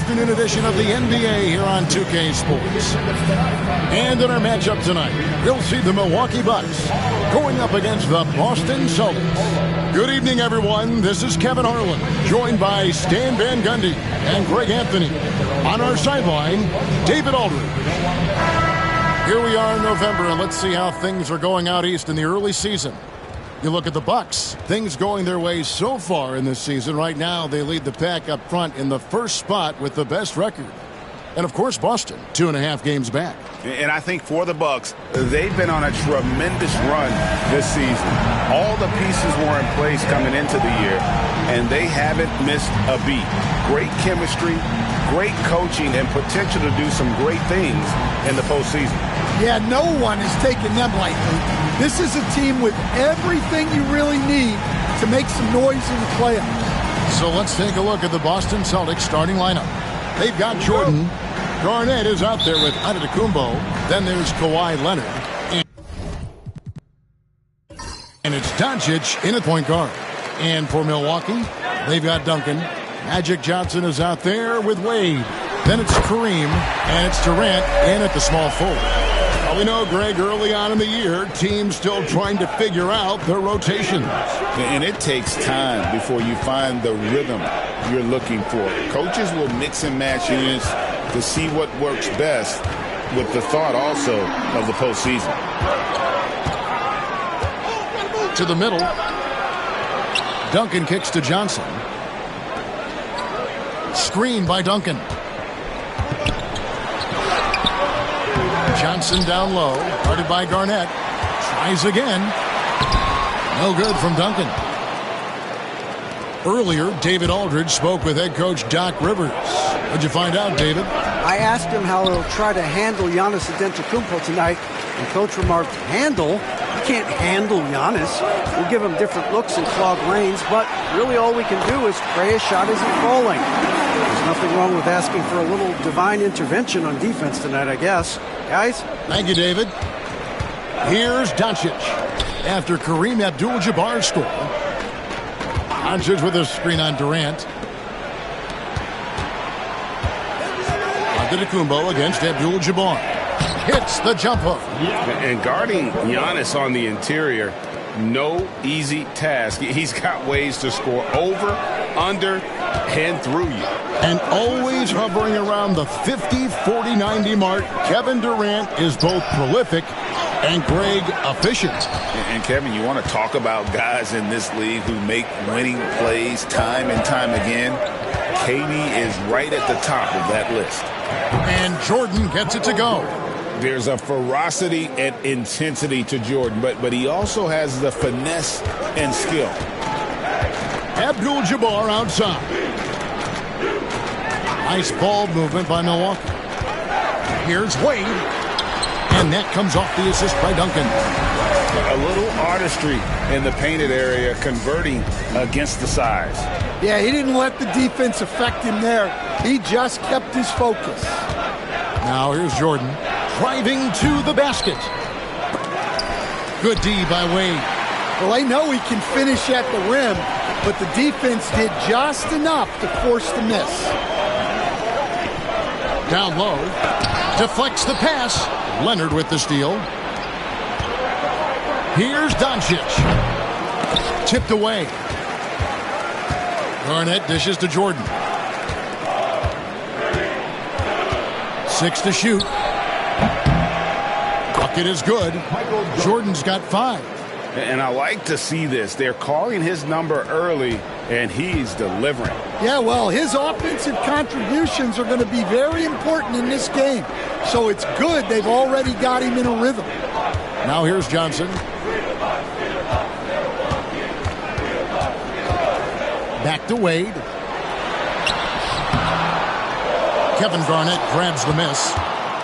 afternoon edition of the NBA here on 2K Sports. And in our matchup tonight, we'll see the Milwaukee Bucks going up against the Boston Celtics. Good evening, everyone. This is Kevin Harlan, joined by Stan Van Gundy and Greg Anthony. On our sideline, David Aldridge. Here we are in November, and let's see how things are going out east in the early season. You look at the Bucks, things going their way so far in this season. Right now, they lead the pack up front in the first spot with the best record. And, of course, Boston, 2.5 games back. And I think for the Bucks, they've been on a tremendous run this season. All the pieces were in place coming into the year, and they haven't missed a beat. Great chemistry, great coaching, and potential to do some great things in the postseason. Yeah, no one is taking them lightly. This is a team with everything you really need to make some noise in the playoffs. So let's take a look at the Boston Celtics starting lineup. They've got Jordan. Garnett is out there with Antetokounmpo. Then there's Kawhi Leonard. And it's Doncic in at point guard. And for Milwaukee, they've got Duncan. Magic Johnson is out there with Wade. Then it's Kareem. And it's Durant in at the small forward. Well, we know, Greg, early on in the year, teams still trying to figure out their rotations. And it takes time before you find the rhythm you're looking for. Coaches will mix and match units to see what works best with the thought also of the postseason. To the middle. Duncan kicks to Johnson. Screen by Duncan. Johnson down low, guarded by Garnett. Tries again. No good from Duncan. Earlier, David Aldridge spoke with head coach Doc Rivers. What'd you find out, David? I asked him how he'll try to handle Giannis Antetokounmpo tonight, and coach remarked, handle? You can't handle Giannis. We'll give him different looks and clog lanes, but really all we can do is pray his shot isn't falling. There's nothing wrong with asking for a little divine intervention on defense tonight, I guess. Guys? Thank you, David. Here's Doncic. After Kareem Abdul-Jabbar score. Doncic with a screen on Durant. Antetokounmpo against Abdul-Jabbar. Hits the jumper. And guarding Giannis on the interior, no easy task. He's got ways to score over, under, and through you. And always hovering around the 50, 40, 90 mark, Kevin Durant is both prolific and, Greg, efficient. And Kevin, you want to talk about guys in this league who make winning plays time and time again? KD is right at the top of that list. And Jordan gets it to go. There's a ferocity and intensity to Jordan, but he also has the finesse and skill. Abdul-Jabbar outside. Nice ball movement by Milwaukee. Here's Wade. And that comes off the assist by Duncan. A little artistry in the painted area, converting against the size. Yeah, he didn't let the defense affect him there. He just kept his focus. Now here's Jordan. Driving to the basket. Good D by Wade. Well, I know he can finish at the rim, but the defense did just enough to force the miss. Down low. Deflects the pass. Leonard with the steal. Here's Doncic. Tipped away. Garnett dishes to Jordan. 6 to shoot. Bucket is good. Jordan's got 5. And I like to see this. They're calling his number early, and he's delivering. Yeah, well, his offensive contributions are going to be very important in this game. So it's good they've already got him in a rhythm. Now here's Johnson. Back to Wade. Kevin Garnett grabs the miss.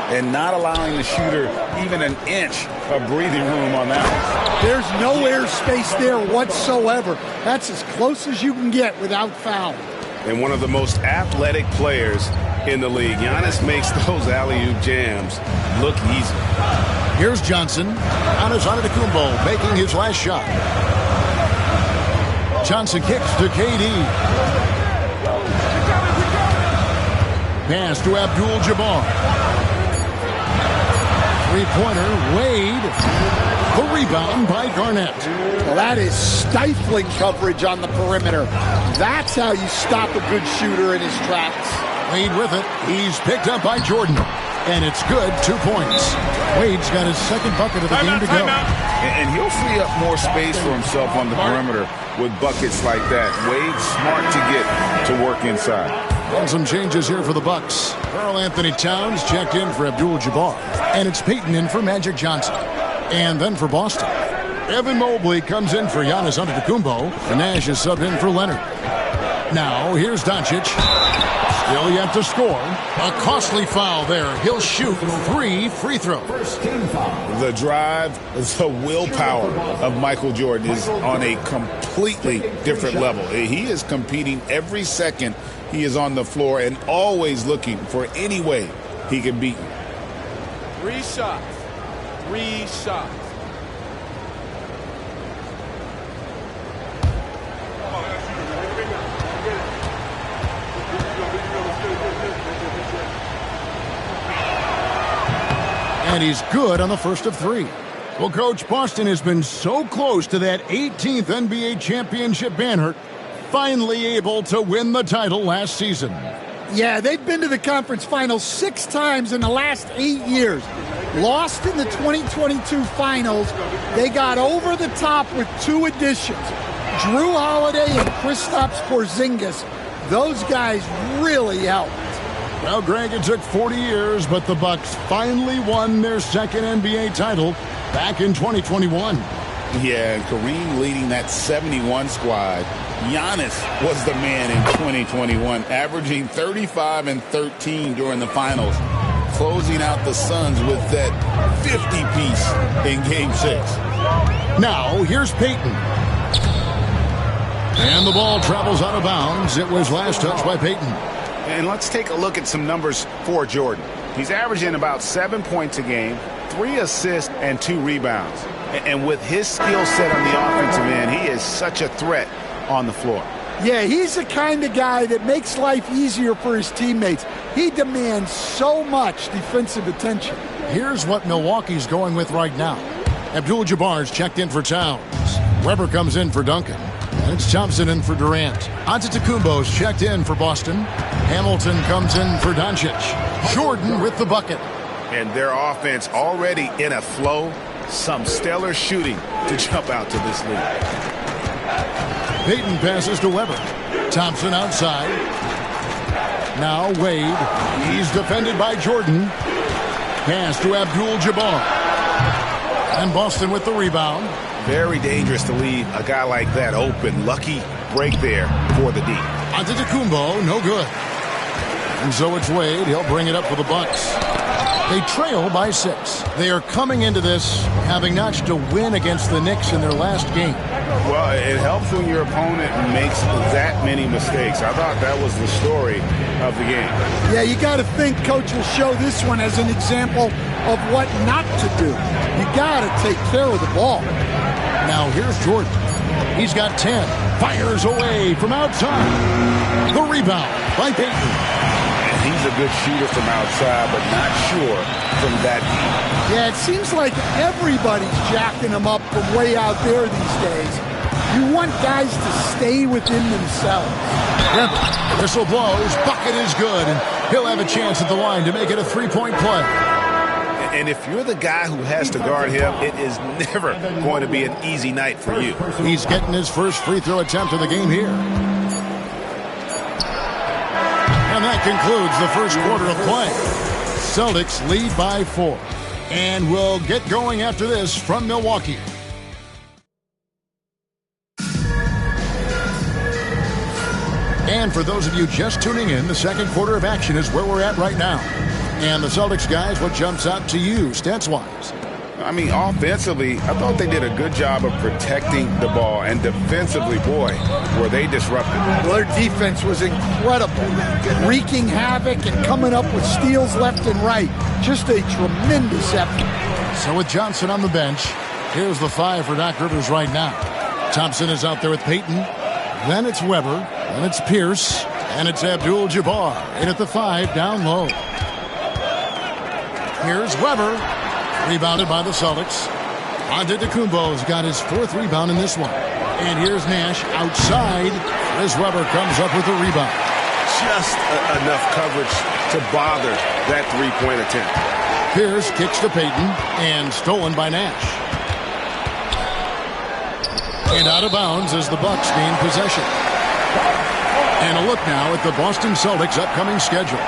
And not allowing the shooter even an inch of breathing room on that one. There's no air space there whatsoever. That's as close as you can get without foul. And one of the most athletic players in the league. Giannis makes those alley-oop jams look easy. Here's Johnson. Giannis Antetokounmpo making his last shot. Johnson kicks to KD. Pass to Abdul-Jabbar. Three-pointer, Wade. The rebound by Garnett. Well, that is stifling coverage on the perimeter. That's how you stop a good shooter in his tracks. Wade with it. He's picked up by Jordan. And it's good, 2 points. Wade's got his second bucket of the game to go. And he'll free up more space for himself on the perimeter with buckets like that. Wade's smart to get to work inside. And some changes here for the Bucks. Karl-Anthony Towns checked in for Abdul-Jabbar. And it's Payton in for Magic Johnson. And then for Boston, Evan Mobley comes in for Giannis Antetokounmpo. And Nash is subbed in for Leonard. Now, here's Doncic. Still yet to score. A costly foul there. He'll shoot 3 free throws. The drive, the willpower of Michael Jordan is on a completely different level. He is competing every second he is on the floor and always looking for any way he can beat you. 3 shots. 3 shots. And he's good on the first of 3. Well, Coach, Boston has been so close to that 18th NBA championship banner, finally able to win the title last season. Yeah, they've been to the conference finals 6 times in the last 8 years. Lost in the 2022 finals. They got over the top with 2 additions. Drew Holiday and Kristaps Porzingis. Those guys really helped. Well, Greg, it took 40 years, but the Bucks finally won their second NBA title back in 2021. Yeah, and Kareem leading that 71 squad. Giannis was the man in 2021, averaging 35 and 13 during the finals, closing out the Suns with that 50-piece in Game 6. Now, here's Payton. And the ball travels out of bounds. It was last touched by Payton. And let's take a look at some numbers for Jordan. He's averaging about 7 points a game, 3 assists, and 2 rebounds. And with his skill set on the offensive end, he is such a threat on the floor. Yeah, he's the kind of guy that makes life easier for his teammates. He demands so much defensive attention. Here's what Milwaukee's going with right now. Abdul-Jabbar's checked in for Towns. Weber comes in for Duncan. And it's Thompson in for Durant. Antetokounmpo's checked in for Boston. Hamilton comes in for Doncic. Jordan with the bucket. And their offense already in a flow. Some stellar shooting to jump out to this lead. Payton passes to Weber. Thompson outside. Now Wade. He's defended by Jordan. Pass to Abdul-Jabbar. And Boston with the rebound. Very dangerous to leave a guy like that open. Lucky break there for the D. Antetokounmpo, no good. And so it's Wade. He'll bring it up for the Bucks. They trail by 6. They are coming into this having notched a win against the Knicks in their last game. Well, it helps when your opponent makes that many mistakes. I thought that was the story of the game. Yeah, you got to think Coach will show this one as an example of what not to do. You got to take care of the ball. Now here's Jordan. He's got 10. Fires away from outside. The rebound by Payton. And he's a good shooter from outside, but not sure from that deep. Yeah, it seems like everybody's jacking him up from way out there these days. You want guys to stay within themselves. Weber, whistle blows. Bucket is good, and he'll have a chance at the line to make it a 3-point play. And if you're the guy who has to guard him, it is never going to be an easy night for you. He's getting his first free throw attempt of the game here. And that concludes the first quarter of play. Celtics lead by 4. And we'll get going after this from Milwaukee. And for those of you just tuning in, the second quarter of action is where we're at right now. And the Celtics guys, what jumps out to you stats-wise? I mean, offensively, I thought they did a good job of protecting the ball. And defensively, boy, were they disruptive. Well, their defense was incredible. Wreaking havoc and coming up with steals left and right. Just a tremendous effort. So with Johnson on the bench, here's the 5 for Doc Rivers right now. Thompson is out there with Payton. Then it's Weber. Then it's Pierce. And it's Abdul-Jabbar in at the 5, down low. Here's Weber. Rebounded by the Celtics. Antetokounmpo's got his 4th rebound in this one. And here's Nash outside as Weber comes up with a rebound. Just enough coverage to bother that three-point attempt. Pierce kicks to Payton and stolen by Nash. And out of bounds as the Bucks gain possession. And a look now at the Boston Celtics' upcoming schedule.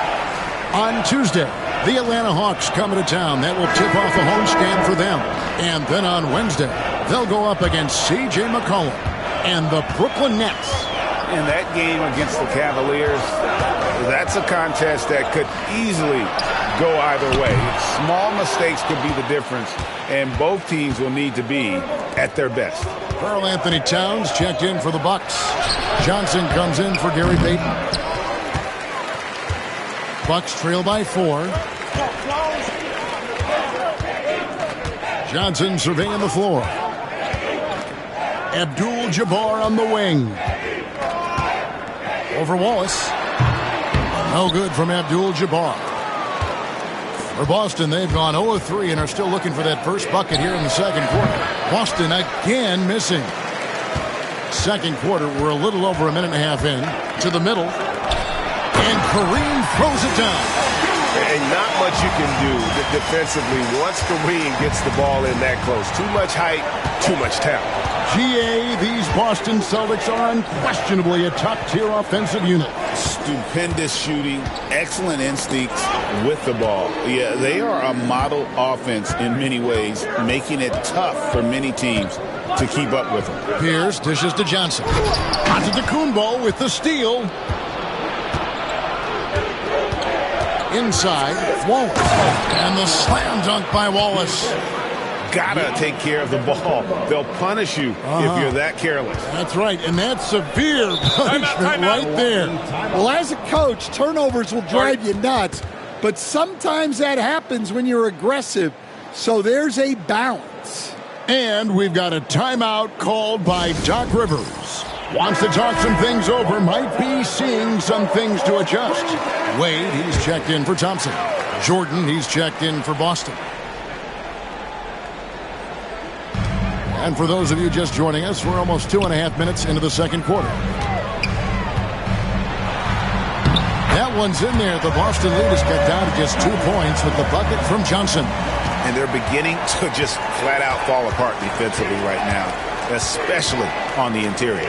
On Tuesday, the Atlanta Hawks coming to town. That will tip off a homestand for them. And then on Wednesday, they'll go up against C.J. McCollum and the Brooklyn Nets. In that game against the Cavaliers, that's a contest that could easily go either way. Small mistakes could be the difference, and both teams will need to be at their best. Karl Anthony Towns checked in for the Bucks. Johnson comes in for Gary Payton. Bucks trail by 4. Johnson surveying the floor. Abdul-Jabbar on the wing. Over Wallace. No good from Abdul-Jabbar. For Boston, they've gone 0-3 and are still looking for that first bucket here in the second quarter. Boston again missing. Second quarter, we're a little over a minute and a half in. To the middle. And Kareem throws it down. And not much you can do defensively once Kareem gets the ball in that close. Too much height, too much talent. GA, these Boston Celtics are unquestionably a top-tier offensive unit. Stupendous shooting, excellent instincts with the ball. Yeah, they are a model offense in many ways, making it tough for many teams to keep up with them. Pierce dishes to Johnson. Antetokounmpo with the steal. Inside, Wallace. And the slam dunk by Wallace. Gotta take care of the ball. They'll punish you if you're that careless. That's right, and that's severe punishment right there. Well, as a coach, turnovers will drive you nuts, but sometimes that happens when you're aggressive. So there's a balance. And we've got a timeout called by Doc Rivers. Wants to talk some things over, might be seeing some things to adjust. Wade, he's checked in for Thompson. Jordan, he's checked in for Boston. And for those of you just joining us, we're almost 2.5 minutes into the second quarter. That one's in there. The Boston lead is cut down to just 2 points with the bucket from Johnson. And they're beginning to just flat out fall apart defensively right now, especially on the interiors.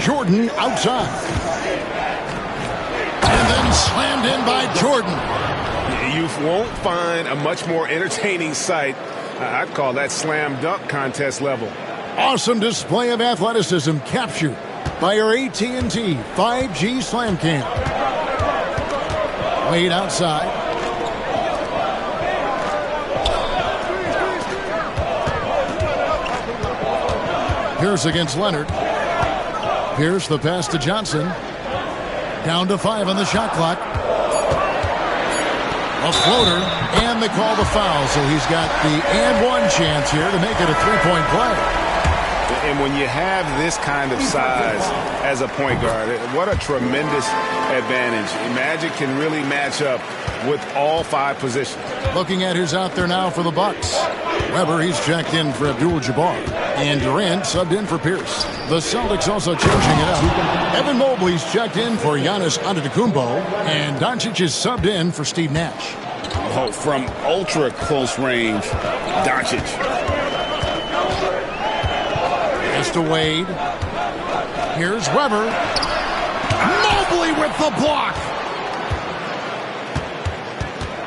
Jordan outside. And then slammed in by Jordan. You won't find a much more entertaining sight. I'd call that slam dunk contest level. Awesome display of athleticism captured by our AT&T 5G Slam Cam. Wade outside. Pierce against Leonard. Pierce the pass to Johnson. Down to 5 on the shot clock. A floater, and they call the foul, so he's got the and one chance here to make it a 3-point play. And when you have this kind of size as a point guard, what a tremendous advantage. Magic can really match up with all 5 positions. Looking at who's out there now for the Bucks. Weber, he's checked in for Abdul-Jabbar. And Durant subbed in for Pierce. The Celtics also changing it up. Evan Mobley's checked in for Giannis Antetokounmpo. And Doncic is subbed in for Steve Nash. Oh, from ultra close range, Doncic. Pass to Wade. Here's Weber. Mobley with the block.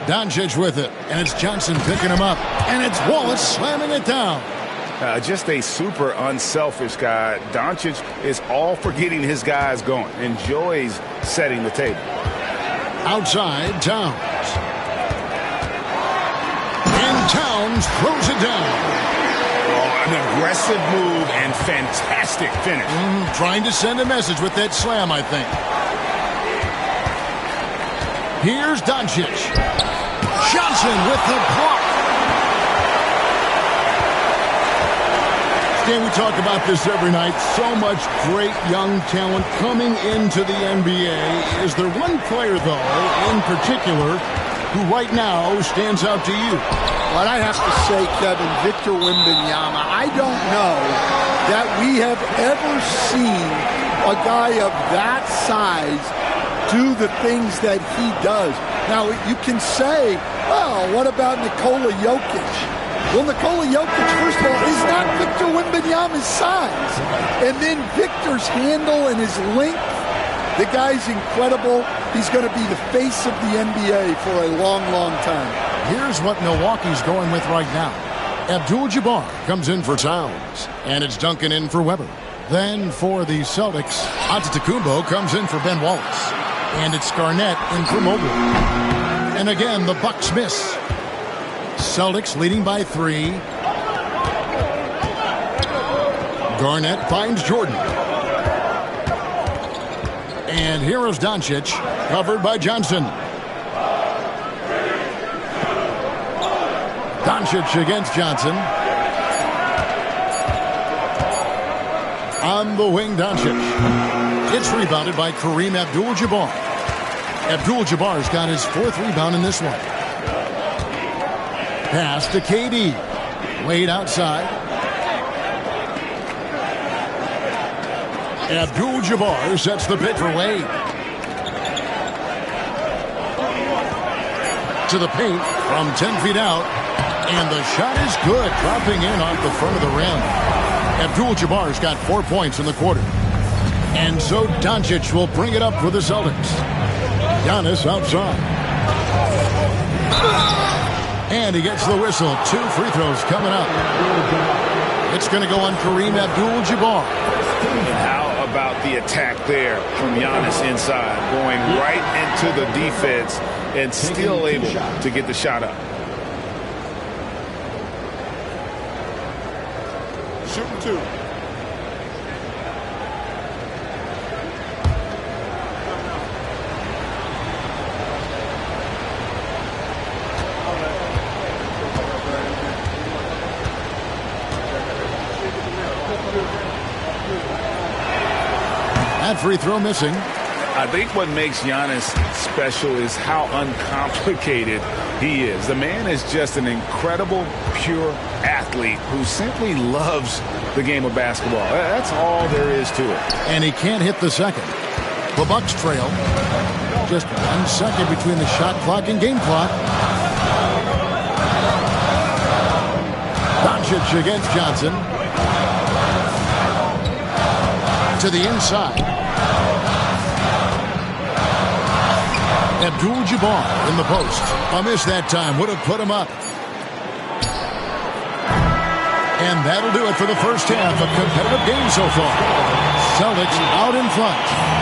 Doncic with it, and it's Johnson picking him up, and it's Wallace slamming it down. Just a super unselfish guy. Doncic is all for getting his guys going. Enjoys setting the table. Outside, Towns. And Towns throws it down. Oh, an aggressive move and fantastic finish. Trying to send a message with that slam, I think. Here's Doncic. Johnson with the block. Dan, we talk about this every night. So much great young talent coming into the NBA. Is there one player, though, in particular, who right now stands out to you? But I have to say, Kevin, Victor Wembanyama. I don't know that we have ever seen a guy of that size do the things that he does. Now, you can say, well, what about Nikola Jokic? Well, Nikola Jokic, first of all, is not Victor Wembanyama's size. And then Victor's handle and his length, the guy's incredible. He's going to be the face of the NBA for a long, long time. Here's what Milwaukee's going with right now. Abdul-Jabbar comes in for Towns, and it's Duncan in for Weber. Then for the Celtics, Antetokounmpo comes in for Ben Wallace, and it's Garnett in for Mobley. And again, the Bucks miss. Celtics leading by 3. Garnett finds Jordan. And here is Doncic, covered by Johnson. Doncic against Johnson. On the wing, Doncic. It's rebounded by Kareem Abdul-Jabbar. Abdul-Jabbar's got his 4th rebound in this one. Pass to KD. Wade outside. Abdul-Jabbar sets the pick for Wade. To the paint from 10 feet out. And the shot is good, dropping in off the front of the rim. Abdul-Jabbar's got 4 points in the quarter. And so Doncic will bring it up for the Celtics. Giannis outside. And he gets the whistle. 2 free throws coming up. It's going to go on Kareem Abdul-Jabbar. How about the attack there from Giannis inside, going right into the defense and still able to get the shot up. Shooting 2. That free throw missing. I think what makes Giannis special is how uncomplicated he is. The man is just an incredible, pure athlete who simply loves the game of basketball. That's all there is to it. And he can't hit the second. The Bucks trail. Just 1 second between the shot clock and game clock. Doncic against Johnson. To the inside. Abdul-Jabbar in the post. A miss that time would have put him up. And that'll do it for the first half. A competitive game so far. Celtics out in front,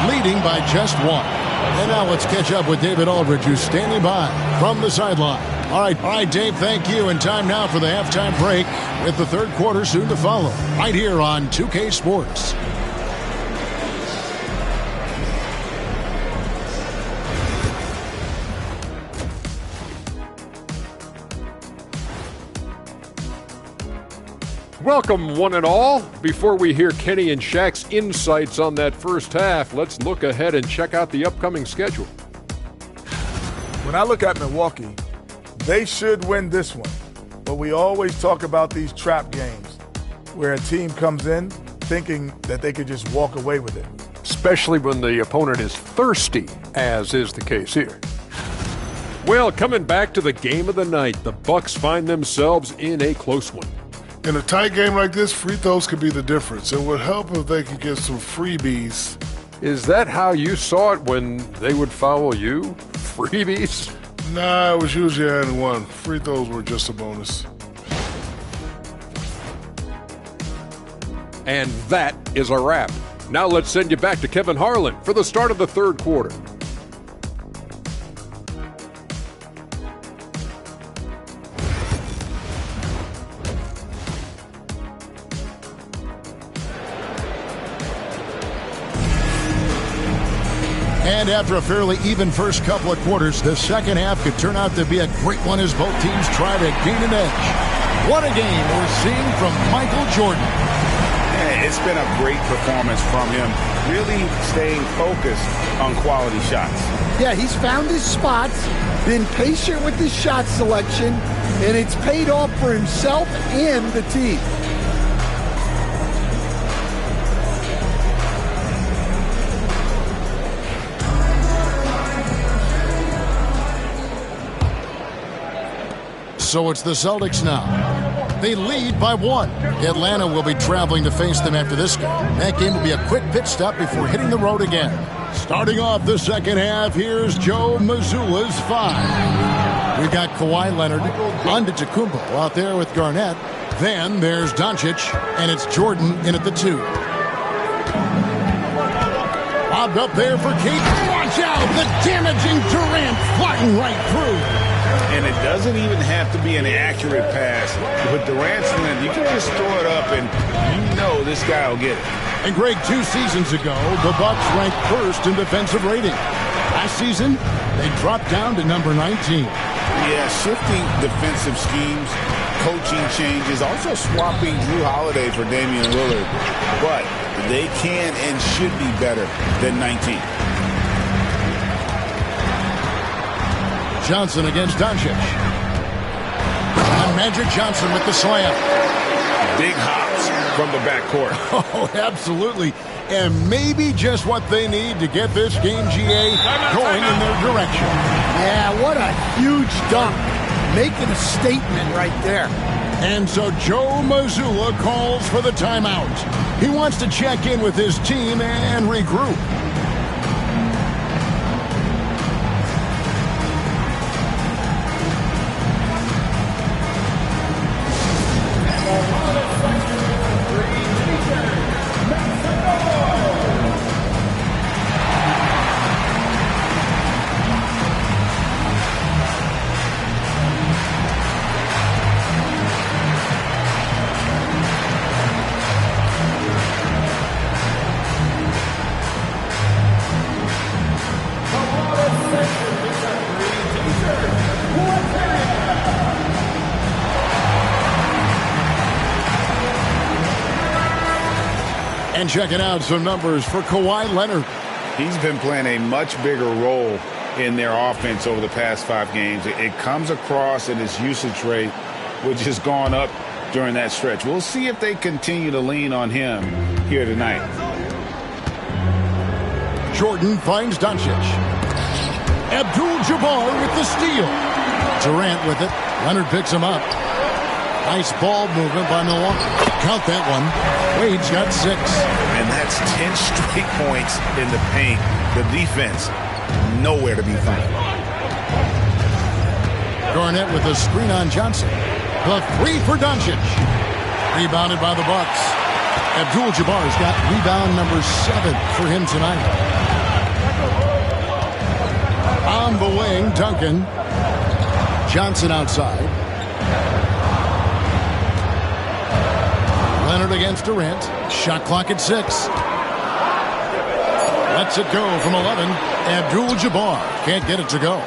leading by just 1. And now let's catch up with David Aldridge, who's standing by from the sideline. All right, Dave, thank you. And time now for the halftime break with the third quarter soon to follow. Right here on 2K Sports. Welcome, one and all. Before we hear Kenny and Shaq's insights on that first half, let's look ahead and check out the upcoming schedule. When I look at Milwaukee, they should win this one. But we always talk about these trap games where a team comes in thinking that they could just walk away with it. Especially when the opponent is thirsty, as is the case here. Well, coming back to the game of the night, the Bucks find themselves in a close one. In a tight game like this, free throws could be the difference. It would help if they could get some freebies. Is that how you saw it when they would foul you? Freebies? Nah, it was usually and one. Free throws were just a bonus. And that is a wrap. Now let's send you back to Kevin Harlan for the start of the third quarter. And after a fairly even first couple of quarters, the second half could turn out to be a great one as both teams try to gain an edge. What a game we're seeing from Michael Jordan. It's been a great performance from him, really staying focused on quality shots. Yeah, he's found his spots, been patient with his shot selection, and it's paid off for himself and the team. So it's the Celtics now. They lead by 1. Atlanta will be traveling to face them after this game. That game will be a quick pit stop before hitting the road again. Starting off the second half, here's Joe Mazzulla's 5. We've got Kawhi Leonard, Antetokounmpo out there with Garnett. Then there's Doncic, and it's Jordan in at the 2. Lobbed up there for Kate. Watch out, the damaging Durant flying right through. And it doesn't even have to be an accurate pass. With Durant's length, you can just throw it up and you know this guy will get it. And Greg, 2 seasons ago, the Bucks ranked first in defensive rating. Last season, they dropped down to number 19. Yeah, shifting defensive schemes, coaching changes, also swapping Jrue Holiday for Damian Lillard. But they can and should be better than 19. Johnson against Doncic. And Magic Johnson with the slam. Big hops from the backcourt. Oh, absolutely. And maybe just what they need to get this game, GA, going in their direction. Yeah, what a huge dunk. Making a statement right there. And so Joe Mazzulla calls for the timeout. He wants to check in with his team and regroup. And checking out some numbers for Kawhi Leonard. He's been playing a much bigger role in their offense over the past 5 games. It comes across in his usage rate, which has gone up during that stretch. We'll see if they continue to lean on him here tonight. Jordan finds Doncic. Abdul-Jabbar with the steal. Durant with it. Leonard picks him up. Nice ball movement by Milwaukee. Count that one. Wade's got 6. And that's 10 straight points in the paint. The defense, nowhere to be found. Garnett with a screen on Johnson. The 3 for Doncic. Rebounded by the Bucks. Abdul-Jabbar's got rebound number 7 for him tonight. On the wing, Duncan. Johnson outside. Leonard against Durant. Shot clock at 6. Lets it go from 11. Abdul-Jabbar can't get it to go.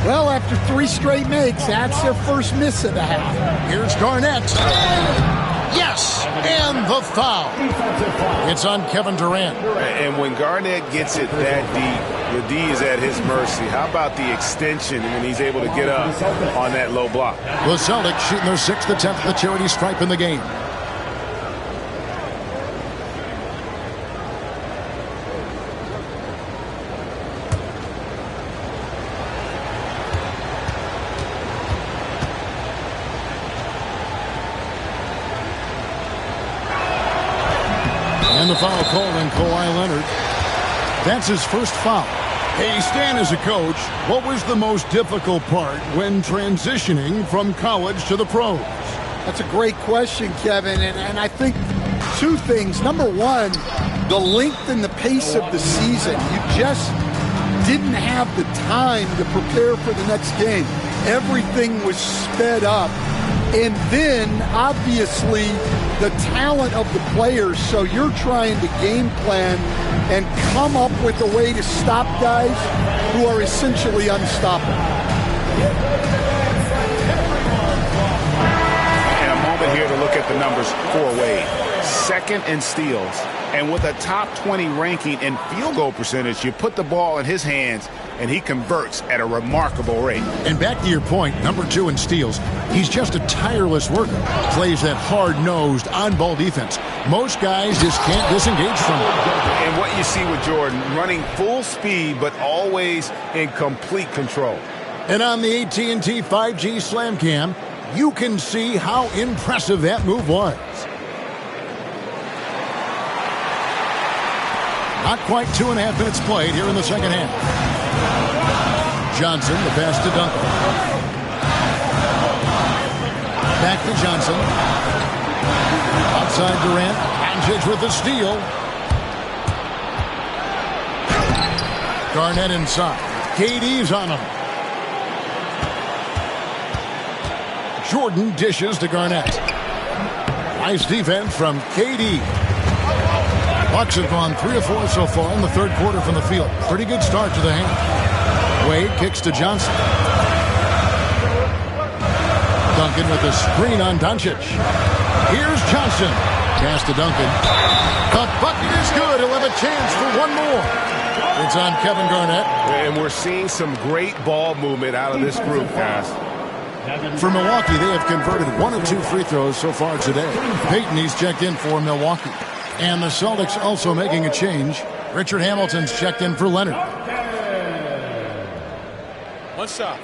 Well, after 3 straight makes, that's their first miss of the half. Here's Garnett. Yes, and the foul. It's on Kevin Durant. And when Garnett gets it that deep, the D is at his mercy. How about the extension when he's able to get up on that low block? The Celtics shooting their 6th attempt at the charity stripe in the game. And the foul called on Kawhi Leonard. That's his first foul. Hey, Stan, as a coach, what was the most difficult part when transitioning from college to the pros? That's a great question, Kevin, and I think 2 things. Number 1, the length and the pace of the season. You just didn't have the time to prepare for the next game. Everything was sped up. And then, obviously, the talent of the players. So you're trying to game plan and come up with a way to stop guys who are essentially unstoppable. And a moment here to look at the numbers for Wade. second in steals. And with a top 20 ranking in field goal percentage, you put the ball in his hands, and he converts at a remarkable rate. And back to your point, number 2 in steals, he's just a tireless worker. Plays that hard-nosed, on-ball defense. Most guys just can't disengage from it. And what you see with Jordan, running full speed, but always in complete control. And on the AT&T 5G Slam Cam, you can see how impressive that move was. Not quite 2.5 minutes played here in the second half. Johnson, the pass to Duncan. Back to Johnson. Outside Durant. Doncic with the steal. Garnett inside. KD's on him. Jordan dishes to Garnett. Nice defense from KD. Bucks have gone 3 of 4 so far in the third quarter from the field. Pretty good start to the hand. Wade kicks to Johnson. Duncan with a screen on Doncic. Here's Johnson. Pass to Duncan. The bucket is good. He'll have a chance for one more. It's on Kevin Garnett. And we're seeing some great ball movement out of this group, guys. For Milwaukee, they have converted 1 of 2 free throws so far today. Payton, he's checked in for Milwaukee. And the Celtics also making a change. Richard Hamilton's checked in for Leonard. One shot.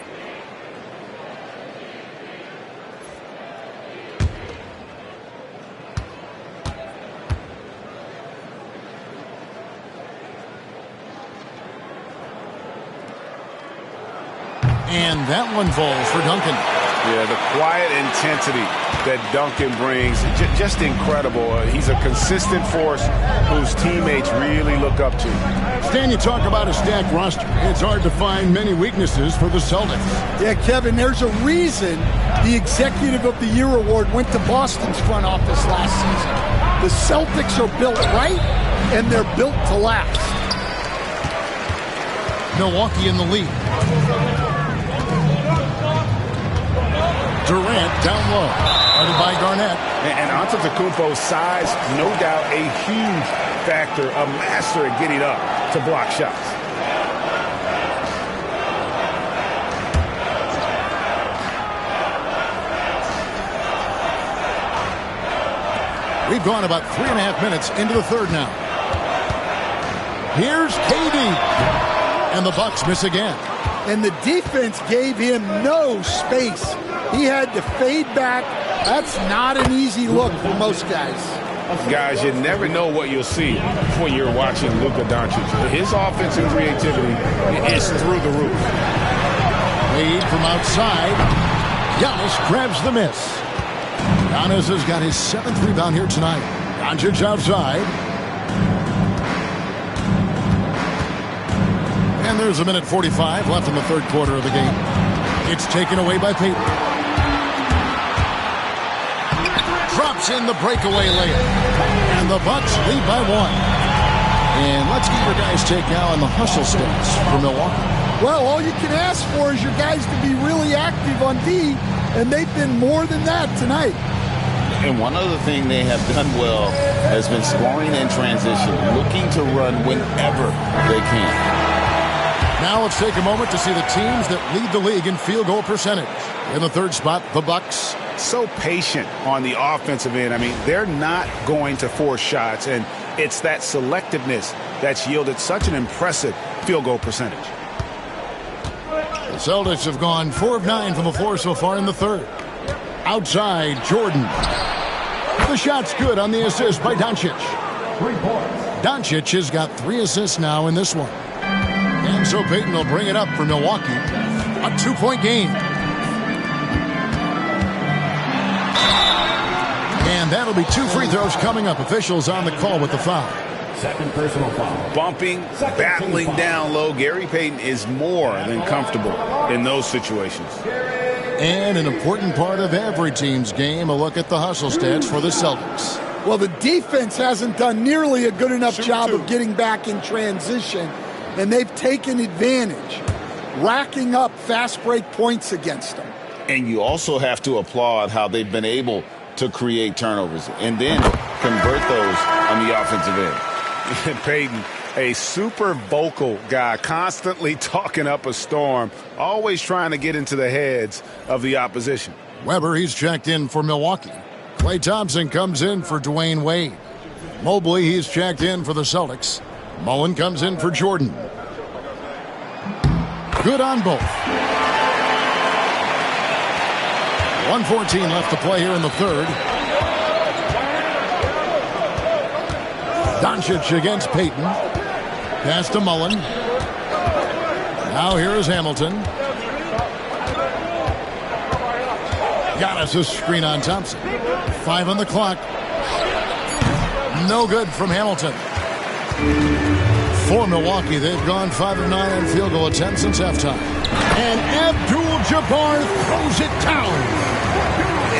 And that one falls for Duncan. Yeah, the quiet intensity that Duncan brings, just incredible. He's a consistent force whose teammates really look up to. Stan, you talk about a stacked roster. It's hard to find many weaknesses for the Celtics. Yeah, Kevin, there's a reason the Executive of the Year award went to Boston's front office last season. The Celtics are built right, and they're built to last. Milwaukee in the lead. Durant down low, guarded by Garnett. And Antetokounmpo's size, no doubt a huge factor, a master at getting up to block shots. We've gone about 3.5 minutes into the third now. Here's KD. And the Bucks miss again. And the defense gave him no space. He had to fade back. That's not an easy look for most guys. Guys, you never know what you'll see when you're watching Luka Doncic. His offensive creativity is through the roof. Wade from outside. Giannis grabs the miss. Giannis has got his 7th rebound here tonight. Doncic outside. And there's 1:45 left in the third quarter of the game. It's taken away by Payton. Drops in the breakaway layup. And the Bucks lead by 1. And let's get your guys' take now on the hustle stats for Milwaukee. Well, all you can ask for is your guys to be really active on D, and they've been more than that tonight. And one other thing they have done well has been scoring in transition, looking to run whenever they can. Now let's take a moment to see the teams that lead the league in field goal percentage. In the third spot, the Bucks. So patient on the offensive end. I mean, they're not going to force shots, and it's that selectiveness that's yielded such an impressive field goal percentage. The Celtics have gone 4 of 9 from the floor so far in the third. Outside, Jordan. The shot's good on the assist by Doncic. Doncic has got 3 assists now in this one. And so Payton will bring it up for Milwaukee. A 2-point game. And that'll be 2 free throws coming up. Officials on the call with the foul. Second personal foul. Bumping, battling down low. Gary Payton is more than comfortable in those situations. And an important part of every team's game, a look at the hustle stats for the Celtics. Well, the defense hasn't done nearly a good enough job of getting back in transition, and they've taken advantage, racking up fast break points against them. And you also have to applaud how they've been able to create turnovers. And then convert those on the offensive end. Peyton, a super vocal guy, constantly talking up a storm, always trying to get into the heads of the opposition. Weber, he's checked in for Milwaukee. Klay Thompson comes in for Dwayne Wade. Mobley, he's checked in for the Celtics. Mullen comes in for Jordan. Good on both. 1:14 left to play here in the third. Doncic against Payton. Pass to Mullen. Now here is Hamilton. Giannis' screen on Thompson. 5 on the clock. No good from Hamilton. For Milwaukee, they've gone 5 of 9 on field goal attempts since halftime. And Abdul-Jabbar throws it down.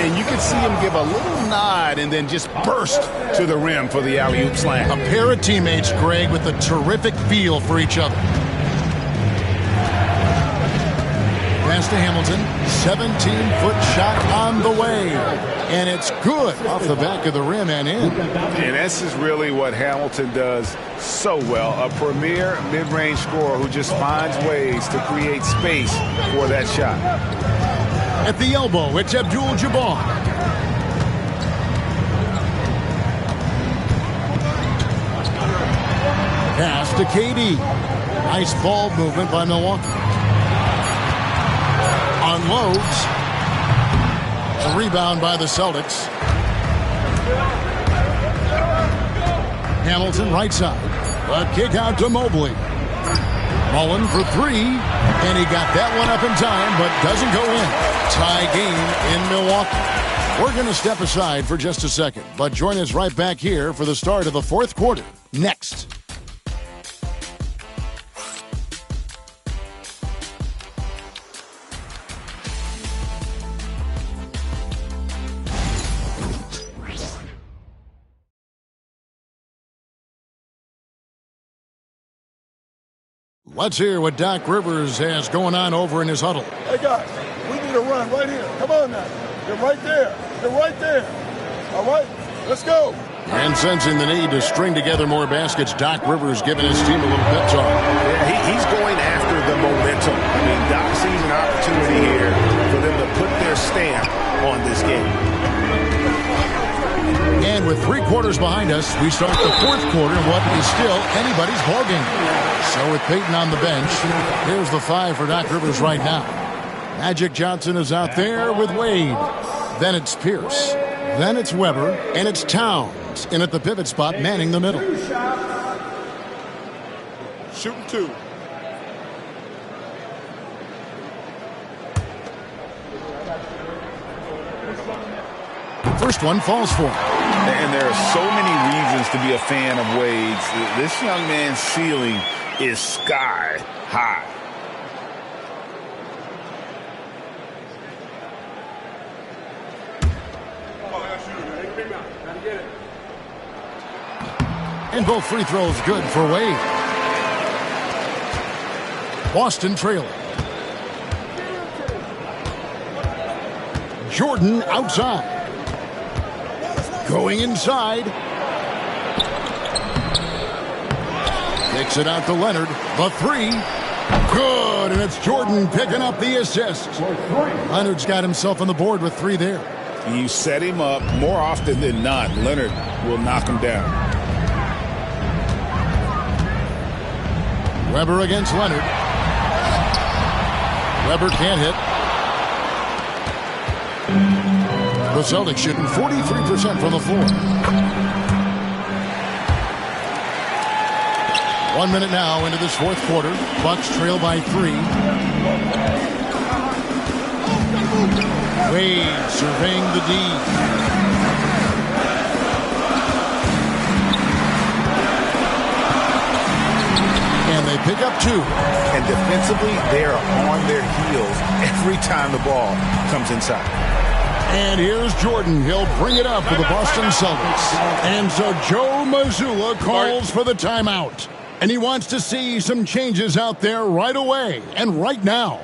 And you can see him give a little nod and then just burst to the rim for the alley-oop slam. A pair of teammates, Greg, with a terrific feel for each other. Pass to Hamilton. 17-foot shot on the way. And it's good off the back of the rim and in. And this is really what Hamilton does so well. A premier mid-range scorer who just finds ways to create space for that shot. At the elbow, it's Abdul-Jabbar. Pass to KD. Nice ball movement by Milwaukee. Unloads. A rebound by the Celtics. Hamilton right side. A kick out to Mobley. Mullen for 3. And he got that one up in time, but doesn't go in. Tie game in Milwaukee. We're going to step aside for just a second, but join us right back here for the start of the fourth quarter. Next. Let's hear what Doc Rivers has going on over in his huddle. Hey, guys, we need a run right here. Come on now. You're right there. You're right there. All right, let's go. And sensing the need to string together more baskets, Doc Rivers giving his team a little pep talk. Yeah, he's going after the momentum. I mean, Doc sees an opportunity here for them to put their stamp on this game. And with 3 quarters behind us, we start the fourth quarter in what is still anybody's ballgame. So with Payton on the bench, here's the 5 for Doc Rivers right now. Magic Johnson is out there with Wade. Then it's Pierce. Then it's Weber. And it's Towns in at the pivot spot, manning the middle. Shooting 2. First one falls for him. And there are so many reasons to be a fan of Wade's. This young man's ceiling is sky high. And both free throws good for Wade. Boston trailing. Jordan outside. Going inside. Kicks it out to Leonard. The 3. Good. And it's Jordan picking up the assist. Leonard's got himself on the board with 3 there. You set him up more often than not. Leonard will knock him down. Weber against Leonard. Weber can't hit. The Celtics shooting 43% from the floor. 1 minute now into this fourth quarter. Bucks trail by 3. Wade surveying the D. And they pick up 2. And defensively, they are on their heels every time the ball comes inside. And here's Jordan. He'll bring it up for the Boston Celtics. And so Joe Mazzulla calls for the timeout. And he wants to see some changes out there right away and right now.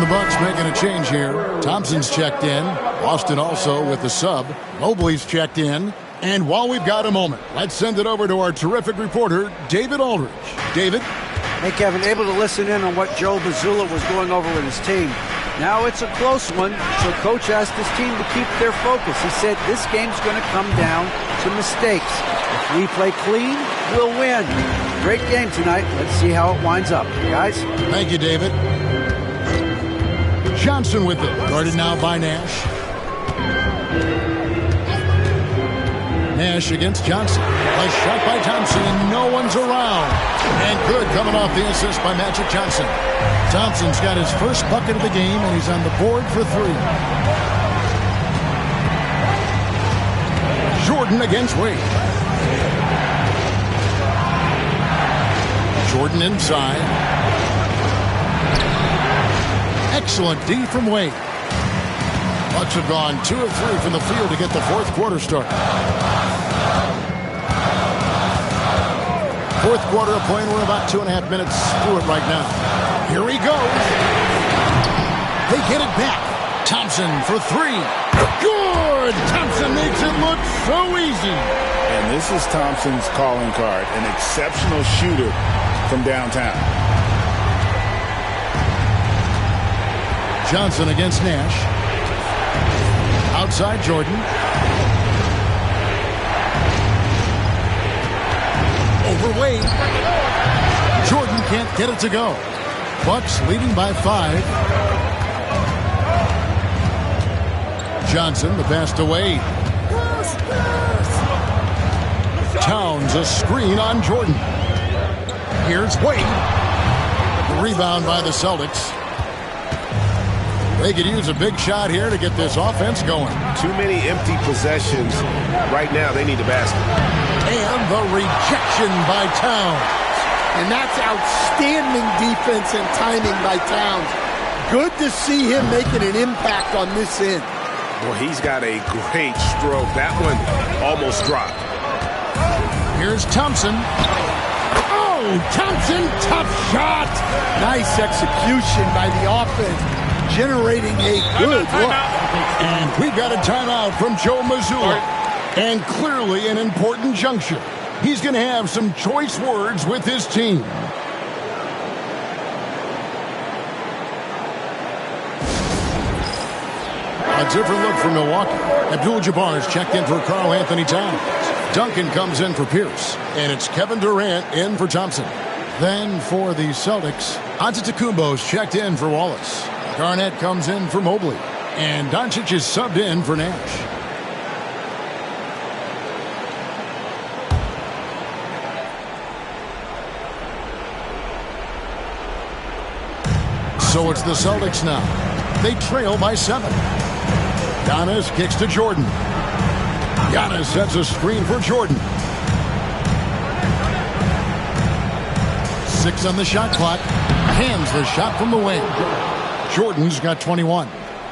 And the Bucks making a change here. Thompson's checked in. Boston also with the sub. Mobley's checked in. And while we've got a moment, let's send it over to our terrific reporter, David Aldridge. David? Hey, Kevin, able to listen in on what Joe Mazzulla was going over with his team. Now it's a close one, so Coach asked his team to keep their focus. He said this game's going to come down to mistakes. If we play clean, we'll win. Great game tonight. Let's see how it winds up. Guys? Thank you, David. Johnson with it. Guarded now by Nash. Nash against Johnson. A shot by Thompson, and no one's around. And good coming off the assist by Magic Johnson. Thompson's got his first bucket of the game, and he's on the board for 3. Jordan against Wade. Jordan inside. Excellent D from Wade. Bucks have gone 2 of 3 from the field to get the fourth quarter started. Fourth quarter of play, and we're about 2.5 minutes through it right now. Here he goes. They get it back. Thompson for 3. Good! Thompson makes it look so easy. And this is Thompson's calling card, an exceptional shooter from downtown. Johnson against Nash. Outside Jordan. Over Wade. Jordan can't get it to go. Bucks leading by 5. Johnson, the pass to Wade. Towns, a screen on Jordan. Here's Wade. The rebound by the Celtics. They could use a big shot here to get this offense going. Too many empty possessions. Right now, they need a basket. And the rejection by Towns. And that's outstanding defense and timing by Towns. Good to see him making an impact on this end. Well, he's got a great stroke. That one almost dropped. Here's Thompson. Oh, Thompson, tough shot. Nice execution by the offense, generating a good look. And we've got a timeout from Joe Mazzulla. And clearly an important juncture. He's going to have some choice words with his team. A different look for Milwaukee. Abdul-Jabbar is checked in for Karl Anthony Towns. Duncan comes in for Pierce. And it's Kevin Durant in for Thompson. Then for the Celtics, Antetokounmpo's checked in for Wallace. Garnett comes in for Mobley. And Doncic is subbed in for Nash. So it's the Celtics now. They trail by 7. Giannis kicks to Jordan. Giannis sets a screen for Jordan. 6 on the shot clock. Hands the shot from the wing. Jordan's got 21.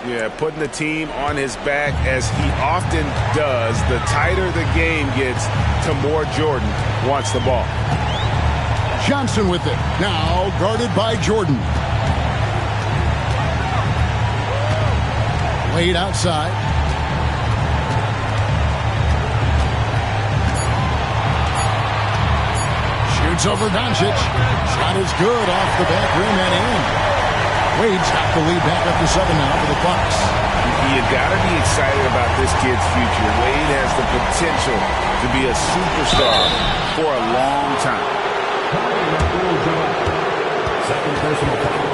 Yeah, putting the team on his back as he often does. The tighter the game gets, the more Jordan wants the ball. Johnson with it. Now guarded by Jordan. Wade outside. Shoots over Doncic. Shot is good off the back rim and in. Wade's got the lead back up to 7 now for the Bucks. You got to be excited about this kid's future. Wade has the potential to be a superstar for a long time. Second personal foul.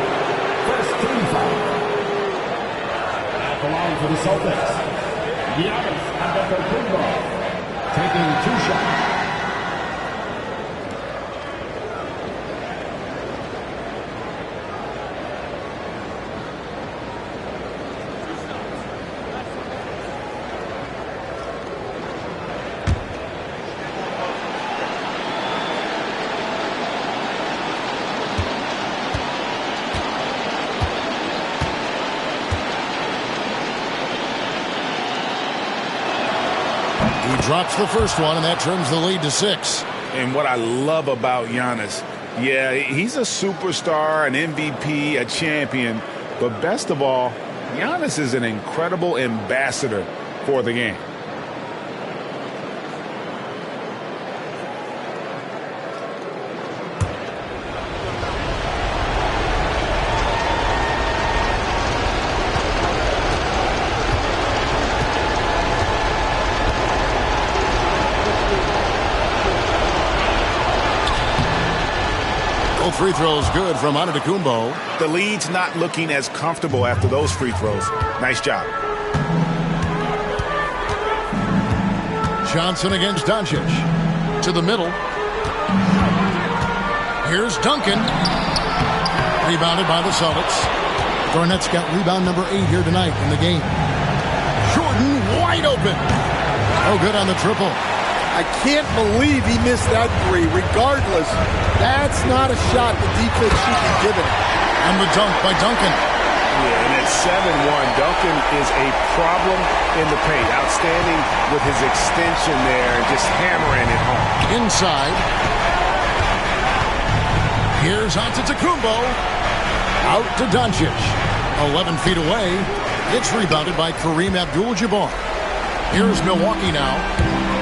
First team foul. At the line for the Celtics, Giannis Antetokounmpo taking 2 shots. Drops the first one, and that trims the lead to 6. And what I love about Giannis, yeah, he's a superstar, an MVP, a champion, But best of all, Giannis is an incredible ambassador for the game. Free throws good from Antetokounmpo. The lead's not looking as comfortable after those free throws. Nice job. Johnson against Doncic. To the middle. Here's Duncan. Rebounded by the Celtics. Garnett's got rebound number 8 here tonight in the game. Jordan wide open. Oh, good on the triple. I can't believe he missed that three. Regardless, that's not a shot the defense should be given. And the dunk by Duncan. Yeah, and at 7-1, Duncan is a problem in the paint. Outstanding with his extension there and just hammering it home. Inside. Here's Antetokounmpo. Out to Doncic. 11 feet away. It's rebounded by Kareem Abdul-Jabbar. Here's Milwaukee now.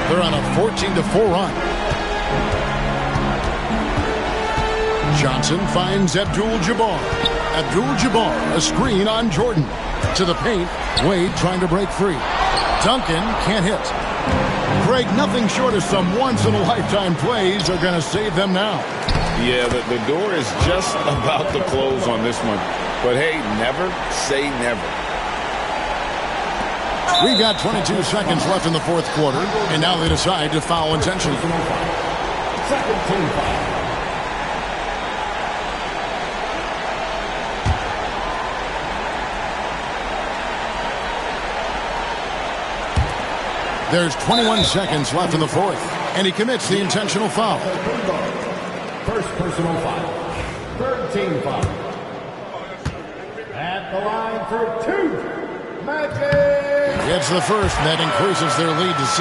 They're on a 14-4 run. Johnson finds Abdul-Jabbar. Abdul-Jabbar, a screen on Jordan. To the paint, Wade trying to break free. Duncan can't hit. Craig, nothing short of some once-in-a-lifetime plays are going to save them now. Yeah, the door is just about to close on this one. But hey, never say never. We've got 22 seconds left in the fourth quarter, and now they decide to foul intentionally. Second team foul. There's 21 seconds left in the fourth, and he commits the intentional foul. First personal foul. Third team foul. At the line for 2. Magic! It's the first, and that increases their lead to 6.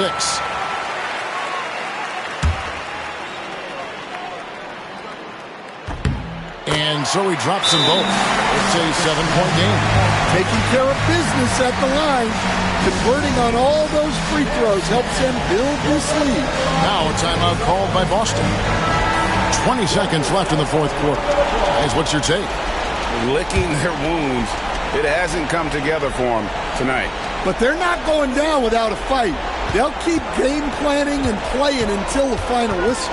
And so he drops them both. It's a 7-point game. Taking care of business at the line. Converting on all those free throws helps them build this lead. Now a timeout called by Boston. 20 seconds left in the fourth quarter. Guys, what's your take? Licking their wounds. It hasn't come together for them tonight. But they're not going down without a fight. They'll keep game planning and playing until the final whistle.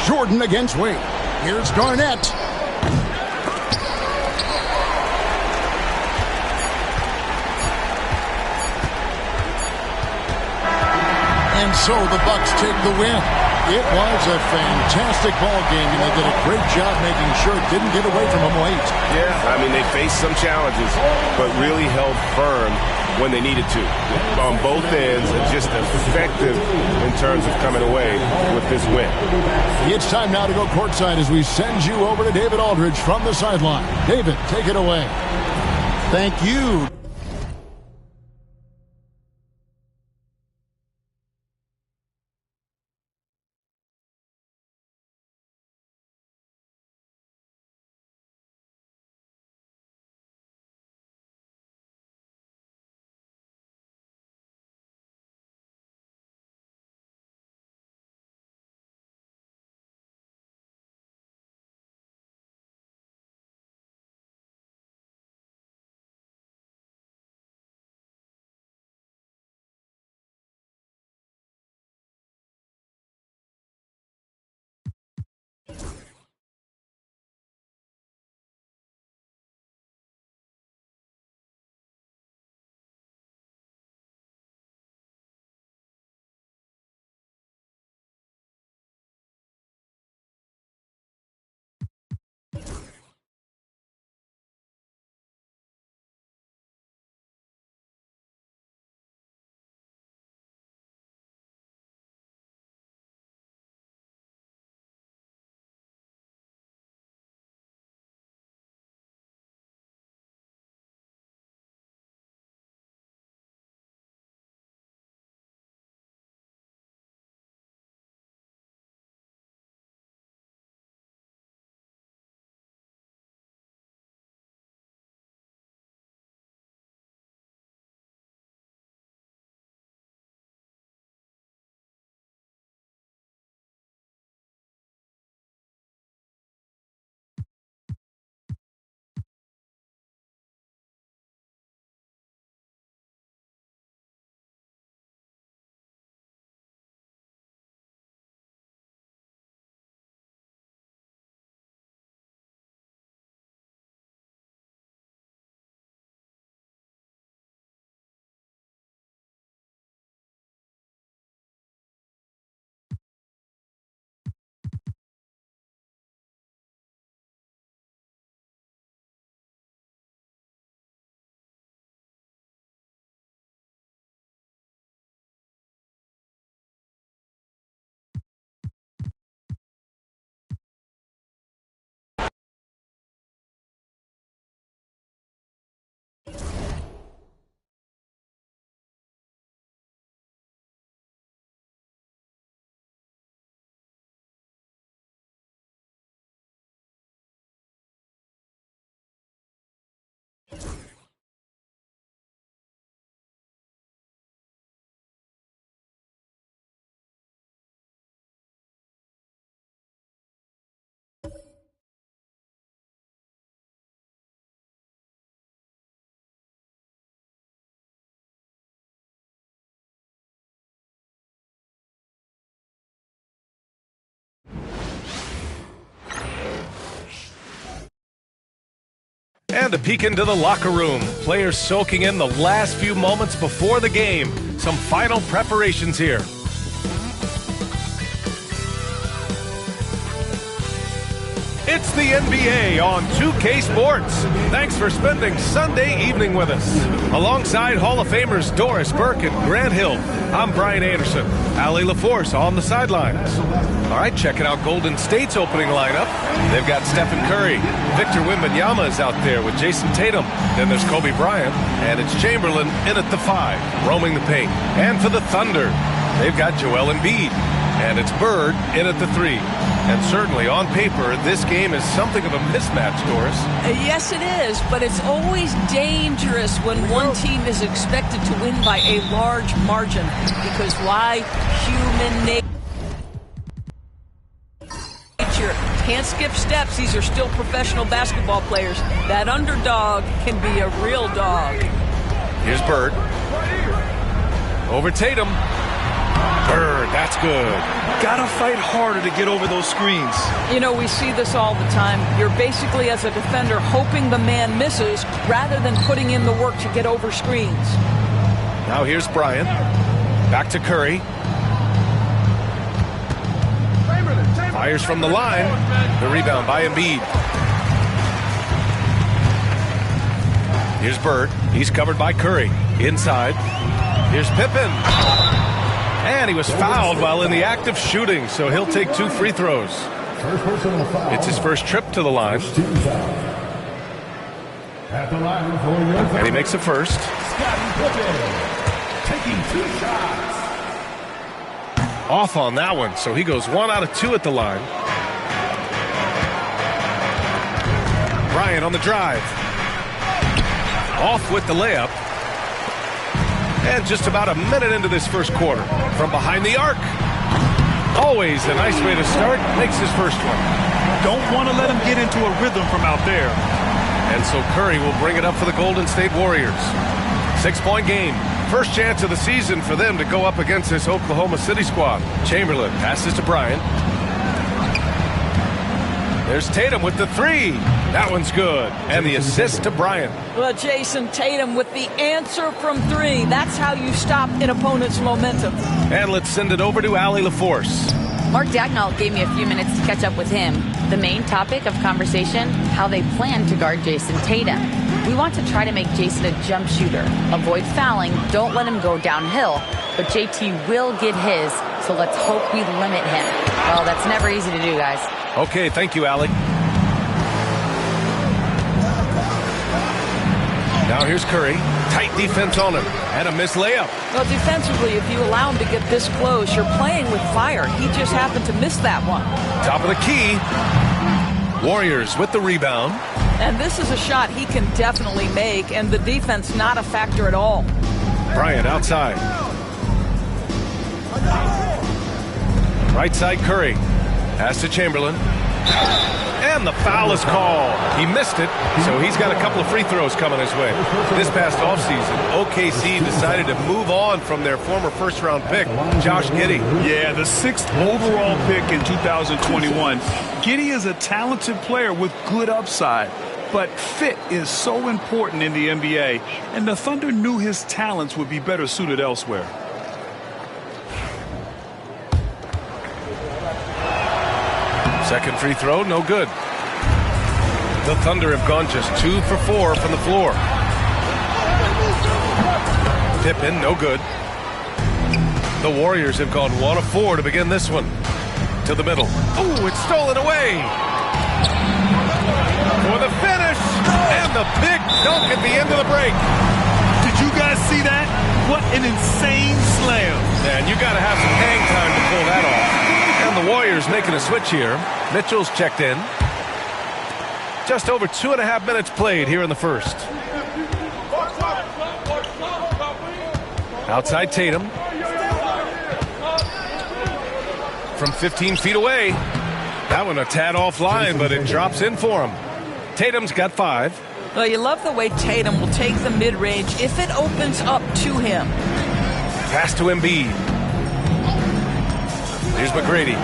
Jordan against Wade. Here's Garnett. And so the Bucks take the win. It was a fantastic ball game, and they did a great job making sure it didn't get away from them late. Yeah, I mean, they faced some challenges, but really held firm when they needed to. On both ends, and just effective in terms of coming away with this win. It's time now to go courtside as we send you over to David Aldridge from the sideline. David, take it away. Thank you. And a peek into the locker room. Players soaking in the last few moments before the game. Some final preparations here. It's the NBA on 2K Sports. Thanks for spending Sunday evening with us. Alongside Hall of Famers Doris Burke and Grant Hill, I'm Brian Anderson. Allie LaForce on the sidelines. All right, checking out Golden State's opening lineup. They've got Stephen Curry. Victor Wembanyama is out there with Jason Tatum. Then there's Kobe Bryant, and it's Chamberlain in at the 5, roaming the paint. And for the Thunder, they've got Joel Embiid. And it's Bird in at the 3. And certainly on paper, this game is something of a mismatch, Doris. Yes, it is, but it's always dangerous when one team is expected to win by a large margin. Because why? Human nature. Can't skip steps. These are still professional basketball players. That underdog can be a real dog. Here's Bird. Over Tatum. Bird, that's good. Gotta fight harder to get over those screens. You know, we see this all the time. You're basically, as a defender, hoping the man misses rather than putting in the work to get over screens. Now here's Bryant. Back to Curry. Fires from the line. The rebound by Embiid. Here's Bird. He's covered by Curry. Inside. Here's Pippen. And he was fouled while in the act of shooting, so he'll take 2 free throws. It's his first trip to the line. And he makes a first. Taking 2 shots. Off on that one, so he goes 1 out of 2 at the line. Bryant on the drive. Off with the layup. And just about a minute into this first quarter. From behind the arc. Always a nice way to start. Makes his first one. Don't want to let him get into a rhythm from out there. And so Curry will bring it up for the Golden State Warriors. 6-point game. First chance of the season for them to go up against this Oklahoma City squad. Chamberlain passes to Bryant. There's Tatum with the 3. That one's good. And the assist to Bryant. Well, Jason Tatum with the answer from 3. That's how you stop an opponent's momentum. And let's send it over to Allie LaForce. Mark Dagnall gave me a few minutes to catch up with him. The main topic of conversation, how they plan to guard Jason Tatum. We want to try to make Jason a jump shooter. Avoid fouling, don't let him go downhill. But JT will get his, so let's hope we limit him. Well, that's never easy to do, guys. Okay, thank you, Allie. Now here's Curry. Tight defense on him. And a missed layup. Well, defensively, if you allow him to get this close, you're playing with fire. He just happened to miss that one. Top of the key. Warriors with the rebound. And this is a shot he can definitely make, and the defense not a factor at all. Bryant outside. Right side Curry. Pass to Chamberlain. And the foul is called. He missed it, so he's got a couple of free throws coming his way. This past offseason, OKC decided to move on from their former first-round pick, Josh Giddey. Yeah, the 6th overall pick in 2021. Giddey is a talented player with good upside, but fit is so important in the NBA, and the Thunder knew his talents would be better suited elsewhere. Second free throw, no good. The Thunder have gone just 2 for 4 from the floor. Pippen, no good. The Warriors have gone 1 of 4 to begin this one. To the middle. Ooh, it's stolen away. For the finish. And the big dunk at the end of the break. Did you guys see that? What an insane slam. Man, you got to have some hang time to pull that off. And the Warriors making a switch here. Mitchell's checked in. Just over 2.5 minutes played here in the first. Outside Tatum. From 15 feet away. That one a tad offline, but it drops in for him. Tatum's got 5. Well, you love the way Tatum will take the mid-range if it opens up to him. Pass to Embiid. Here's McGrady.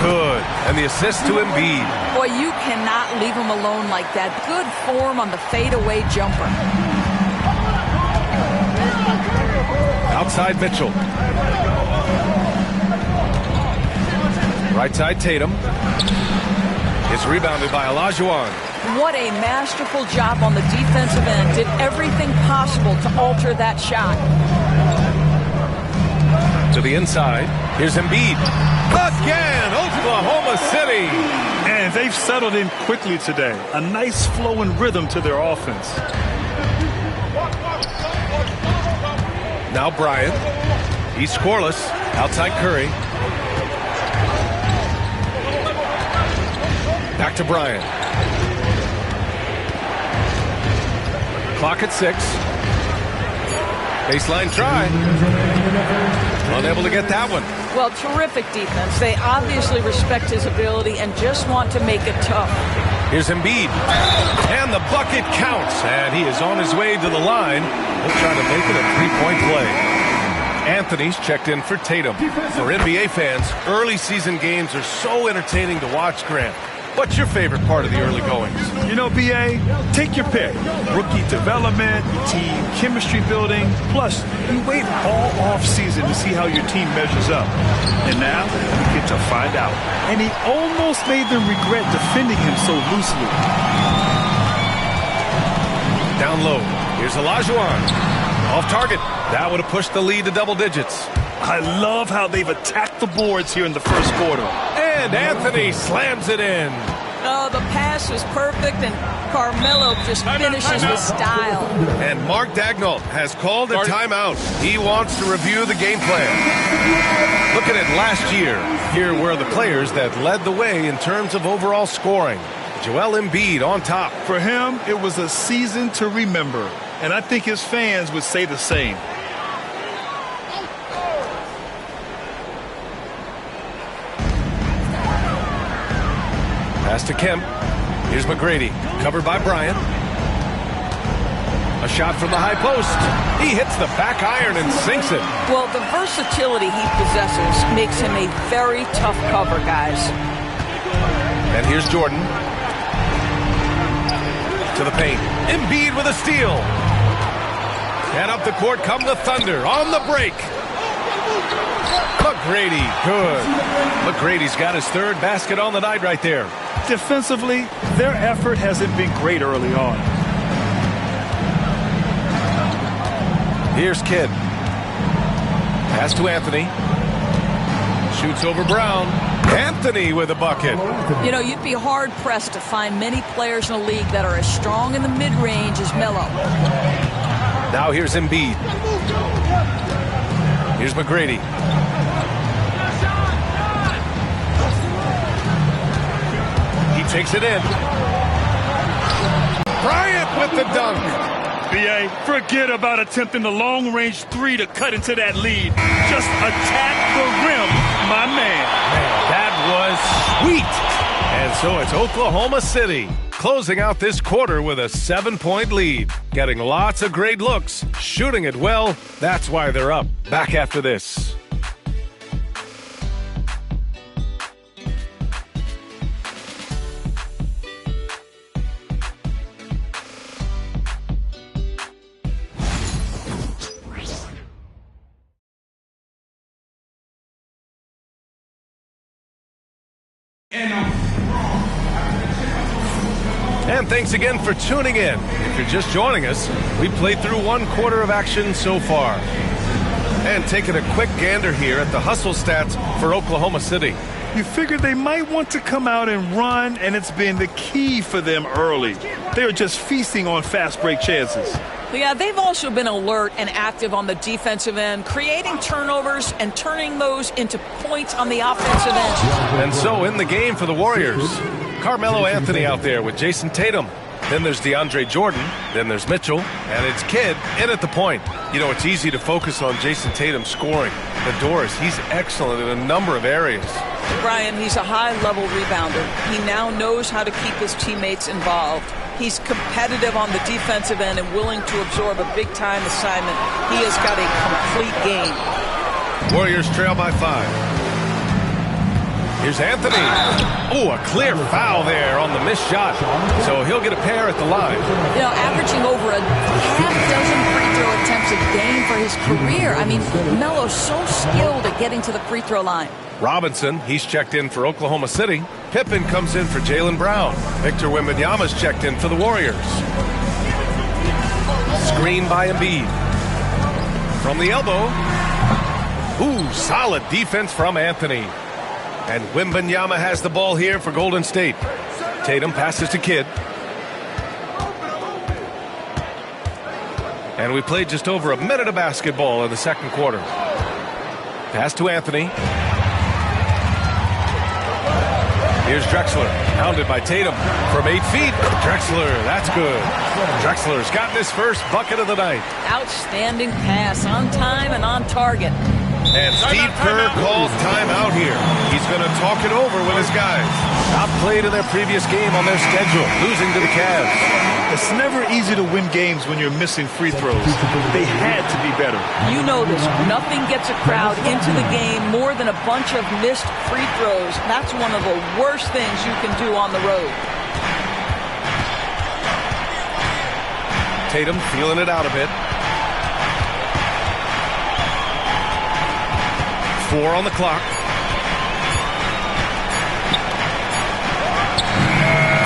Good. And the assist to Embiid. Boy, you cannot leave him alone like that. Good form on the fadeaway jumper. Outside Mitchell. Right side Tatum. It's rebounded by Olajuwon. What a masterful job on the defensive end. Did everything possible to alter that shot. To the inside. Here's Embiid. Again, Oklahoma City. And they've settled in quickly today. A nice flow and rhythm to their offense. Now Bryant. He's scoreless. Outside Curry. Back to Bryant. Clock at 6. Baseline try. Unable to get that one. Well, terrific defense. They obviously respect his ability and just want to make it tough. Here's Embiid. And the bucket counts. And he is on his way to the line. He'll try to make it a 3-point play. Anthony's checked in for Tatum. For NBA fans, early season games are so entertaining to watch, Grant. What's your favorite part of the early goings? You know, B.A., take your pick. Rookie development, team chemistry building. Plus, you wait all off-season to see how your team measures up. And now, you get to find out. And he almost made them regret defending him so loosely. Down low. Here's Olajuwon. Off target. That would have pushed the lead to double digits. I love how they've attacked the boards here in the first quarter. And Anthony slams it in. Oh, the pass was perfect, and Carmelo just finishes with style. And Mark Daigneault has called a timeout. He wants to review the game plan. Looking at last year, here were the players that led the way in terms of overall scoring. Joel Embiid on top. For him, it was a season to remember, and I think his fans would say the same. Pass to Kemp. Here's McGrady. Covered by Bryant. A shot from the high post. He hits the back iron and sinks it. Well, the versatility he possesses makes him a very tough cover, guys. And here's Jordan. To the paint. Embiid with a steal. And up the court come the Thunder on the break. McGrady, good. McGrady's got his third basket on the night right there. Defensively, their effort hasn't been great early on. Here's Kidd. Pass to Anthony. Shoots over Brown. Anthony with a bucket. You know, you'd be hard-pressed to find many players in the league that are as strong in the mid-range as Melo. Now here's Embiid. Here's McGrady. Takes it in. Bryant with the dunk. B.A., forget about attempting the long-range 3 to cut into that lead. Just attack the rim, my man. That was sweet. And so it's Oklahoma City closing out this quarter with a 7-point lead. Getting lots of great looks, shooting it well. That's why they're up. Back after this. And thanks again for tuning in. If you're just joining us, we played through 1 quarter of action so far. And taking a quick gander here at the hustle stats for Oklahoma City. You figured they might want to come out and run, and it's been the key for them early. They're just feasting on fast break chances. Yeah, they've also been alert and active on the defensive end, creating turnovers and turning those into points on the offensive end. And so in the game for the Warriors, Carmelo Anthony out there with Jason Tatum. Then there's DeAndre Jordan. Then there's Mitchell. And it's Kidd in at the point. You know, it's easy to focus on Jason Tatum scoring. But Doris, he's excellent in a number of areas. Brian, he's a high-level rebounder. He now knows how to keep his teammates involved. He's competitive on the defensive end and willing to absorb a big-time assignment. He has got a complete game. Warriors trail by 5. Here's Anthony. Oh, a clear foul there on the missed shot. So he'll get a pair at the line. You know, averaging over a half-dozen free throw attempts a game for his career. I mean, Melo's so skilled at getting to the free throw line. Robinson, he's checked in for Oklahoma City. Pippen comes in for Jaylen Brown. Victor Wembanyama's checked in for the Warriors. Screen by Embiid. From the elbow. Ooh, solid defense from Anthony. And Wembanyama has the ball here for Golden State. Tatum passes to Kidd. And we played just over a minute of basketball in the second quarter. Pass to Anthony. Here's Drexler, pounded by Tatum from 8 feet. Drexler, that's good. Drexler's gotten his first bucket of the night. Outstanding pass, on time and on target. And Steve Kerr calls timeout here. He's going to talk it over with his guys. Top played in their previous game on their schedule, losing to the Cavs. It's never easy to win games when you're missing free throws. They had to be better. You know this. Nothing gets a crowd into the game more than a bunch of missed free throws. That's one of the worst things you can do on the road. Tatum feeling it out a bit. 4 on the clock.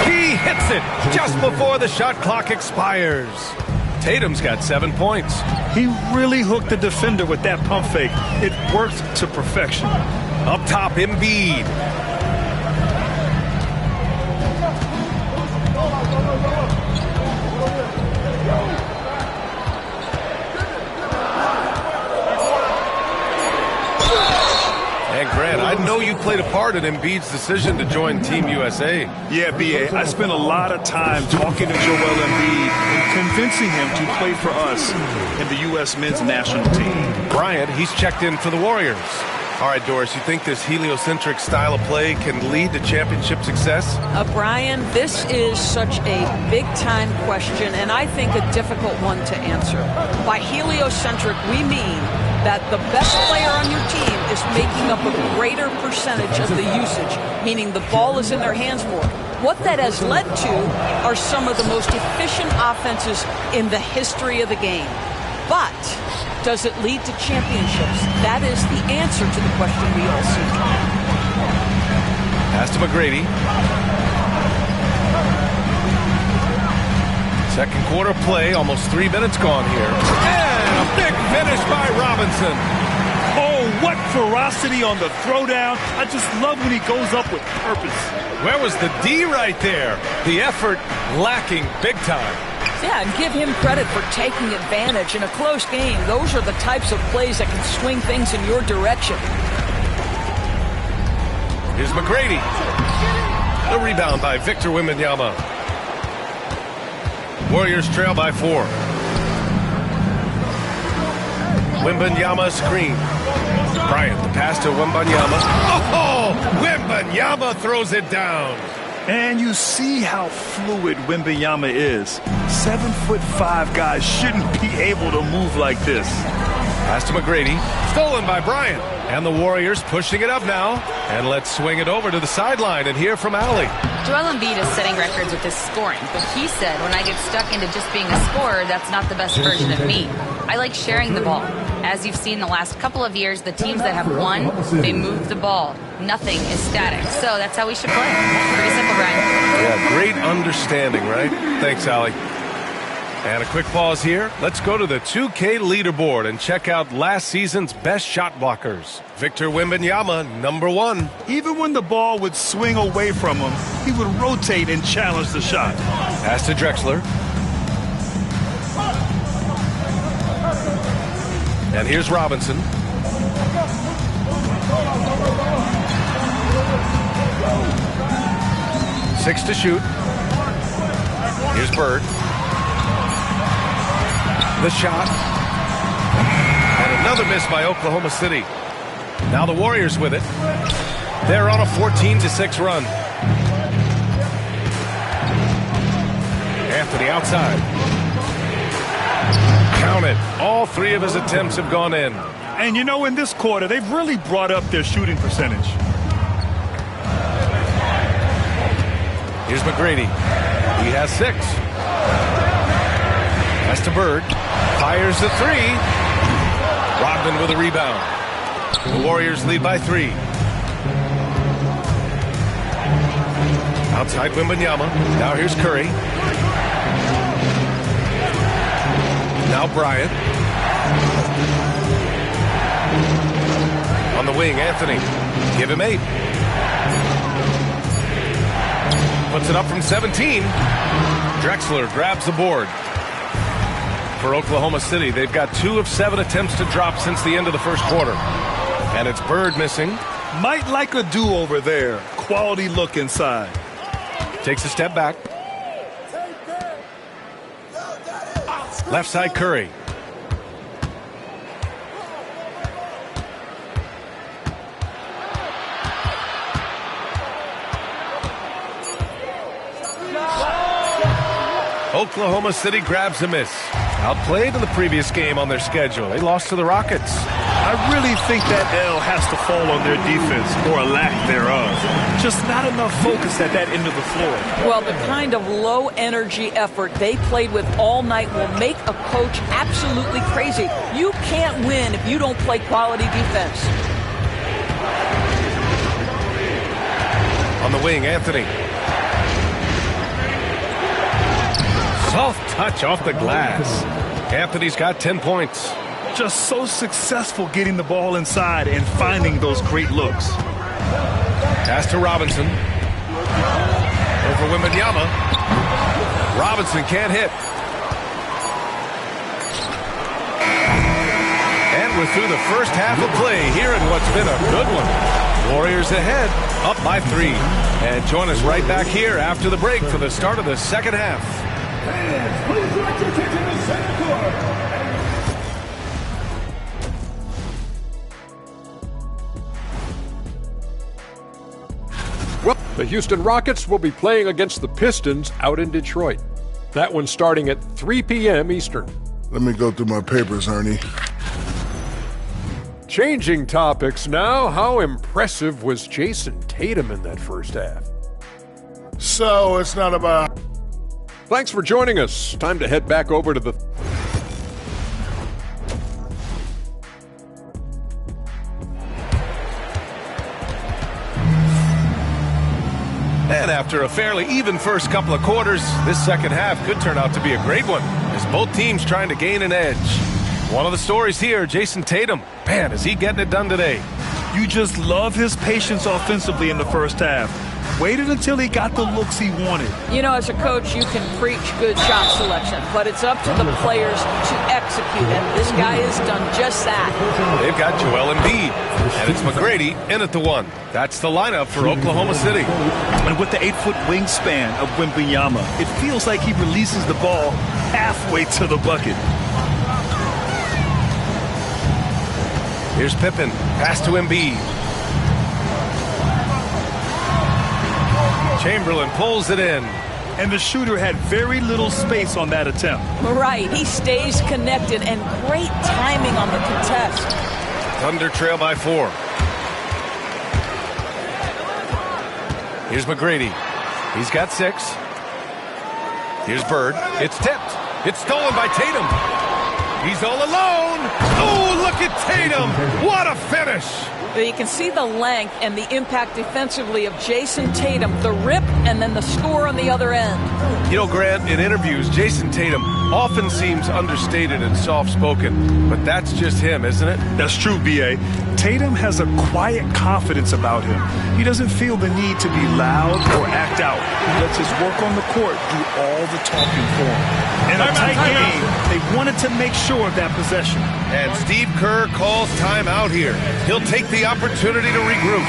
He hits it just before the shot clock expires. Tatum's got 7 points. He really hooked the defender with that pump fake. It worked to perfection. Up top, Embiid. And Grant, I know you played a part in Embiid's decision to join Team USA. Yeah, B.A., I spent a lot of time talking to Joel Embiid and convincing him to play for us in the U.S. men's national team. Bryant, he's checked in for the Warriors. All right, Doris, you think this heliocentric style of play can lead to championship success? Brian, this is such a big-time question, and I think a difficult one to answer. By heliocentric, we mean that the best player on your team is making up a greater percentage of the usage, meaning the ball is in their hands more. What that has led to are some of the most efficient offenses in the history of the game. But does it lead to championships? That is the answer to the question we all seek. Pass to McGrady. Second quarter play, almost 3 minutes gone here. And a big finish by Robinson. Oh, what ferocity on the throwdown. I just love when he goes up with purpose. Where was the D right there? The effort lacking big time. Yeah, and give him credit for taking advantage in a close game. Those are the types of plays that can swing things in your direction. Here's McGrady. The rebound by Victor Wembanyama. Warriors trail by 4. Wembanyama screen. Bryant, the pass to Wembanyama. Oh, Wembanyama throws it down. And you see how fluid Wembanyama is. 7'5" guys shouldn't be able to move like this. Pass to McGrady. Stolen by Bryant. And the Warriors pushing it up now. And let's swing it over to the sideline and hear from Allie. Joel Embiid is setting records with his scoring, but he said, when I get stuck into just being a scorer, that's not the best version of me. I like sharing the ball. As you've seen the last couple of years, the teams that have won, they move the ball. Nothing is static. So that's how we should play. Pretty simple, Brian. Yeah, great understanding, right? Thanks, Allie. And a quick pause here. Let's go to the 2K leaderboard and check out last season's best shot blockers. Victor Wembanyama, number 1. Even when the ball would swing away from him, he would rotate and challenge the shot. Pass to Drexler. And here's Robinson. Six to shoot. Here's Bird. The shot. And another miss by Oklahoma City. Now the Warriors with it. They're on a 14-6 run. Anthony outside. Count it. All three of his attempts have gone in. And you know, in this quarter, they've really brought up their shooting percentage. Here's McGrady. He has 6. Pass to Bird. Fires the 3. Rodman with a rebound. The Warriors lead by 3. Outside Wembanyama. Now here's Curry. Now Bryant. On the wing, Anthony. Give him 8. Puts it up from 17. Drexler grabs the board. For Oklahoma City, they've got 2 of 7 attempts to drop since the end of the first quarter. And it's Bird missing. Might like a do-over there. Quality look inside. Takes a step back. Left side Curry. Oklahoma City grabs a miss. Outplayed in the previous game on their schedule. They lost to the Rockets. I really think that L has to fall on their defense, or a lack thereof. Just not enough focus at that end of the floor. Well, the kind of low-energy effort they played with all night will make a coach absolutely crazy. You can't win if you don't play quality defense. On the wing, Anthony. Soft touch off the glass. Anthony's got 10 points. Just so successful getting the ball inside and finding those great looks. Pass to Robinson. Over Wembanyama. Robinson can't hit. And we're through the first half of play here in what's been a good one. Warriors ahead, up by 3. And join us right back here after the break for the start of the second half. Please direct your attention to center court. Well, the Houston Rockets will be playing against the Pistons out in Detroit. That one's starting at 3 p.m. Eastern. Let me go through my papers, Ernie. Changing topics now, how impressive was Jason Tatum in that first half? So, it's not about... Thanks for joining us. Time to head back over to the... And after a fairly even first couple of quarters, this second half could turn out to be a great one, as both teams trying to gain an edge. One of the stories here, Jason Tatum. Man, is he getting it done today. You just love his patience offensively in the first half. Waited until he got the looks he wanted. You know, as a coach, you can preach good shot selection, but it's up to the players to execute, and this guy has done just that. They've got Joel Embiid, and it's McGrady in at the 1. That's the lineup for Oklahoma City. And with the 8-foot wingspan of Wembanyama, it feels like he releases the ball halfway to the bucket. Here's Pippen, pass to Embiid. Chamberlain pulls it in. And the shooter had very little space on that attempt. Right, he stays connected, and great timing on the contest. Thunder trail by 4. Here's McGrady. He's got 6. Here's Bird. It's tipped. It's stolen by Tatum. He's all alone. Oh, look at Tatum. What a finish. You can see the length and the impact defensively of Jason Tatum, the rip and then the score on the other end. You know, Grant, in interviews, Jason Tatum often seems understated and soft-spoken, but that's just him, isn't it? That's true, B.A. Tatum has a quiet confidence about him. He doesn't feel the need to be loud or act out. He lets his work on the court do all the talking for him. In a tight game, they wanted to make sure of that possession. And Steve Kerr calls timeout here. He'll take the opportunity to regroup.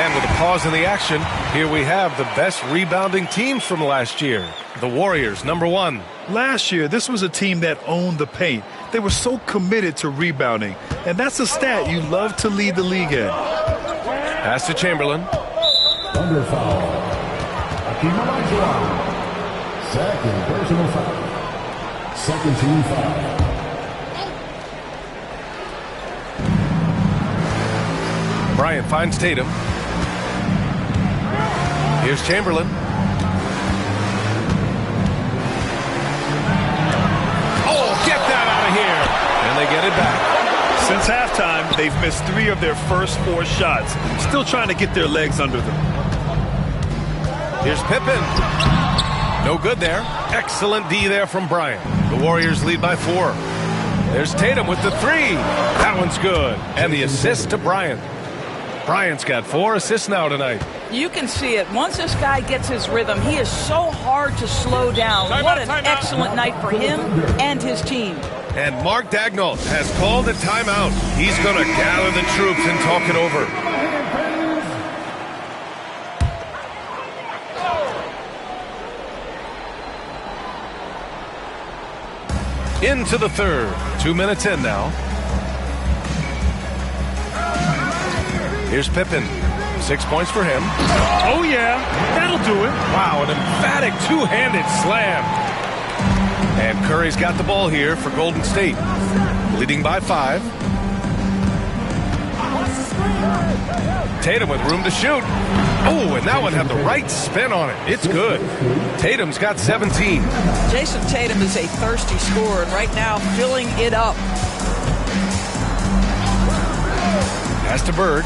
And with a pause in the action, here we have the best rebounding team from last year. The Warriors, number 1. Last year, this was a team that owned the paint. They were so committed to rebounding. And that's a stat you love to lead the league in. Pass to Chamberlain. Thunder foul. Hakeem Olajuwon. Second personal foul. Second team foul. Bryant finds Tatum. Here's Chamberlain. Oh, get that out of here. And they get it back. Since halftime, they've missed 3 of their first 4 shots. Still trying to get their legs under them. Here's Pippen. No good there. Excellent D there from Bryant. The Warriors lead by 4. There's Tatum with the 3. That one's good. And the assist to Bryant. Bryant's got 4 assists now tonight. You can see it. Once this guy gets his rhythm, he is so hard to slow down. What an excellent night for him and his team. And Mark Daigneault has called a timeout. He's going to gather the troops and talk it over. Into the third. 2 minutes in now. Here's Pippen. 6 points for him. Oh, yeah. That'll do it. Wow, an emphatic two-handed slam. And Curry's got the ball here for Golden State. Leading by 5. Tatum with room to shoot. Oh, and that one had the right spin on it. It's good. Tatum's got 17. Jason Tatum is a thirsty scorer, and right now filling it up. Pass to Bird.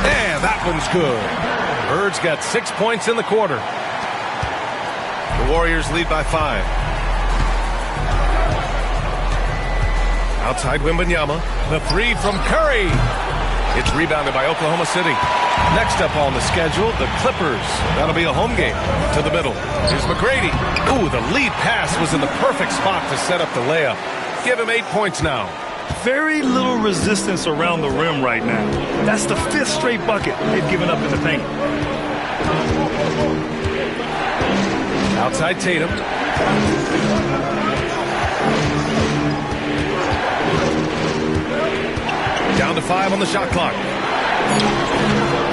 And that one's good. Bird's got 6 points in the quarter. The Warriors lead by 5. Outside Wembanyama. The 3 from Curry. It's rebounded by Oklahoma City. Next up on the schedule, the Clippers. That'll be a home game. To the middle. Here's McGrady. Ooh, the lead pass was in the perfect spot to set up the layup. Give him 8 points now. Very little resistance around the rim right now. That's the 5th straight bucket they've given up in the paint. Outside Tatum. Down to 5 on the shot clock.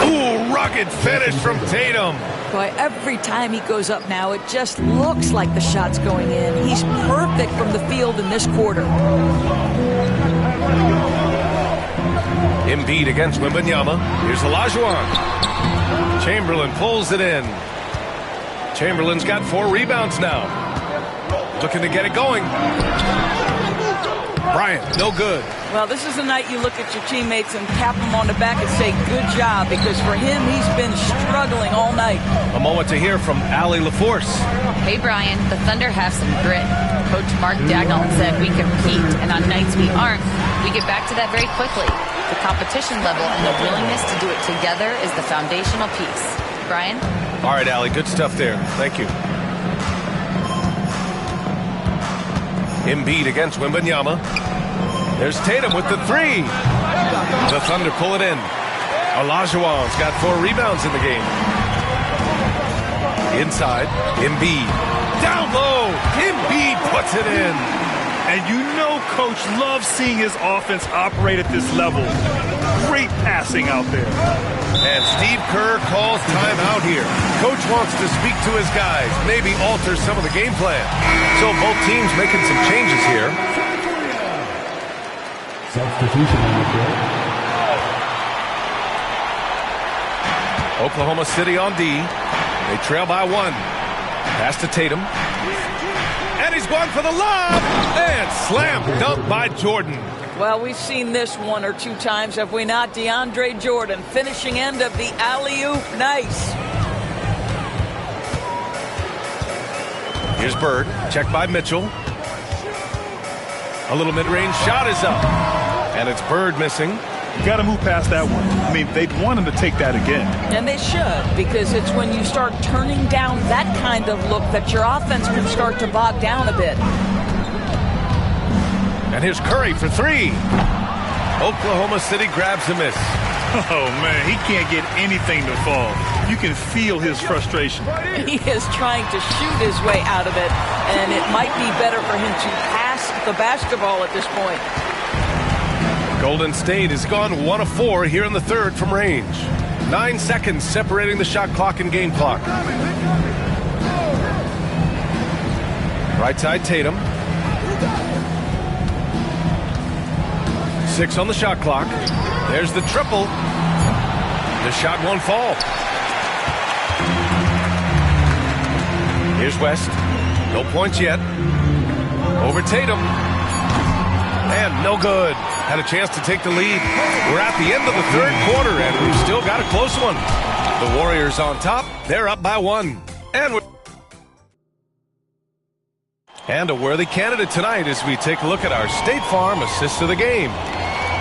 Ooh, rugged finish from Tatum. Boy, every time he goes up now, it just looks like the shot's going in. He's perfect from the field in this quarter. Embiid against Wembanyama. Here's Olajuwon. Chamberlain pulls it in. Chamberlain's got 4 rebounds now. Looking to get it going. Bryant, no good. Well, this is the night you look at your teammates and tap them on the back and say, good job, because for him, he's been struggling all night. A moment to hear from Allie LaForce. Hey, Brian, the Thunder have some grit. Coach Mark Daigneault said we compete, and on nights we aren't, we get back to that very quickly. The competition level and the willingness to do it together is the foundational piece. Brian? All right, Allie, good stuff there. Thank you. Embiid against Wembanyama. There's Tatum with the 3. The Thunder pull it in. Olajuwon's got 4 rebounds in the game. Inside, Embiid. Down low, Embiid puts it in. And you know Coach loves seeing his offense operate at this level. Great passing out there. And Steve Kerr calls timeout here. Coach wants to speak to his guys, maybe alter some of the game plan. So both teams making some changes here. Substitution on the court. Oklahoma City on D. They trail by 1. Pass to Tatum. And he's going for the lob. And slam dunk by Jordan. Well, we've seen this 1 or 2 times, have we not? DeAndre Jordan, finishing end of the alley-oop. Nice. Here's Bird. Checked by Mitchell. A little mid-range shot is up. And it's Bird missing. You got to move past that one. I mean, they'd want him to take that again. And they should, because it's when you start turning down that kind of look that your offense can start to bog down a bit. And here's Curry for 3. Oklahoma City grabs a miss. Oh, man, he can't get anything to fall. You can feel his frustration. He is trying to shoot his way out of it, and it might be better for him to pass the basketball at this point. Golden State has gone 1 of 4 here in the third from range. 9 seconds separating the shot clock and game clock. Right side Tatum. 6 on the shot clock. There's the triple. The shot won't fall. Here's West. No points yet. Over Tatum. And no good. Had a chance to take the lead. We're at the end of the third quarter, and we've still got a close one. The Warriors on top. They're up by 1. And a worthy candidate tonight as we take a look at our State Farm assist of the game.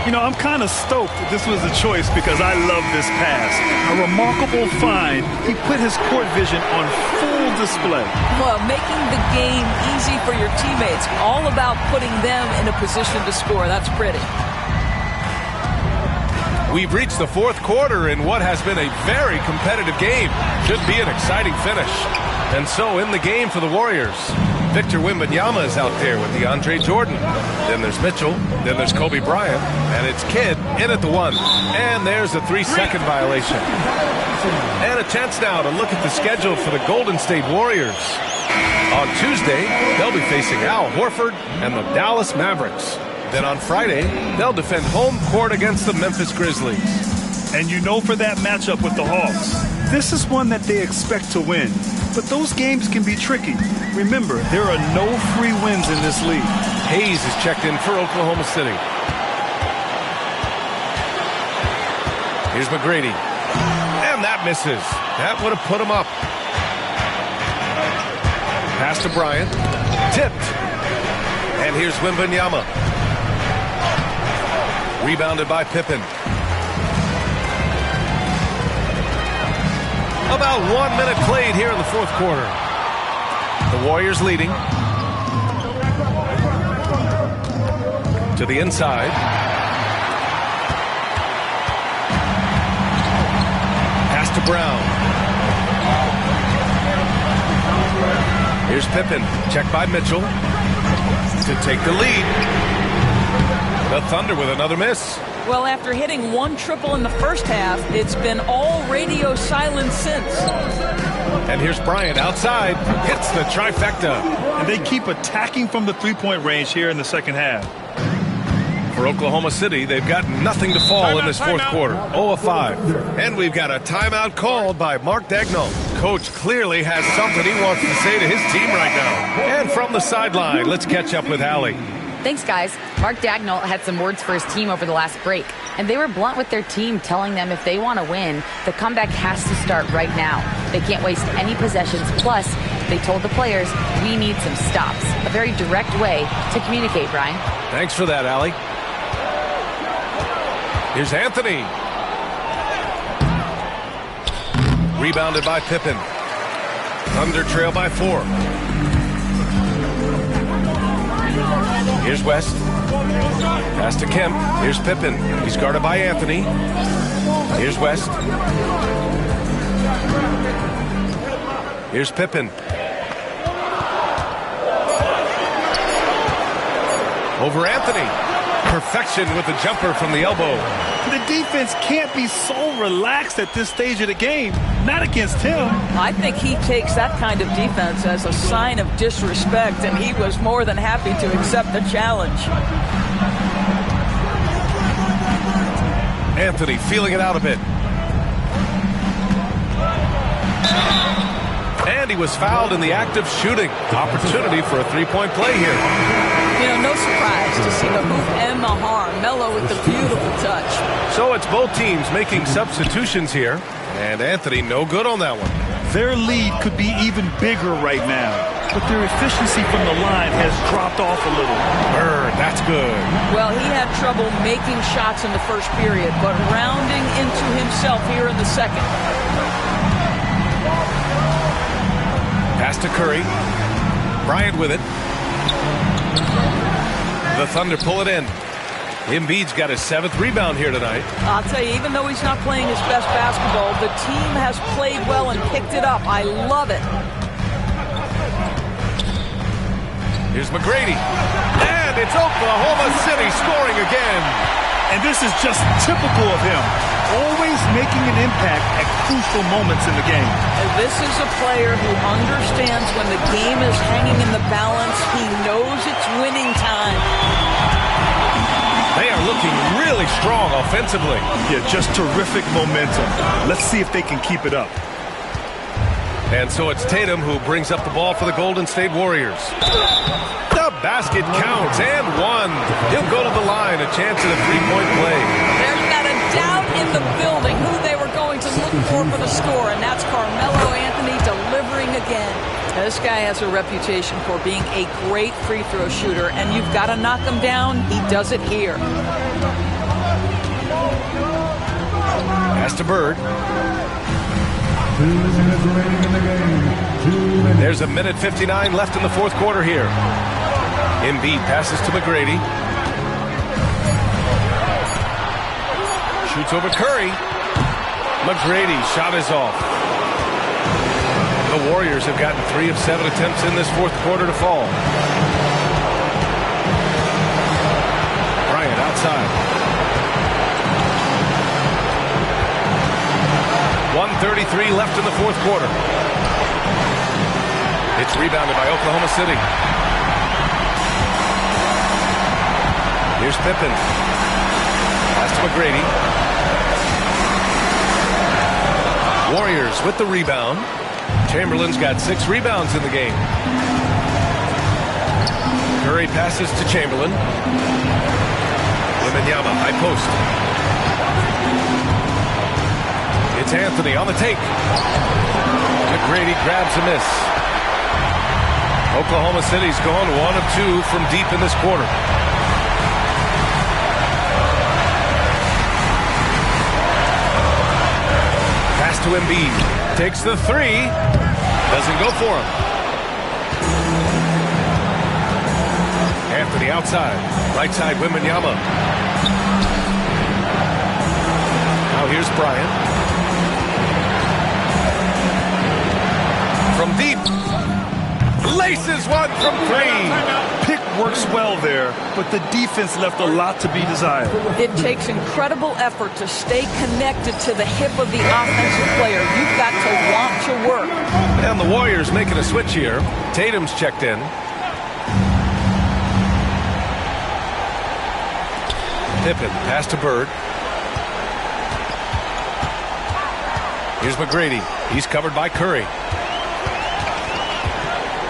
You know, I'm kind of stoked that this was a choice because I love this pass. A remarkable find. He put his court vision on full display. Well, making the game easy for your teammates. All about putting them in a position to score. That's pretty. We've reached the fourth quarter in what has been a very competitive game. Should be an exciting finish. And so in the game for the Warriors, Victor Wembanyama is out there with DeAndre Jordan. Then there's Mitchell. Then there's Kobe Bryant. And it's Kidd in at the 1. And there's a 3-second violation. And a chance now to look at the schedule for the Golden State Warriors. On Tuesday, they'll be facing Al Horford and the Dallas Mavericks. Then on Friday, they'll defend home court against the Memphis Grizzlies. And you know for that matchup with the Hawks, this is one that they expect to win. But those games can be tricky. Remember, there are no free wins in this league. Hayes is checked in for Oklahoma City. Here's McGrady. And that misses. That would have put him up. Pass to Bryant. Tipped. And here's Wembanyama. Rebounded by Pippen. About 1 minute played here in the fourth quarter. The Warriors leading. To the inside. Pass to Brown. Here's Pippen. Checked by Mitchell. To take the lead. The Thunder with another miss. Well, after hitting 1 triple in the first half, it's been all radio silence since. And here's Bryant outside. Hits the trifecta. And they keep attacking from the three-point range here in the second half. For Oklahoma City, they've got nothing to fall in this fourth quarter. 0 of 5. And we've got a timeout called by Mark Daigneault. Coach clearly has something he wants to say to his team right now. And from the sideline, let's catch up with Allie. Thanks, guys. Mark Daigneault had some words for his team over the last break, and they were blunt with their team, telling them if they want to win, the comeback has to start right now. They can't waste any possessions. Plus, they told the players, we need some stops. A very direct way to communicate, Brian. Thanks for that, Allie. Here's Anthony. Rebounded by Pippen. Thunder trail by 4. Here's West. Pass to Kemp. Here's Pippen. He's guarded by Anthony. Here's West. Here's Pippen. Over Anthony. Perfection with the jumper from the elbow. The defense can't be so relaxed at this stage of the game. Not against him. I think he takes that kind of defense as a sign of disrespect, and he was more than happy to accept the challenge. Anthony feeling it out a bit. And he was fouled in the act of shooting. Opportunity for a three-point play here. You know, no surprise to see the hoop and the harm. Melo with the beautiful touch. So it's both teams making substitutions here. And Anthony no good on that one. Their lead could be even bigger right now. But their efficiency from the line has dropped off a little. Bird, that's good. Well, he had trouble making shots in the first period, but rounding into himself here in the second. Pass to Curry. Bryant with it. The Thunder pull it in. Embiid's got his 7th rebound here tonight. I'll tell you, even though he's not playing his best basketball, the team has played well and picked it up. I love it. Here's McGrady. And it's Oklahoma City scoring again. And this is just typical of him. Always making an impact at crucial moments in the game. And this is a player who understands when the game is hanging in the balance. He knows it's winning time. They are looking really strong offensively. Yeah, just terrific momentum. Let's see if they can keep it up. And so it's Tatum who brings up the ball for the Golden State Warriors. The basket counts, and one. He'll go to the line, a chance at a three-point play. There's not a doubt in the building who they were going to look for the score, and that's Carmelo Anthony delivering again. Now, this guy has a reputation for being a great free throw shooter, and you've got to knock him down. He does it here. Pass to Bird. 2 minutes remaining in the game. 2 minutes. There's a minute 59 left in the fourth quarter here. Embiid passes to McGrady. Shoots over Curry. McGrady shot is off. The Warriors have gotten 3 of 7 attempts in this fourth quarter to fall. Bryant outside. 1:33 left in the fourth quarter. It's rebounded by Oklahoma City. Here's Pippen. Pass to McGrady. Warriors with the rebound. Chamberlain's got 6 rebounds in the game. Curry passes to Chamberlain. Wembanyama, high post. It's Anthony on the take. McGrady grabs a miss. Oklahoma City's gone 1 of 2 from deep in this quarter. Pass to Embiid. Takes the 3. Doesn't go for him. Anthony outside. Right side, Wembanyama. Now here's Bryant. From deep. Laces one from 3. Pick works well there, but the defense left a lot to be desired. It takes incredible effort to stay connected to the hip of the offensive player. You've got to want to work. And the Warriors making a switch here. Tatum's checked in. Pippen, pass to Bird. Here's McGrady. He's covered by Curry.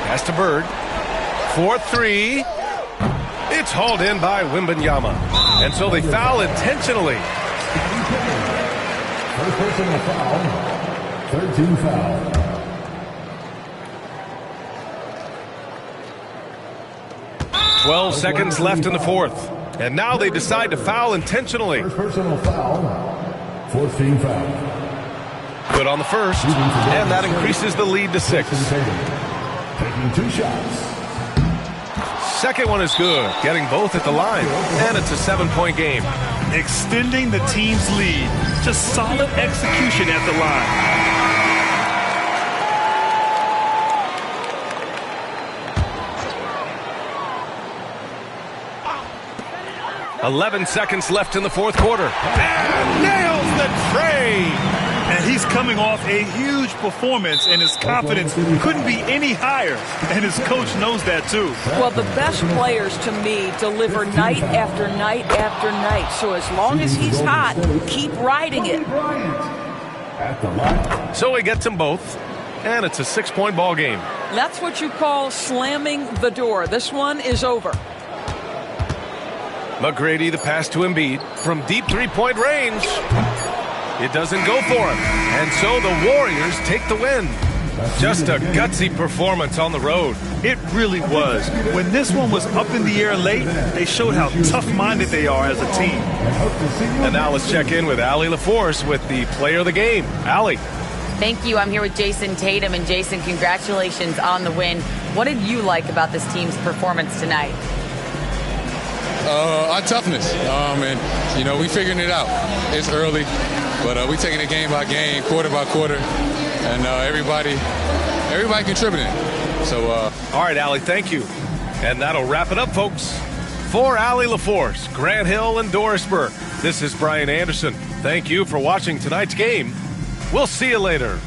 Pass to Bird. 4-3. It's hauled in by Wembanyama. And so they foul intentionally. First personal foul. 13 foul. "12 seconds left in the fourth. And now they decide to foul intentionally. First personal foul. 14 foul. Good on the first. And that increases the lead to 6. Taking 2 shots. Second one is good, getting both at the line. And it's a 7-point game. Extending the team's lead. Just solid execution at the line. 11 seconds left in the fourth quarter. And nails the tray. And he's coming off a huge performance, and his confidence couldn't be any higher. And his coach knows that, too. Well, the best players, to me, deliver night after night after night. So as long as he's hot, keep riding it. So he gets them both, and it's a 6-point ball game. That's what you call slamming the door. This one is over. McGrady, the pass to Embiid from deep 3-point range. It doesn't go for him. And so the Warriors take the win. Just a gutsy performance on the road. It really was. When this one was up in the air late, they showed how tough-minded they are as a team. And now let's check in with Allie LaForce with the player of the game. Allie. Thank you. I'm here with Jason Tatum. And Jason, congratulations on the win. What did you like about this team's performance tonight? Our toughness. And, we figuring it out. It's early, but we taking it game by game, quarter by quarter, and everybody contributing. So, all right, Allie, thank you. And that'll wrap it up, folks. For Allie LaForce, Grant Hill, and Doris Burke, this is Brian Anderson. Thank you for watching tonight's game. We'll see you later.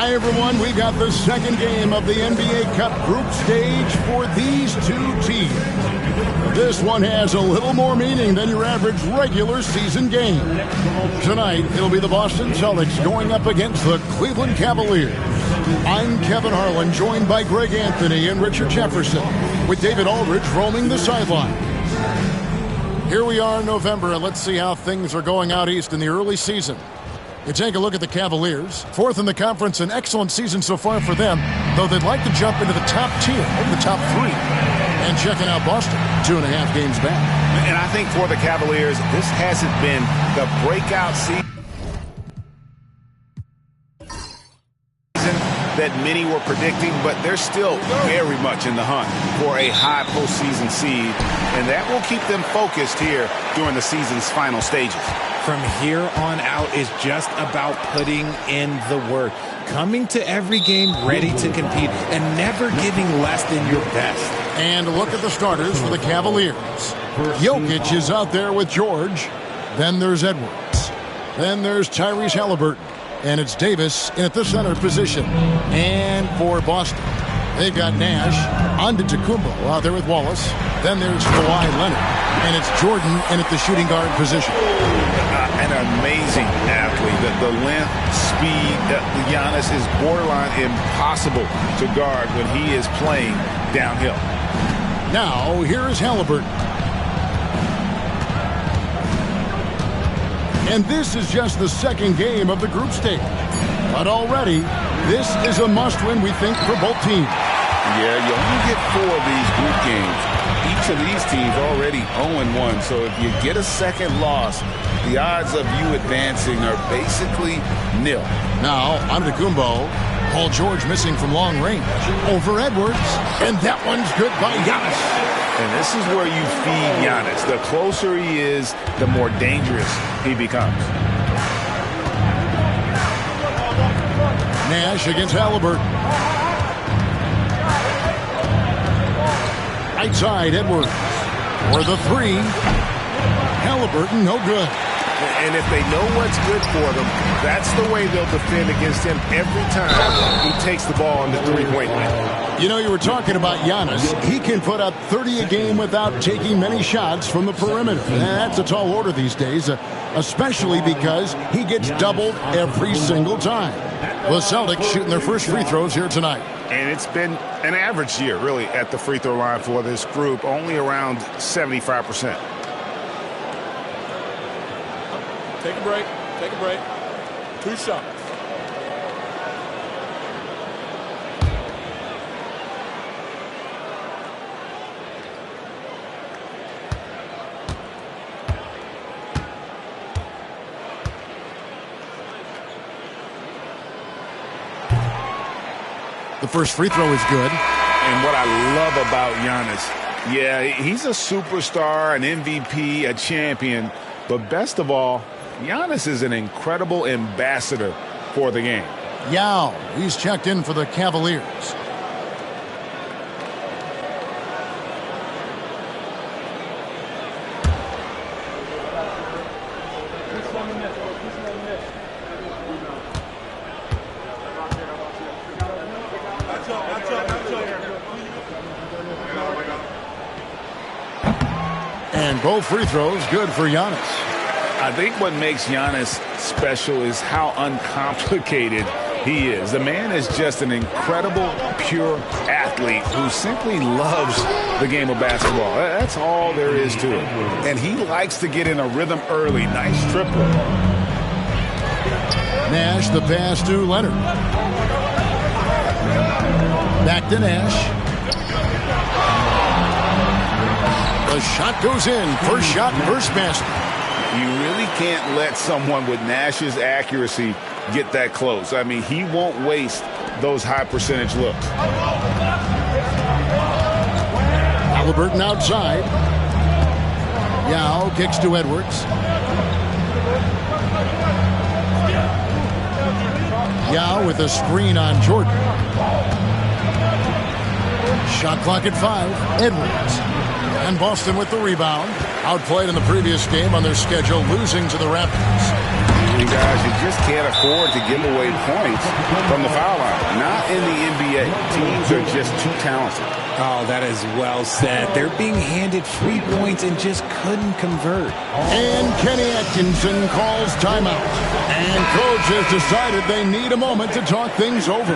Hi, everyone. We got the second game of the NBA Cup group stage for these two teams. This one has a little more meaning than your average regular season game. Tonight, it'll be the Boston Celtics going up against the Cleveland Cavaliers. I'm Kevin Harlan, joined by Greg Anthony and Richard Jefferson, with David Aldridge roaming the sideline. Here we are in November, and let's see how things are going out east in the early season. You take a look at the Cavaliers, fourth in the conference, an excellent season so far for them, though they'd like to jump into the top tier, maybe the top three. And checking out Boston, 2.5 games back. And I think for the Cavaliers, this hasn't been the breakout season that many were predicting, but they're still very much in the hunt for a high postseason seed, and that will keep them focused here during the season's final stages. From here on out is just about putting in the work, coming to every game ready to compete, and never giving less than your best. And look at the starters for the Cavaliers. Jokic is out there with George. Then there's Edwards. Then there's Tyrese Halliburton. And it's Davis in at the center position. And for Boston, they've got Nash, Antetokounmpo out there with Wallace. Then there's Kawhi Leonard. And it's Jordan in at the shooting guard position. An amazing athlete. The length, speed, Giannis is borderline impossible to guard when he is playing downhill. Now, here is Halliburton. And this is just the second game of the group stage. But already, this is a must-win, we think, for both teams. Yeah, you only get 4 of these group games. Each of these teams already 0-1, so if you get a second loss, the odds of you advancing are basically nil. Now, Antetokounmpo, Paul George missing from long range, over Edwards, and that one's good by Giannis. And this is where you feed Giannis. The closer he is, the more dangerous he becomes. Nash against Halliburton. Right side, Edwards. For the 3. Halliburton, no good. And if they know what's good for them, that's the way they'll defend against him every time he takes the ball on the three-point line. You know, you were talking about Giannis. He can put up 30 a game without taking many shots from the perimeter. That's a tall order these days, especially because he gets doubled every single time. The Celtics shooting their first free throws here tonight. And it's been an average year, really, at the free throw line for this group, only around 75%. Take a break. Take a break. 2 shots. The first free throw is good. And what I love about Giannis, yeah, he's a superstar, an MVP, a champion, but best of all, Giannis is an incredible ambassador for the game. Yao, he's checked in for the Cavaliers. And both free throws good for Giannis. I think what makes Giannis special is how uncomplicated he is. The man is just an incredible, pure athlete who simply loves the game of basketball. That's all there is to it. And he likes to get in a rhythm early. Nice triple. Nash, the pass to Leonard. Back to Nash. The shot goes in. First shot, first basket. You really can't let someone with Nash's accuracy get that close. I mean, he won't waste those high percentage looks. Halliburton outside. Yao kicks to Edwards. Yao with a screen on Jordan. Shot clock at 5. Edwards. And Boston with the rebound. Outplayed in the previous game on their schedule, losing to the Raptors. And guys, you just can't afford to give away points from the foul line. Not in the NBA. Teams are just too talented. Oh, that is well said. They're being handed free points and just couldn't convert. And Kenny Atkinson calls timeout. And coach has decided they need a moment to talk things over.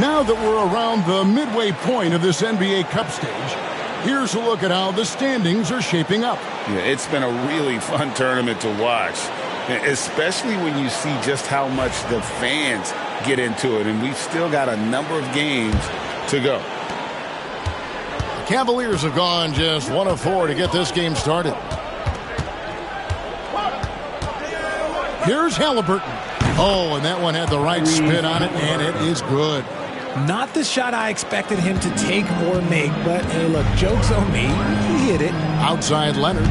Now that we're around the midway point of this NBA Cup stage, here's a look at how the standings are shaping up. Yeah, it's been a really fun tournament to watch, especially when you see just how much the fans get into it. And we've still got a number of games to go. The Cavaliers have gone just 1 of 4 to get this game started. Here's Halliburton. Oh, and that one had the right spin on it, and it is good. Not the shot I expected him to take or make, but hey, look, joke's on me. He hit it. Outside Leonard.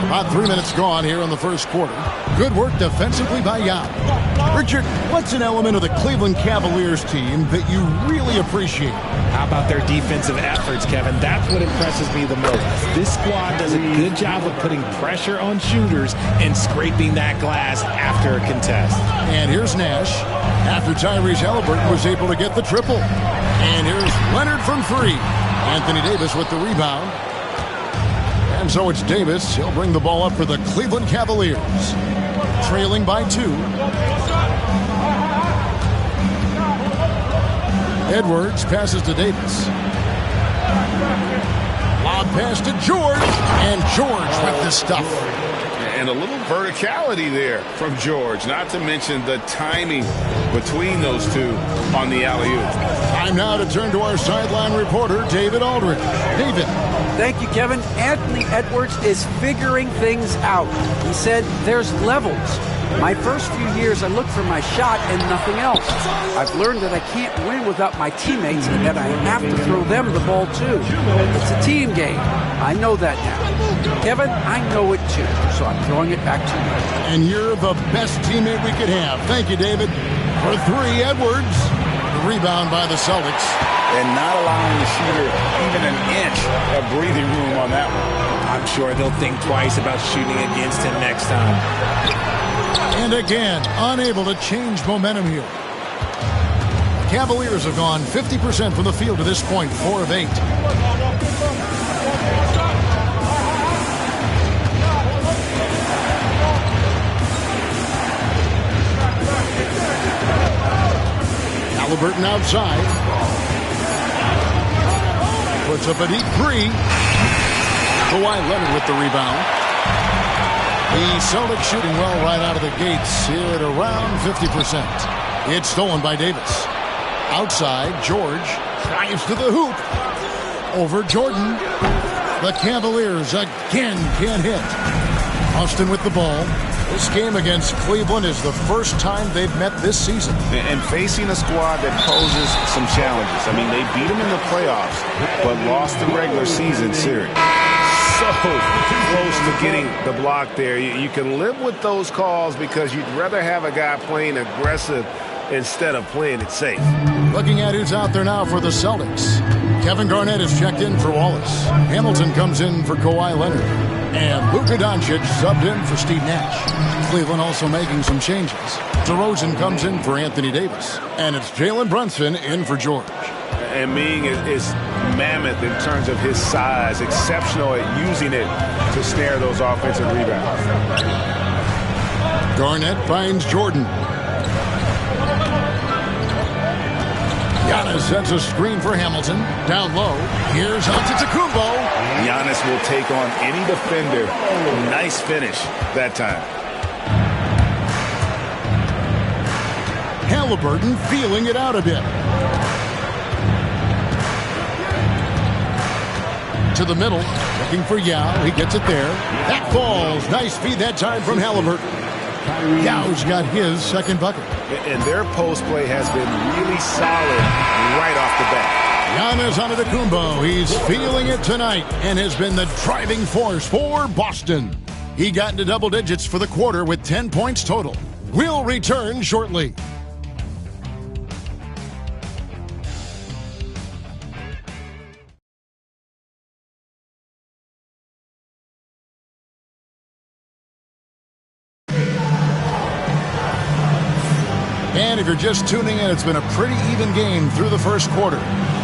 About 3 minutes gone here in the first quarter. Good work defensively by Yao. Richard, what's an element of the Cleveland Cavaliers team that you really appreciate? How about their defensive efforts, Kevin? That's what impresses me the most. This squad does a good job of putting pressure on shooters and scraping that glass after a contest. And here's Nash. After Tyrese Halliburton was able to get the triple. And here's Leonard from 3. Anthony Davis with the rebound. And so it's Davis. He'll bring the ball up for the Cleveland Cavaliers. Trailing by 2. Edwards passes to Davis. Lob pass to George. And George with the stuff. And a little verticality there from George, not to mention the timing between those two on the alley-oop. Time now to turn to our sideline reporter, David Aldridge. David. Thank you, Kevin. Anthony Edwards is figuring things out. He said there's levels. My first few years, I looked for my shot and nothing else. I've learned that I can't win without my teammates and that I have to throw them the ball too. It's a team game. I know that now. Kevin, I know it too, so I'm throwing it back to you. And you're the best teammate we could have. Thank you, David. For 3, Edwards. The rebound by the Celtics. And not allowing the shooter even an inch of breathing room on that one. I'm sure they'll think twice about shooting against him next time. And again, unable to change momentum here. The Cavaliers have gone 50% from the field to this point, 4 of 8. Halliburton outside. Puts up a deep 3. Kawhi Leonard with the rebound. The Celtics shooting well right out of the gates here at around 50%. It's stolen by Davis. Outside, George drives to the hoop. Over Jordan. The Cavaliers again can't hit. Austin with the ball. This game against Cleveland is the first time they've met this season. And facing a squad that poses some challenges. I mean, they beat them in the playoffs, but lost the regular season series. So close to getting the block there. You can live with those calls because you'd rather have a guy playing aggressive instead of playing it safe. Looking at who's out there now for the Celtics. Kevin Garnett is checked in for Wallace. Hamilton comes in for Kawhi Leonard. And Luka Doncic subbed in for Steve Nash. Cleveland also making some changes. DeRozan comes in for Anthony Davis. And it's Jalen Brunson in for George. And Ming is mammoth in terms of his size, exceptional at using it to snare those offensive rebounds. Garnett finds Jordan. Giannis sets a screen for Hamilton. Down low. Here's Antetokounmpo. Giannis will take on any defender. Nice finish that time. Halliburton feeling it out a bit. To the middle, looking for Yao. He gets it there. That falls. Nice feed that time from Halliburton. Yao's got his second bucket. And their post play has been really solid right off the bat. Giannis Antetokounmpo, he's feeling it tonight and has been the driving force for Boston. He got into double digits for the quarter with 10 points total. We'll return shortly. just tuning in, it's been a pretty even game through the first quarter.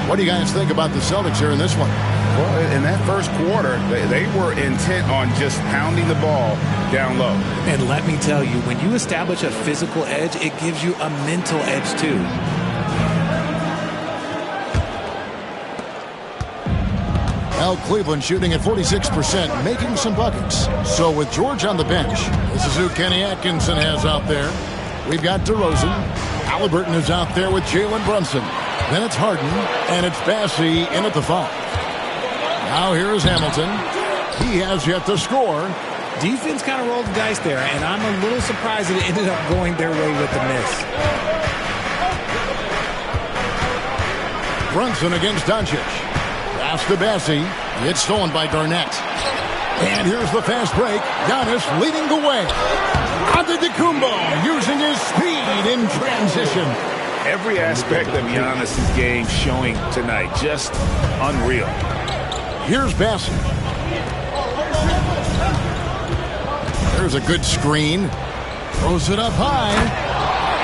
What do you guys think about the Celtics here in this one? Well, in that first quarter, they were intent on just pounding the ball down low. And let me tell you, when you establish a physical edge, it gives you a mental edge too. Well, Cleveland shooting at 46%, making some buckets. So with George on the bench, this is who Kenny Atkinson has out there. We've got DeRozan. Halliburton is out there with Jalen Brunson. Then it's Harden, and it's Bassey in at the 5. Now here is Hamilton. He has yet to score. Defense kind of rolled the dice there, and I'm a little surprised that it ended up going their way with the miss. Brunson against Doncic. Pass to Bassey. It's stolen by Garnett. And here's the fast break. Giannis leading the way. Antetokounmpo using his speed in transition. Every aspect of Giannis' game showing tonight. Just unreal. Here's Bassey. There's a good screen. Throws it up high.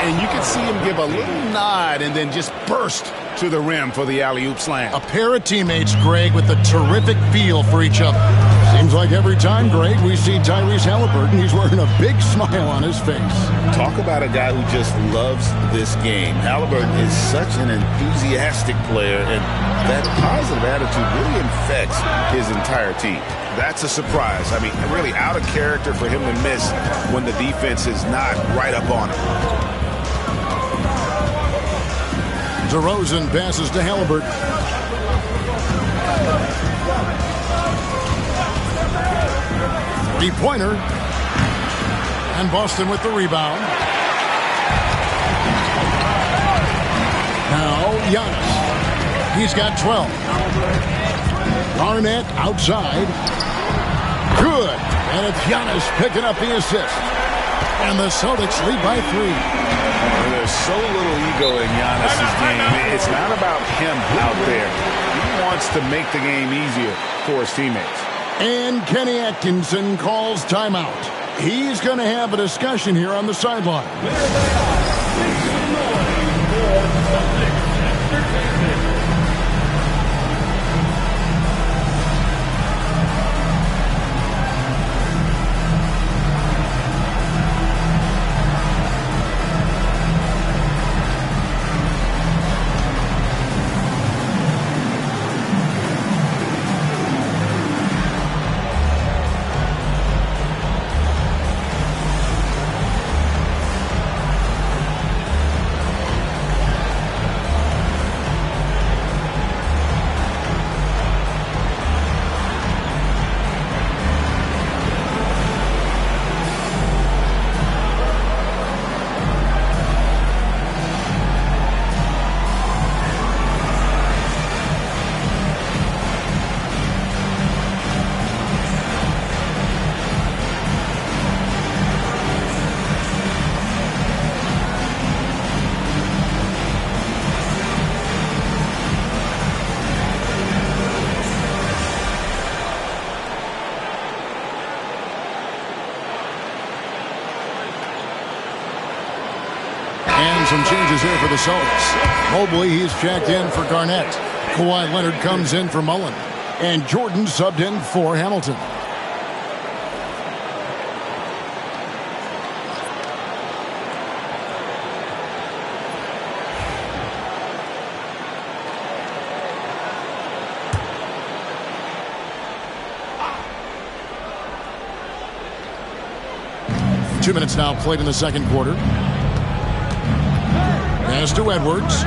And you can see him give a little nod and then just burst to the rim for the alley-oop slam. A pair of teammates, Greg, with a terrific feel for each other. Seems like every time, Greg, we see Tyrese Halliburton, he's wearing a big smile on his face. Talk about a guy who just loves this game. Halliburton is such an enthusiastic player, and that positive attitude really infects his entire team. That's a surprise. I mean, really out of character for him to miss when the defense is not right up on him. DeRozan passes to Halliburton. Three-pointer. And Boston with the rebound. Now Giannis. He's got 12. Garnett outside. Good. And it's Giannis picking up the assist. And the Celtics lead by 3. There's so little ego in Giannis' game. It's not about him out there. He wants to make the game easier for his teammates. And Kenny Atkinson calls timeout. He's going to have a discussion here on the sideline. Some changes here for the Celtics. Mobley, he's checked in for Garnett. Kawhi Leonard comes in for Mullen. And Jordan subbed in for Hamilton. Two minutes now played in the second quarter. Pass to Edwards.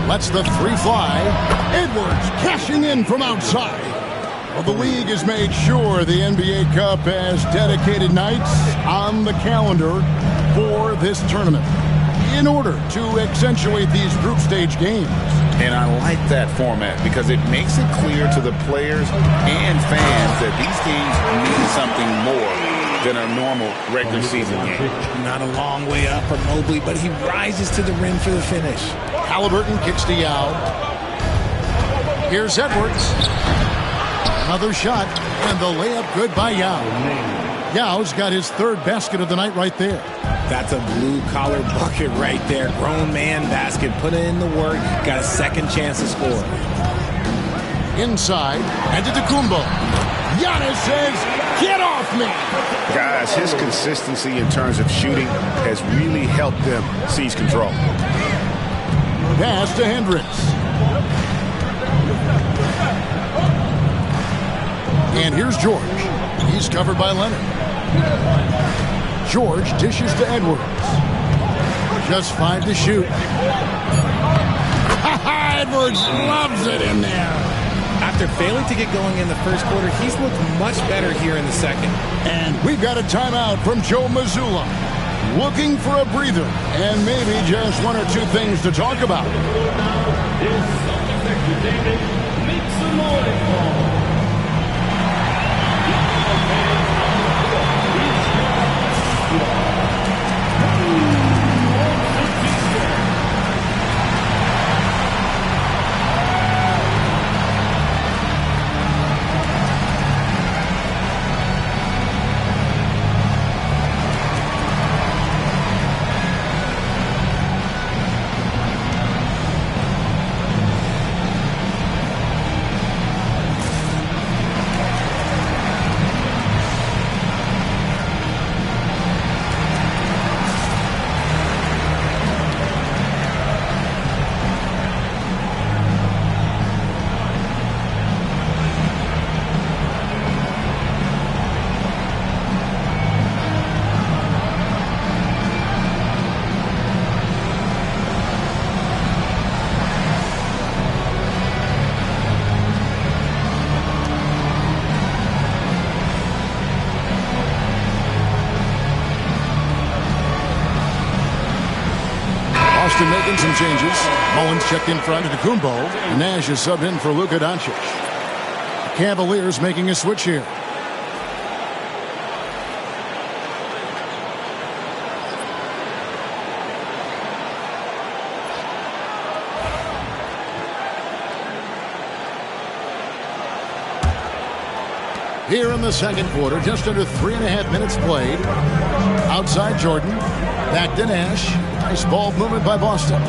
Lets the three fly. Edwards cashing in from outside. Well, the league has made sure the NBA Cup has dedicated nights on the calendar for this tournament in order to accentuate these group stage games. And I like that format because it makes it clear to the players and fans that these games mean something more than a normal regular season game. Not a long way up for Mobley, but he rises to the rim for the finish. Halliburton kicks to Yao. Here's Edwards. Another shot, and the layup good by Yao. Yao's got his third basket of the night right there. That's a blue-collar bucket right there. Grown man basket. Put in the work. Got a second chance to score. Inside, and to Antetokounmpo. Giannis says, "Get off me!" Guys, his consistency in terms of shooting has really helped them seize control. Pass to Hendricks. And here's George. He's covered by Leonard. George dishes to Edwards. Just 5 to shoot. Edwards loves it in there. After failing to get going in the first quarter, he's looked much better here in the second. And we've got a timeout from Joe Mazzulla. Looking for a breather and maybe just one or two things to talk about. Make some noise. Boston making some changes. Mullins checked in front of Antetokounmpo. Nash is subbed in for Luka Doncic. Cavaliers making a switch here. Here in the second quarter, just under 3.5 minutes played. Outside Jordan. Back to Nash. Nice ball movement by Boston.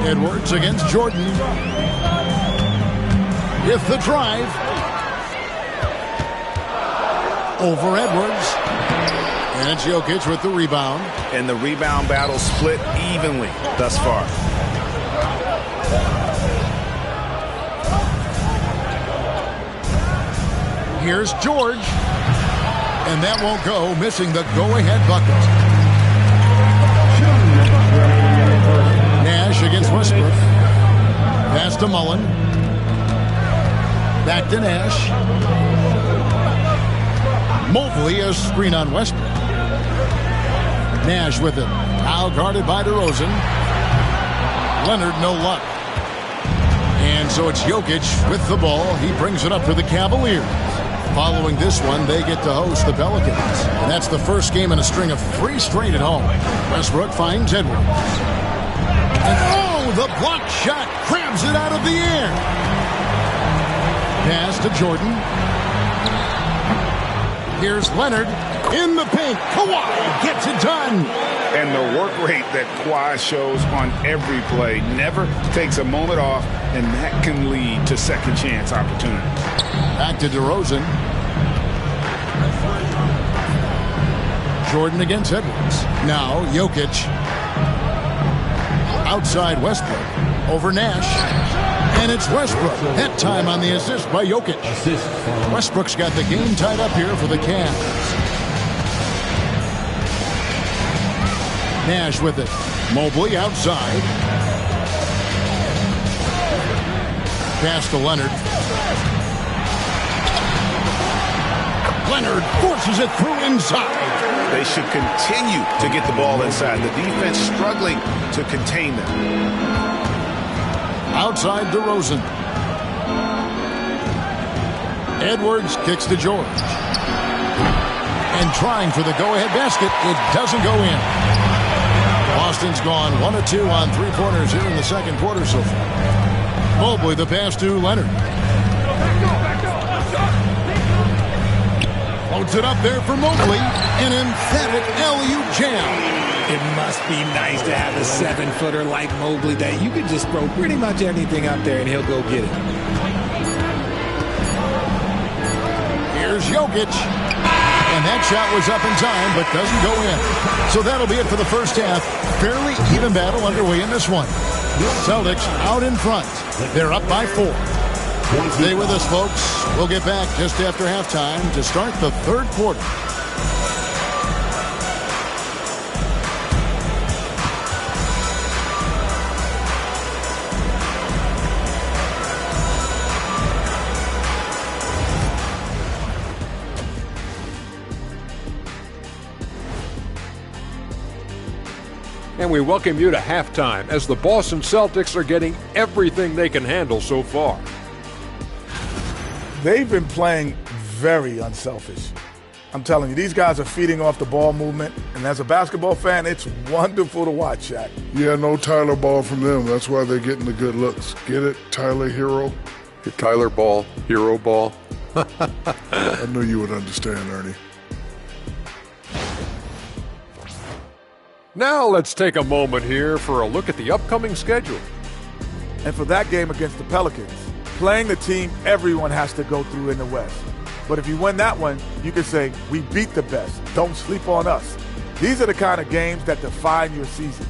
Edwards against Jordan. With the drive. Over Edwards. And it's Jokic with the rebound. And the rebound battle split evenly thus far. Here's George. And that won't go, missing the go-ahead bucket. Nash against Westbrook. Pass to Mullen. Back to Nash. Mobley a screen on Westbrook. Nash with it. Now guarded by DeRozan. Leonard no luck. And so it's Jokic with the ball. He brings it up for the Cavaliers. Following this one, they get to host the Pelicans. And that's the first game in a string of 3 straight at home. Westbrook finds Edwards. And oh, the block shot grabs it out of the air. Pass to Jordan. Here's Leonard in the paint. Kawhi gets it done. And the work rate that Kawhi shows on every play never takes a moment off, and that can lead to second chance opportunities. Back to DeRozan. Jordan against Edwards. Now Jokic. Outside Westbrook. Over Nash. And it's Westbrook. That time on the assist by Jokic. Westbrook's got the game tied up here for the Cavs. Nash with it. Mobley outside. Pass to Leonard. Leonard forces it through inside. They should continue to get the ball inside. The defense struggling to contain them. Outside DeRozan. Edwards kicks to George. And trying for the go-ahead basket. It doesn't go in. Boston's gone 1 of 2 on 3-pointers here in the second quarter so far. Mobley the pass to Leonard. Loads it up there for Mobley. An emphatic alley-oop jam. It must be nice to have a 7-footer like Mobley that you can just throw pretty much anything up there and he'll go get it. Here's Jokic. And that shot was up in time, but doesn't go in. So that'll be it for the first half. Fairly even battle underway in this one. Celtics out in front. They're up by 4. Stay with us, folks. We'll get back just after halftime to start the third quarter. And we welcome you to halftime as the Boston Celtics are getting everything they can handle so far. They've been playing very unselfish. I'm telling you, these guys are feeding off the ball movement, and as a basketball fan, it's wonderful to watch, Shaq. Yeah, no Tyler ball from them. That's why they're getting the good looks. Get it, Tyler Hero? Tyler ball, hero ball. I knew you would understand, Ernie. Now let's take a moment here for a look at the upcoming schedule. And for that game against the Pelicans, playing the team everyone has to go through in the West. But if you win that one, you can say, we beat the best. Don't sleep on us. These are the kind of games that define your season.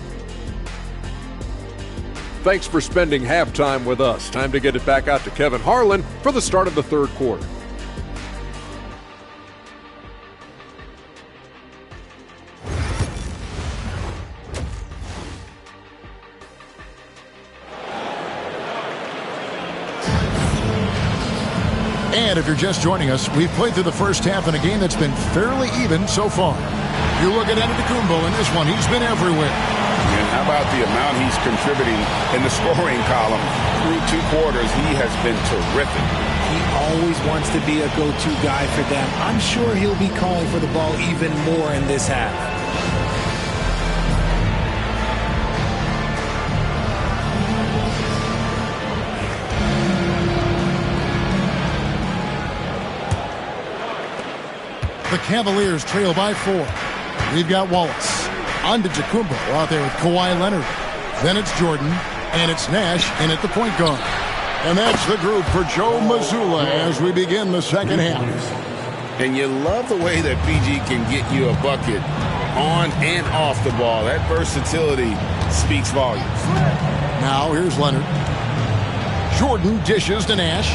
Thanks for spending halftime with us. Time to get it back out to Kevin Harlan for the start of the third quarter. And if you're just joining us, we've played through the first half in a game that's been fairly even so far. You look at Antetokounmpo in this one, he's been everywhere. And how about the amount he's contributing in the scoring column? Through 2 quarters, he has been terrific. He always wants to be a go-to guy for them. I'm sure he'll be calling for the ball even more in this half. The Cavaliers trail by 4. We've got Wallace. Antetokounmpo out there with Kawhi Leonard. Then it's Jordan, and it's Nash in at the point guard. And that's the group for Joe Mazzulla as we begin the second half. And you love the way that PG can get you a bucket on and off the ball. That versatility speaks volumes. Now here's Leonard. Jordan dishes to Nash.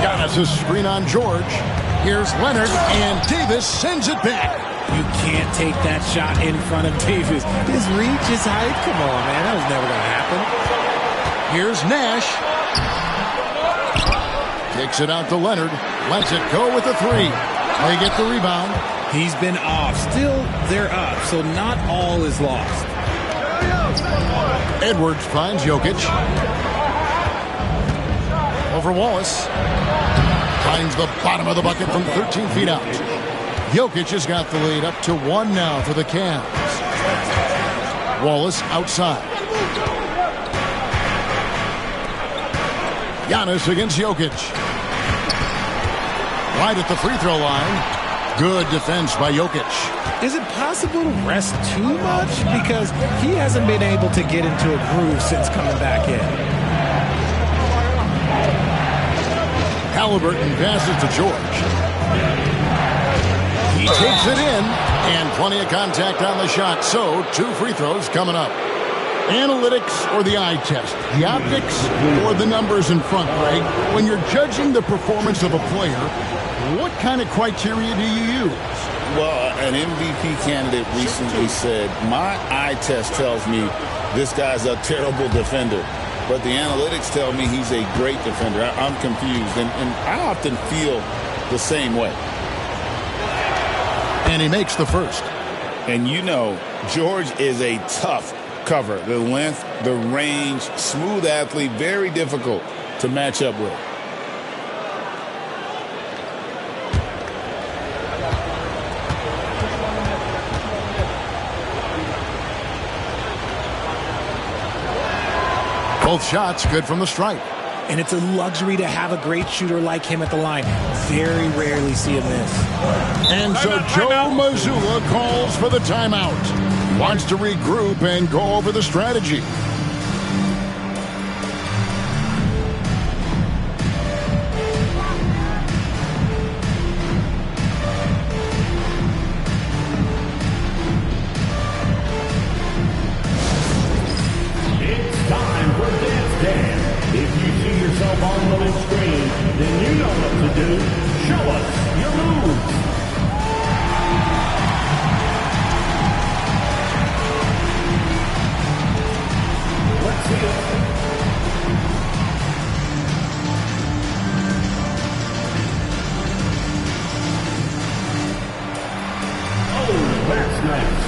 Giannis' screen on George. Here's Leonard, and Davis sends it back. You can't take that shot in front of Davis. His reach, his height, come on, man. That was never going to happen. Here's Nash. Kicks it out to Leonard. Lets it go with the 3. They get the rebound. He's been off. Still, they're up, so not all is lost. Edwards finds Jokic. Over Wallace. Finds the bottom of the bucket from 13 feet out. Jokic has got the lead up to 1 now for the Cavs. Wallace outside. Giannis against Jokic. Right at the free throw line. Good defense by Jokic. Is it possible to rest too much? Because he hasn't been able to get into a groove since coming back in. Halliburton passes to George. He takes it in, and plenty of contact on the shot. So, 2 free throws coming up. Analytics or the eye test? The optics or the numbers in front, Greg? When you're judging the performance of a player, what kind of criteria do you use? Well, an MVP candidate recently said, my eye test tells me this guy's a terrible defender. But the analytics tell me he's a great defender. I'm confused, and I often feel the same way. And he makes the first. And you know, George is a tough cover. The length, the range, smooth athlete, very difficult to match up with. Both shots good from the stripe. and it's a luxury to have a great shooter like him at the line. Very rarely see him miss. And so Joe Mazzulla calls for the timeout. Wants to regroup and go over the strategy. On the big screen, then you know what to do. Show us your moves. Let's see it. Oh, that's nice.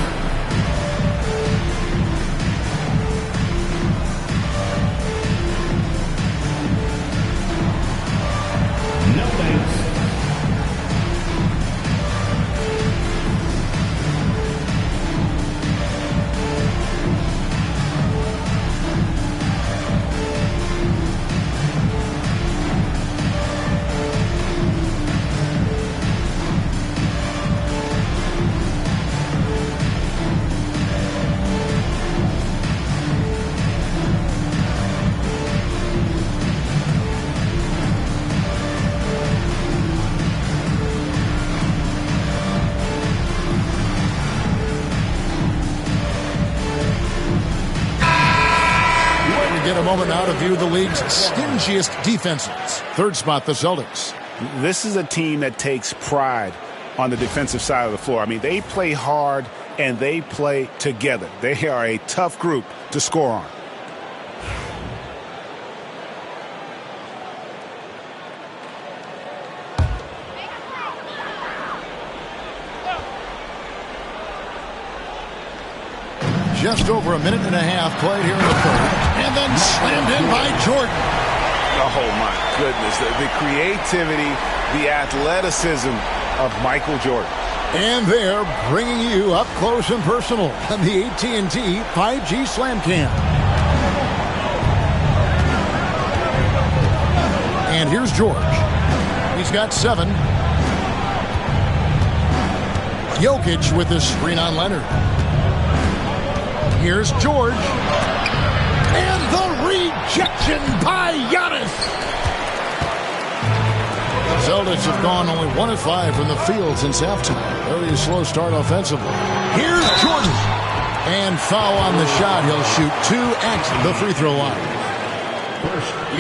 Get a moment now to view the league's stingiest defenses. Third spot, the Celtics. This is a team that takes pride on the defensive side of the floor. I mean, they play hard and they play together. They are a tough group to score on. Just over a minute and a half played here in the third. And then slammed in by Jordan. Oh, my goodness. The creativity, the athleticism of Michael Jordan. And they're bringing you up close and personal on the AT&T 5G Slam Cam. And here's George. He's got 7. Jokic with his screen on Leonard. Here's George. And the rejection by Giannis. The Celtics have gone only 1 of 5 from the field since halftime. Very slow start offensively. Here's Jordan. And foul on the shot. He'll shoot 2 at the free throw line.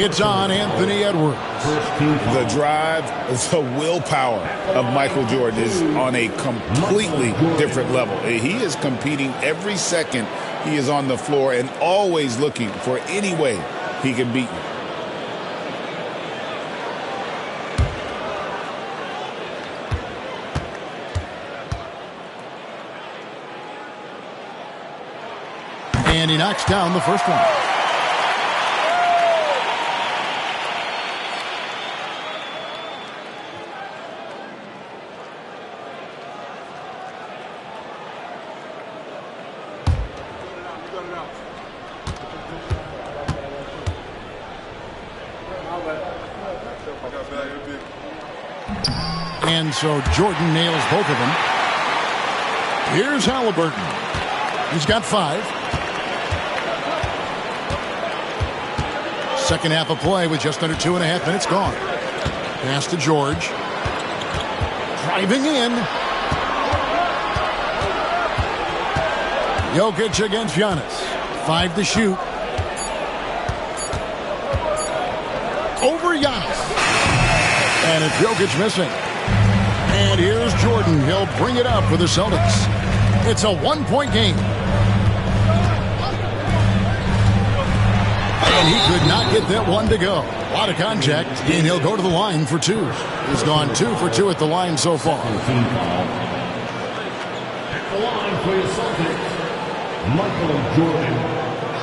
It's on Anthony Edwards. The drive, the willpower of Michael Jordan is on a completely different level. He is competing every second he is on the floor and always looking for any way he can beat you. And he knocks down the first one. And so Jordan nails both of them. Here's Halliburton. He's got 5. Second half of play with just under 2.5 minutes gone. Pass to George. Driving in. Jokic against Giannis. 5 to shoot. Over Giannis. And it's Jokic missing. And here's Jordan. He'll bring it up for the Celtics. It's a 1-point game. And he could not get that one to go. A lot of contact, and he'll go to the line for 2. He's gone 2 for 2 at the line so far. At the line for the Celtics, Michael Jordan.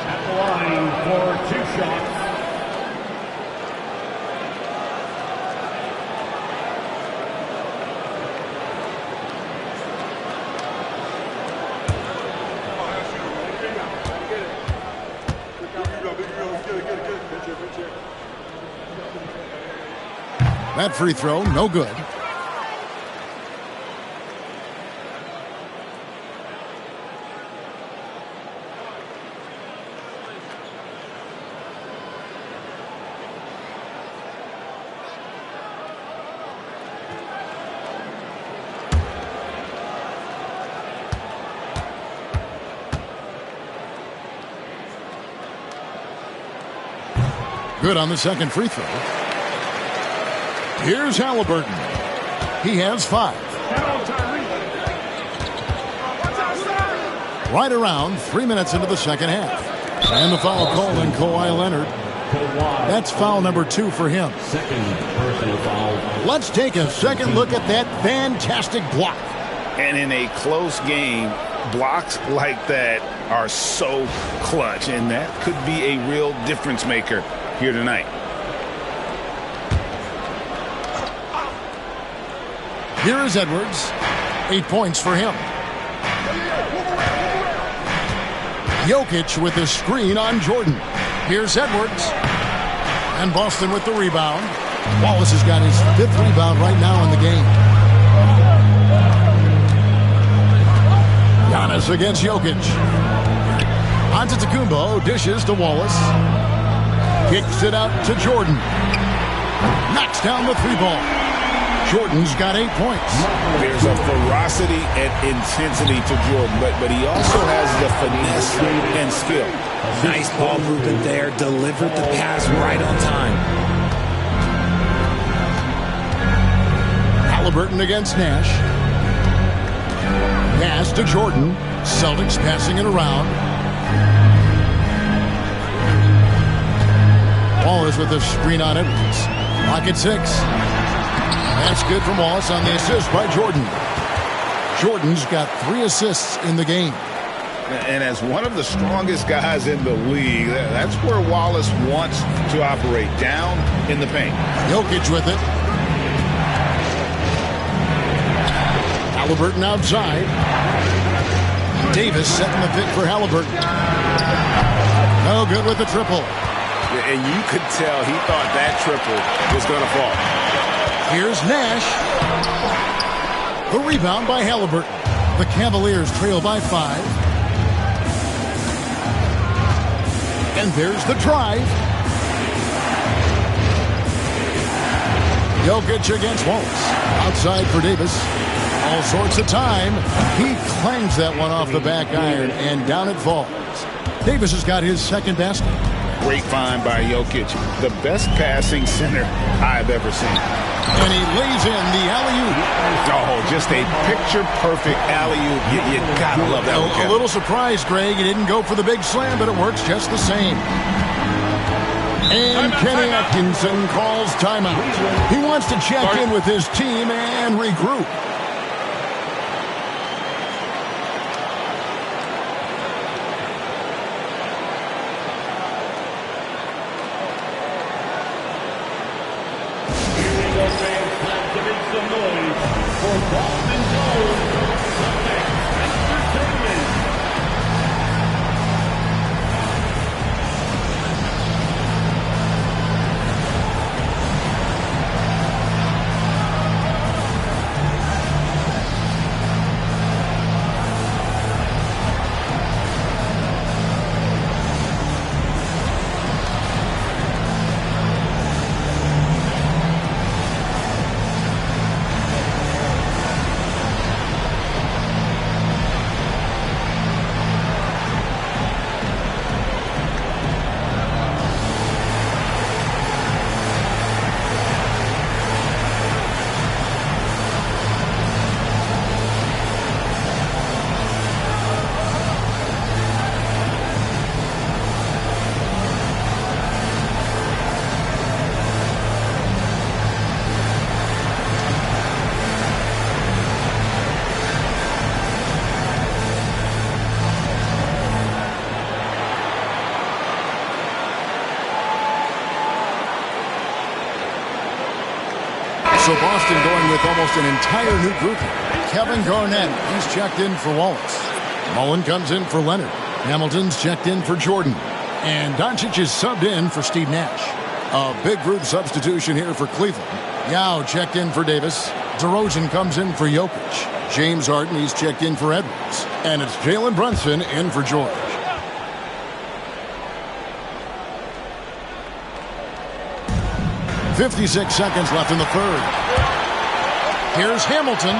At the line for 2 shots. That free throw, no good. Good on the second free throw. Here's Halliburton. He has 5. Right around 3 minutes into the second half. And the foul called on Kawhi Leonard. That's foul number 2 for him. Second personal foul. Let's take a second look at that fantastic block. And in a close game, blocks like that are so clutch, and that could be a real difference maker here tonight. Here is Edwards. 8 points for him. Jokic with the screen on Jordan. Here's Edwards. And Boston with the rebound. Wallace has got his 5th rebound right now in the game. Giannis against Jokic. Antetokounmpo dishes to Wallace. Kicks it out to Jordan. Knocks down the 3-ball. Jordan's got 8 points. There's a ferocity and intensity to Jordan, but he also has the finesse and skill. Nice ball movement there. Delivered the pass right on time. Halliburton against Nash. Pass to Jordan. Celtics passing it around. Wallace with a screen on Edwards. Pocket 6. That's good from Wallace on the assist by Jordan. Jordan's got 3 assists in the game. And as one of the strongest guys in the league, that's where Wallace wants to operate, down in the paint. Jokic with it. Halliburton outside. Davis setting the pick for Halliburton. No good with the triple. And you could tell he thought that triple was going to fall. Here's Nash. The rebound by Halliburton. The Cavaliers trail by 5. And there's the drive. Jokic against Wallace. Outside for Davis. All sorts of time. He clangs that one off the back iron, and down it falls. Davis has got his 2nd basket. Great find by Jokic. The best passing center I've ever seen. And he lays in the alley-oop. Oh, just a picture-perfect alley-oop. You gotta love that one, A little surprised, Greg. He didn't go for the big slam, but it works just the same. And Kenny Atkinson calls timeout. He wants to check in with his team and regroup. So Boston going with almost an entire new group here. Kevin Garnett, he's checked in for Wallace. Mullen comes in for Leonard. Hamilton's checked in for Jordan. And Doncic is subbed in for Steve Nash. A big group substitution here for Cleveland. Yao checked in for Davis. DeRozan comes in for Jokic. James Harden, he's checked in for Edwards. And it's Jalen Brunson in for George. .56 seconds left in the third. Here's Hamilton.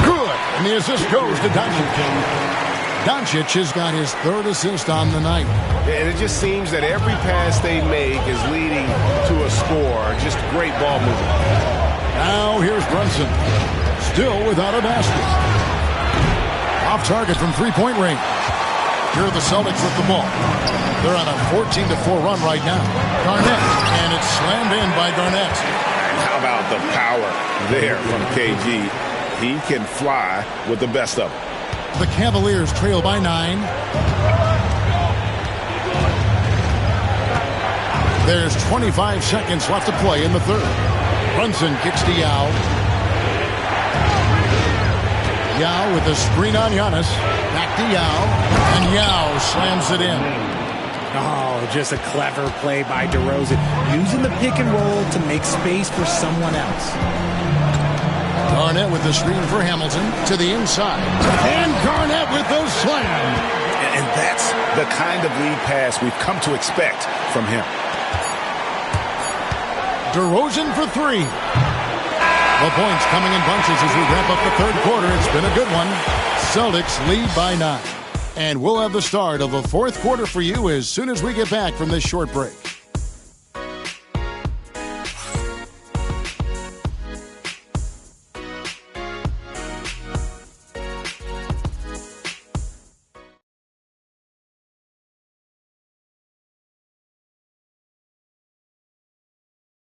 Good. And the assist goes to Doncic. Doncic has got his third assist on the night. And it just seems that every pass they make is leading to a score. Just great ball movement. Now here's Brunson. Still without a basket. Off target from three-point range. Here are the Celtics with the ball. They're on a 14-4 run right now. Garnett. And it's slammed in by Garnett. How about the power there from KG? He can fly with the best of them. The Cavaliers trail by 9. There's 25 seconds left to play in the third. Brunson kicks to Yao. Yao with a screen on Giannis. Back to Yao. And Yao slams it in. Oh, just a clever play by DeRozan. Using the pick and roll to make space for someone else. Garnett with the screen for Hamilton to the inside. And Garnett with the slam. And that's the kind of lead pass we've come to expect from him. DeRozan for 3. The points coming in bunches as we wrap up the third quarter. It's been a good one. Celtics lead by 9. And we'll have the start of the fourth quarter for you as soon as we get back from this short break.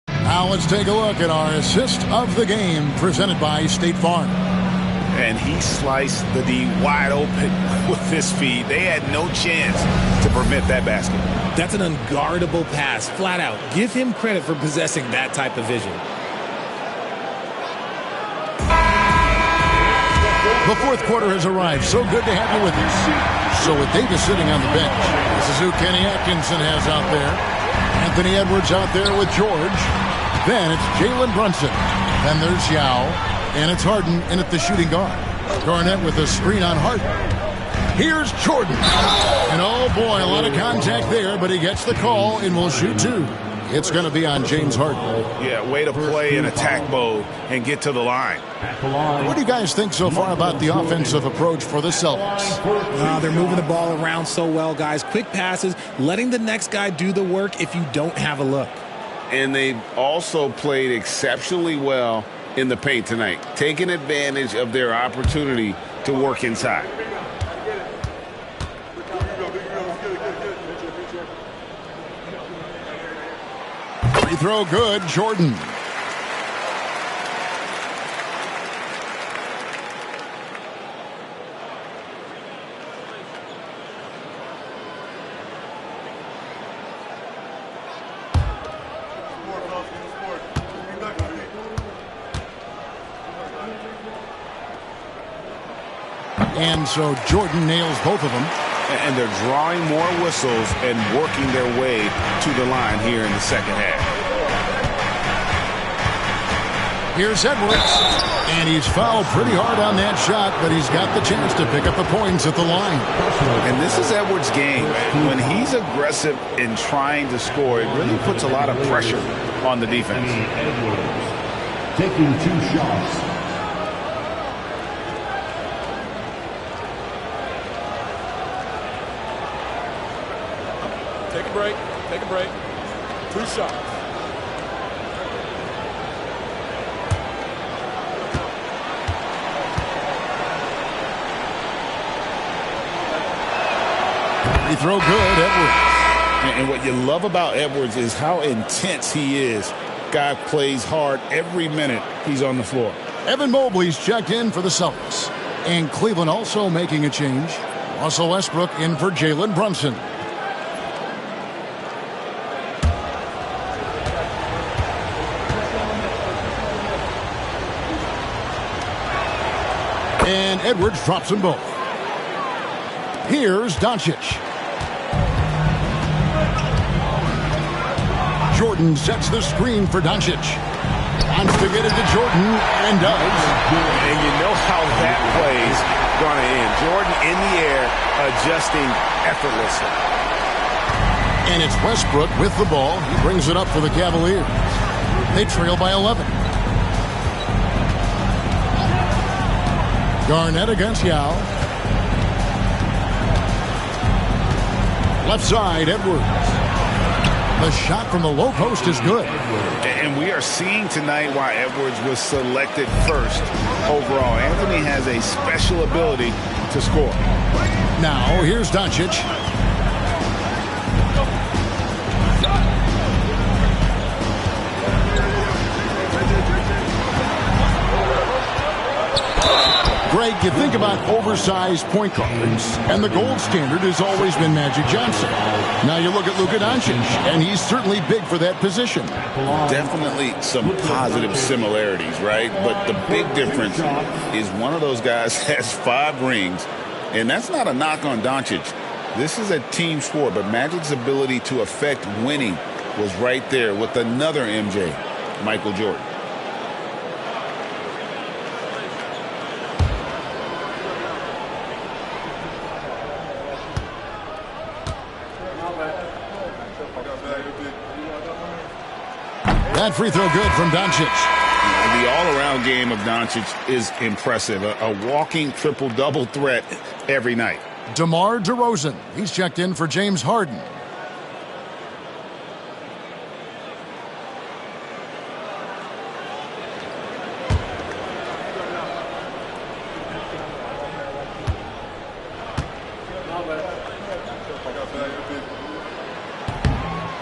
Now let's take a look at our assist of the game presented by State Farm. And he sliced the D wide open with his feet. They had no chance to prevent that basket. That's an unguardable pass, flat out. Give him credit for possessing that type of vision. The fourth quarter has arrived. So good to have you with us. So with Davis sitting on the bench, this is who Kenny Atkinson has out there. Anthony Edwards out there with George. Then it's Jalen Brunson. Then there's Yao. And it's Harden in at the shooting guard. Garnett with a screen on Harden. Here's Jordan. And oh boy, a lot of contact there, but he gets the call and will shoot 2. It's going to be on James Harden. Yeah, way to play in attack mode and get to the line. What do you guys think so far about the offensive approach for the Celtics? They're moving the ball around so well, guys. Quick passes, letting the next guy do the work if you don't have a look. And they've also played exceptionally well in the paint tonight, taking advantage of their opportunity to work inside. Free throw good, Jordan. And so Jordan nails both of them. And they're drawing more whistles and working their way to the line here in the second half. Here's Edwards. And he's fouled pretty hard on that shot, but he's got the chance to pick up the points at the line. And this is Edwards' game. When he's aggressive in trying to score, it really puts a lot of pressure on the defense. Edwards taking 2 shots. Take a break. Take a break. 2 shots. Free throw good, Edwards. And what you love about Edwards is how intense he is. Guy plays hard every minute he's on the floor. Evan Mobley's checked in for the Celtics. And Cleveland also making a change. Russell Westbrook in for Jalen Brunson. And Edwards drops them both. Here's Doncic. Jordan sets the screen for Doncic. Wants to get it to Jordan, and does. And you know how that play's going to end. Jordan in the air, adjusting effortlessly. And it's Westbrook with the ball. He brings it up for the Cavaliers. They trail by 11. Garnett against Yao. Left side, Edwards. The shot from the low post is good. And we are seeing tonight why Edwards was selected first overall. Anthony has a special ability to score. Now, here's Doncic. Greg, you think about oversized point guards, and the gold standard has always been Magic Johnson. Now you look at Luka Doncic, and he's certainly big for that position. Definitely some positive similarities, right? But the big difference is one of those guys has 5 rings, and that's not a knock on Doncic. This is a team sport, but Magic's ability to affect winning was right there with another MJ, Michael Jordan. That free throw good from Doncic. The all-around game of Doncic is impressive. A walking triple-double threat every night. DeMar DeRozan. He's checked in for James Harden.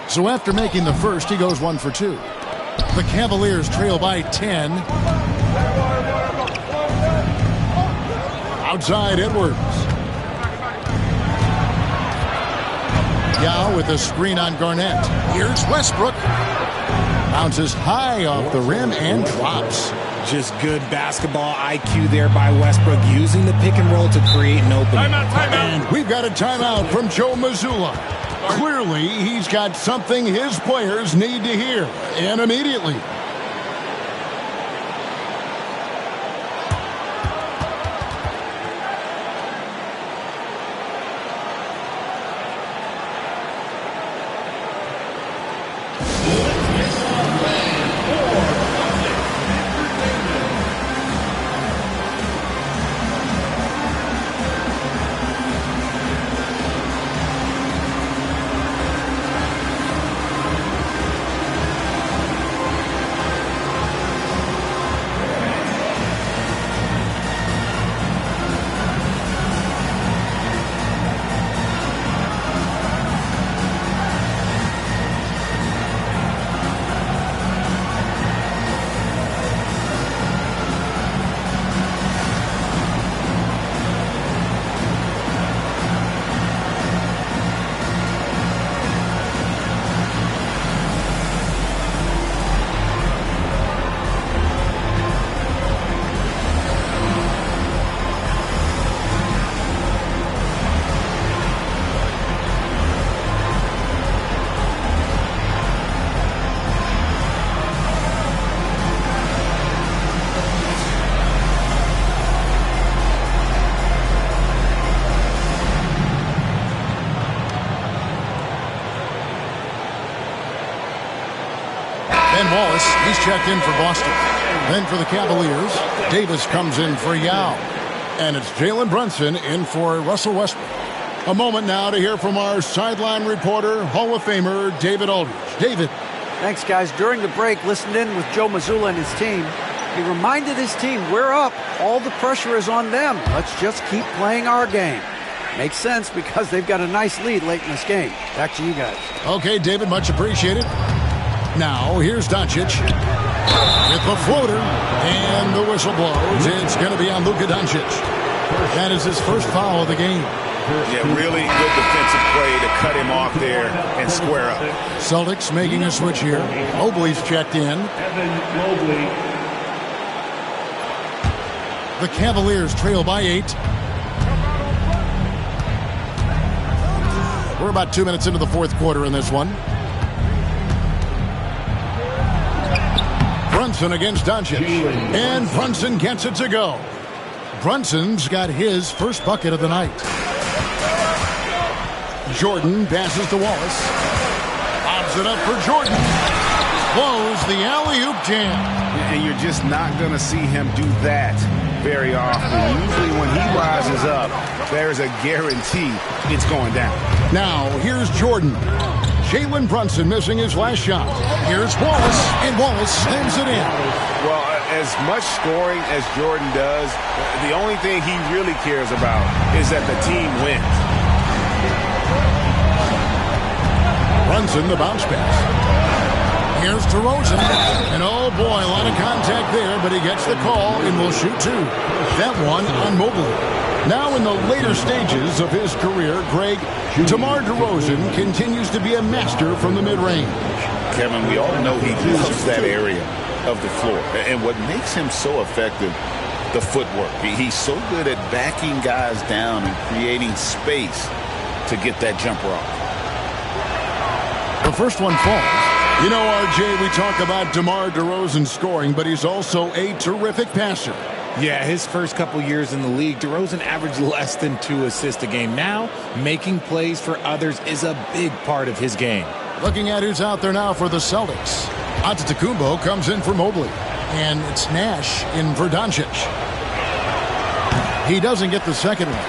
So after making the first, he goes 1 for 2. The Cavaliers trail by 10. Outside, Edwards. Yao with a screen on Garnett. Here's Westbrook. Bounces high off the rim and drops. Just good basketball IQ there by Westbrook, using the pick and roll to create an opening. Timeout. And we've got a timeout from Joe Mazzulla. Clearly, he's got something his players need to hear, and immediately. Ben Wallace, he's checked in for Boston. Then for the Cavaliers, Davis comes in for Yao. And it's Jalen Brunson in for Russell Westbrook. A moment now to hear from our sideline reporter, Hall of Famer David Aldridge. David. Thanks, guys. During the break, listened in with Joe Mazzulla and his team. He reminded his team, we're up. All the pressure is on them. Let's just keep playing our game. Makes sense because they've got a nice lead late in this game. Back to you guys. Okay, David, much appreciated. Now, here's Doncic with the floater, and the whistle blows. It's going to be on Luka Doncic. That is his first foul of the game. Yeah, really good defensive play to cut him off there and square up. Celtics making a switch here. Mobley's checked in. The Cavaliers trail by 8. We're about 2 minutes into the fourth quarter in this one. Brunson against Doncic. And Brunson gets it to go. Brunson's got his first bucket of the night. Jordan passes to Wallace. Lobs it up for Jordan. Close the alley-oop jam. And you're just not going to see him do that very often. Usually when he rises up, there's a guarantee it's going down. Now, here's Jordan. Jalen Brunson missing his last shot. Here's Wallace, and Wallace slams it in. Well, as much scoring as Jordan does, the only thing he really cares about is that the team wins. Brunson, the bounce pass. Here's DeRozan. And oh boy, a lot of contact there, but he gets the call and will shoot two. That one on Mobley. Now in the later stages of his career, Greg, DeMar DeRozan continues to be a master from the mid-range. Kevin, we all know he loves that area of the floor. And what makes him so effective, the footwork. He's so good at backing guys down and creating space to get that jumper off. The first one falls. You know, RJ, we talk about DeMar DeRozan scoring, but he's also a terrific passer. Yeah, his first couple years in the league, DeRozan averaged less than 2 assists a game. Now, making plays for others is a big part of his game. Looking at who's out there now for the Celtics. Antetokounmpo comes in for Mobley. And it's Nash in for Doncic. He doesn't get the second one.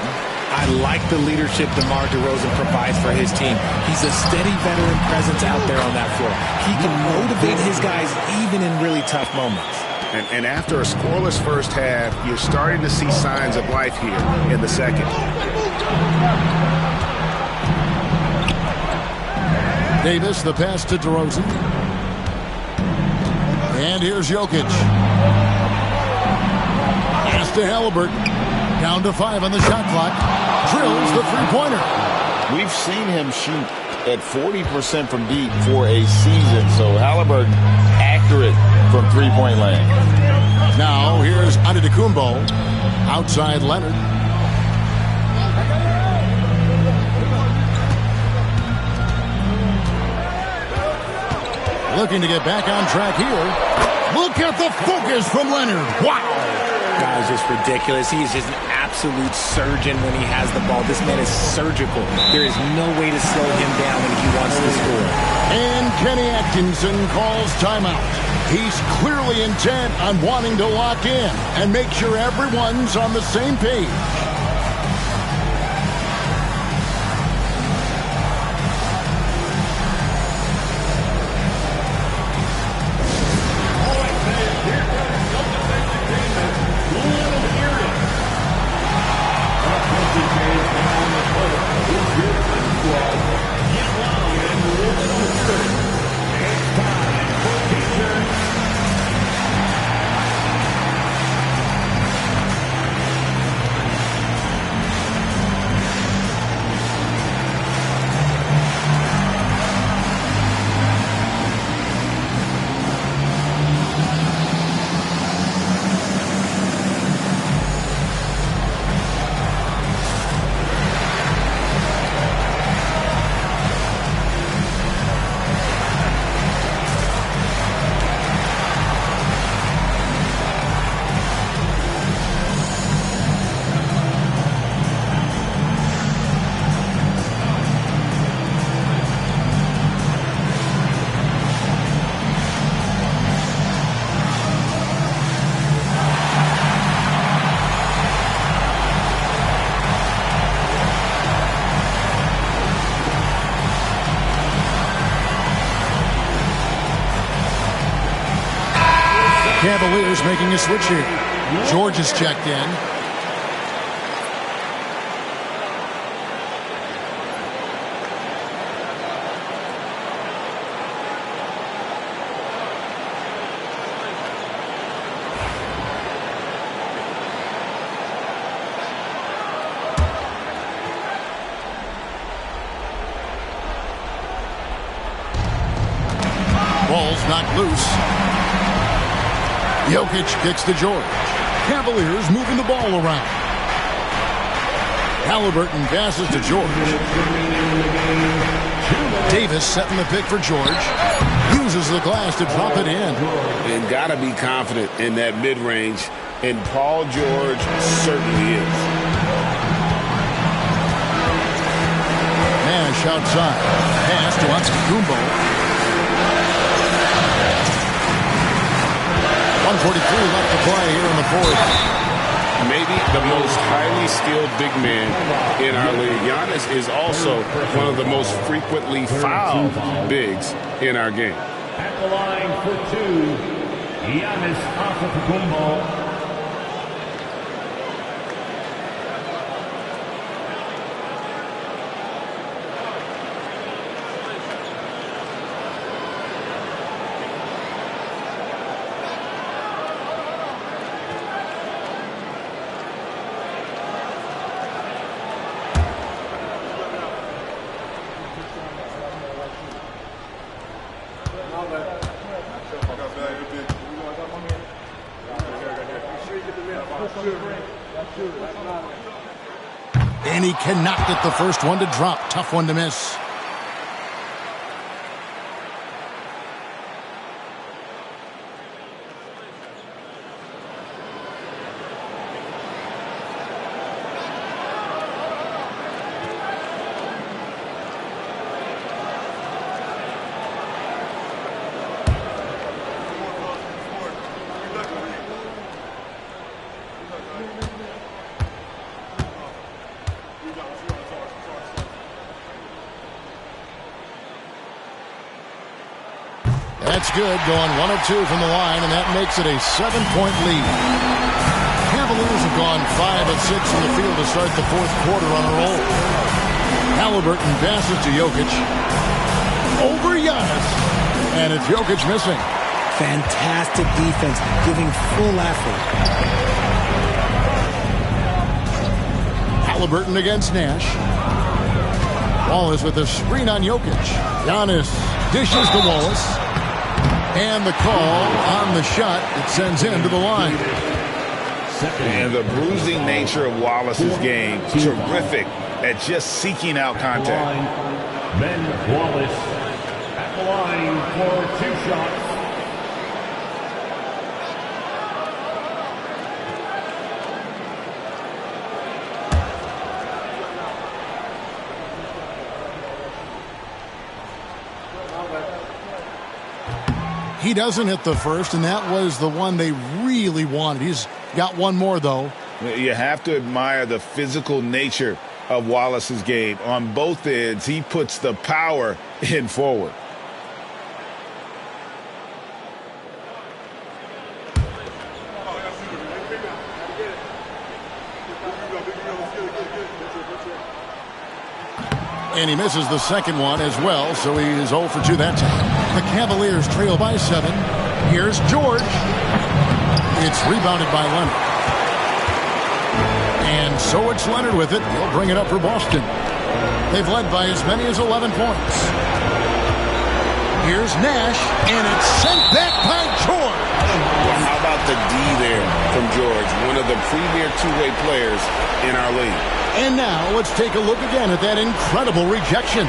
I like the leadership DeMar DeRozan provides for his team. He's a steady veteran presence out there on that floor. He can motivate his guys even in really tough moments. And after a scoreless first half, you're starting to see signs of life here in the second. Davis, the pass to DeRozan. And here's Jokic. Pass to Halliburton. Down to 5 on the shot clock. Drills the three-pointer. We've seen him shoot at 40% from deep for a season. So Halliburton accurate from three-point land. Now here's Antetokounmpo. Outside Leonard. Looking to get back on track here. Look at the focus from Leonard. Wow. Guys, just ridiculous. He is just an absolute surgeon when he has the ball. This man is surgical. There is no way to slow him down when he wants to score. And Kenny Atkinson calls timeout. He's clearly intent on wanting to lock in and make sure everyone's on the same page. Cavaliers making a switch here. George is checked in. Ball's knocked loose. Jokic kicks to George. Cavaliers moving the ball around. Halliburton passes to George. Davis setting the pick for George. Uses the glass to drop it in. And got to be confident in that mid-range. And Paul George certainly is. Nash outside. Pass to Antetokounmpo. 1:43 left to play here in the fourth. Maybe the most highly skilled big man in our league. Giannis is also one of the most frequently fouled bigs in our game. At the line for two, Giannis Antetokounmpo. And he cannot get the first one to drop. Tough one to miss. That's good, going 1 of 2 from the line, and that makes it a 7-point lead. Cavaliers have gone 5 of 6 from the field to start the fourth quarter on a roll. Halliburton passes to Jokic. Over Giannis. And it's Jokic missing. Fantastic defense, giving full effort. Halliburton against Nash. Wallace with a screen on Jokic. Giannis dishes to Wallace. And the call on the shot that sends him to the line. And the bruising nature of Wallace's game, terrific at just seeking out contact. Ben Wallace at the line for 2 shots. He doesn't hit the first, and that was the one they really wanted. He's got one more, though. You have to admire the physical nature of Wallace's game. On both ends, he puts the power in forward. And he misses the second one as well, so he is 0 for 2 that time. The Cavaliers trail by 7. Here's George. It's rebounded by Leonard. And so it's Leonard with it. He'll bring it up for Boston. They've led by as many as 11 points. Here's Nash, and it's sent back by George. Well, how about the D there from George, one of the premier two-way players in our league. And now let's take a look again at that incredible rejection.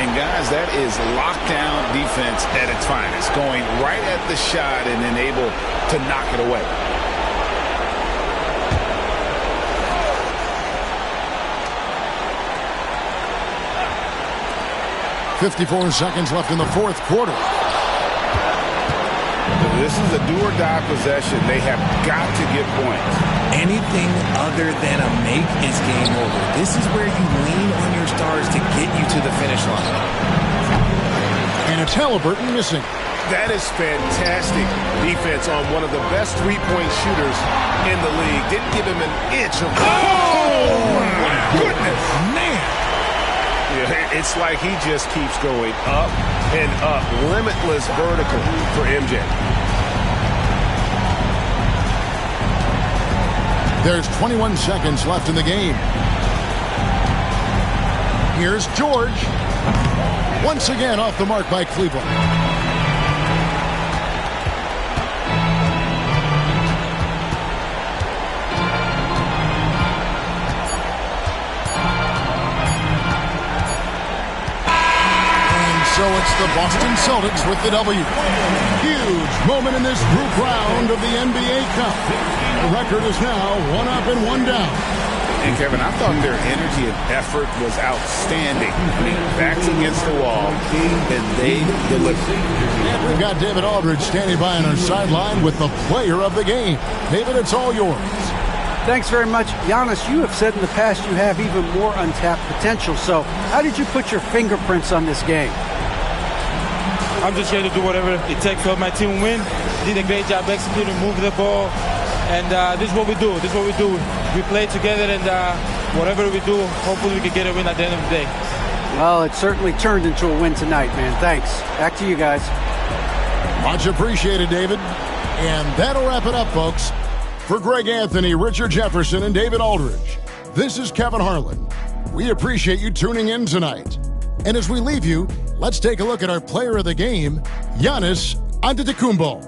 And guys, that is lockdown defense at its finest, going right at the shot and then able to knock it away. .54 seconds left in the fourth quarter. This is a do-or-die possession. They have got to get points. Anything other than a make is game over. This is where you lean on your stars to get you to the finish line. And it's Halliburton missing. That is fantastic defense on one of the best three-point shooters in the league. Didn't give him an inch of... Oh, my goodness. Man. Yeah, it's like he just keeps going up and up. Limitless vertical for MJ. There's 21 seconds left in the game. Here's George. Once again off the mark by Cleveland. And so it's the Boston Celtics with the W. Huge moment in this group round of the NBA Cup. The record is now 1 up and 1 down. And Kevin, I thought their energy and effort was outstanding. I mean, backs against the wall, and they delivered. And we've got David Aldridge standing by on our sideline with the player of the game. David, it's all yours. Thanks very much. Giannis, you have said in the past you have even more untapped potential. So how did you put your fingerprints on this game? I'm just here to do whatever it takes to help my team win. Did a great job executing, moving the ball. And this is what we do. This is what we do. We play together, and whatever we do, hopefully we can get a win at the end of the day. Well, it certainly turned into a win tonight, man. Thanks. Back to you guys. Much appreciated, David. And that'll wrap it up, folks. For Greg Anthony, Richard Jefferson, and David Aldridge, this is Kevin Harlan. We appreciate you tuning in tonight. And as we leave you, let's take a look at our player of the game, Giannis Antetokounmpo.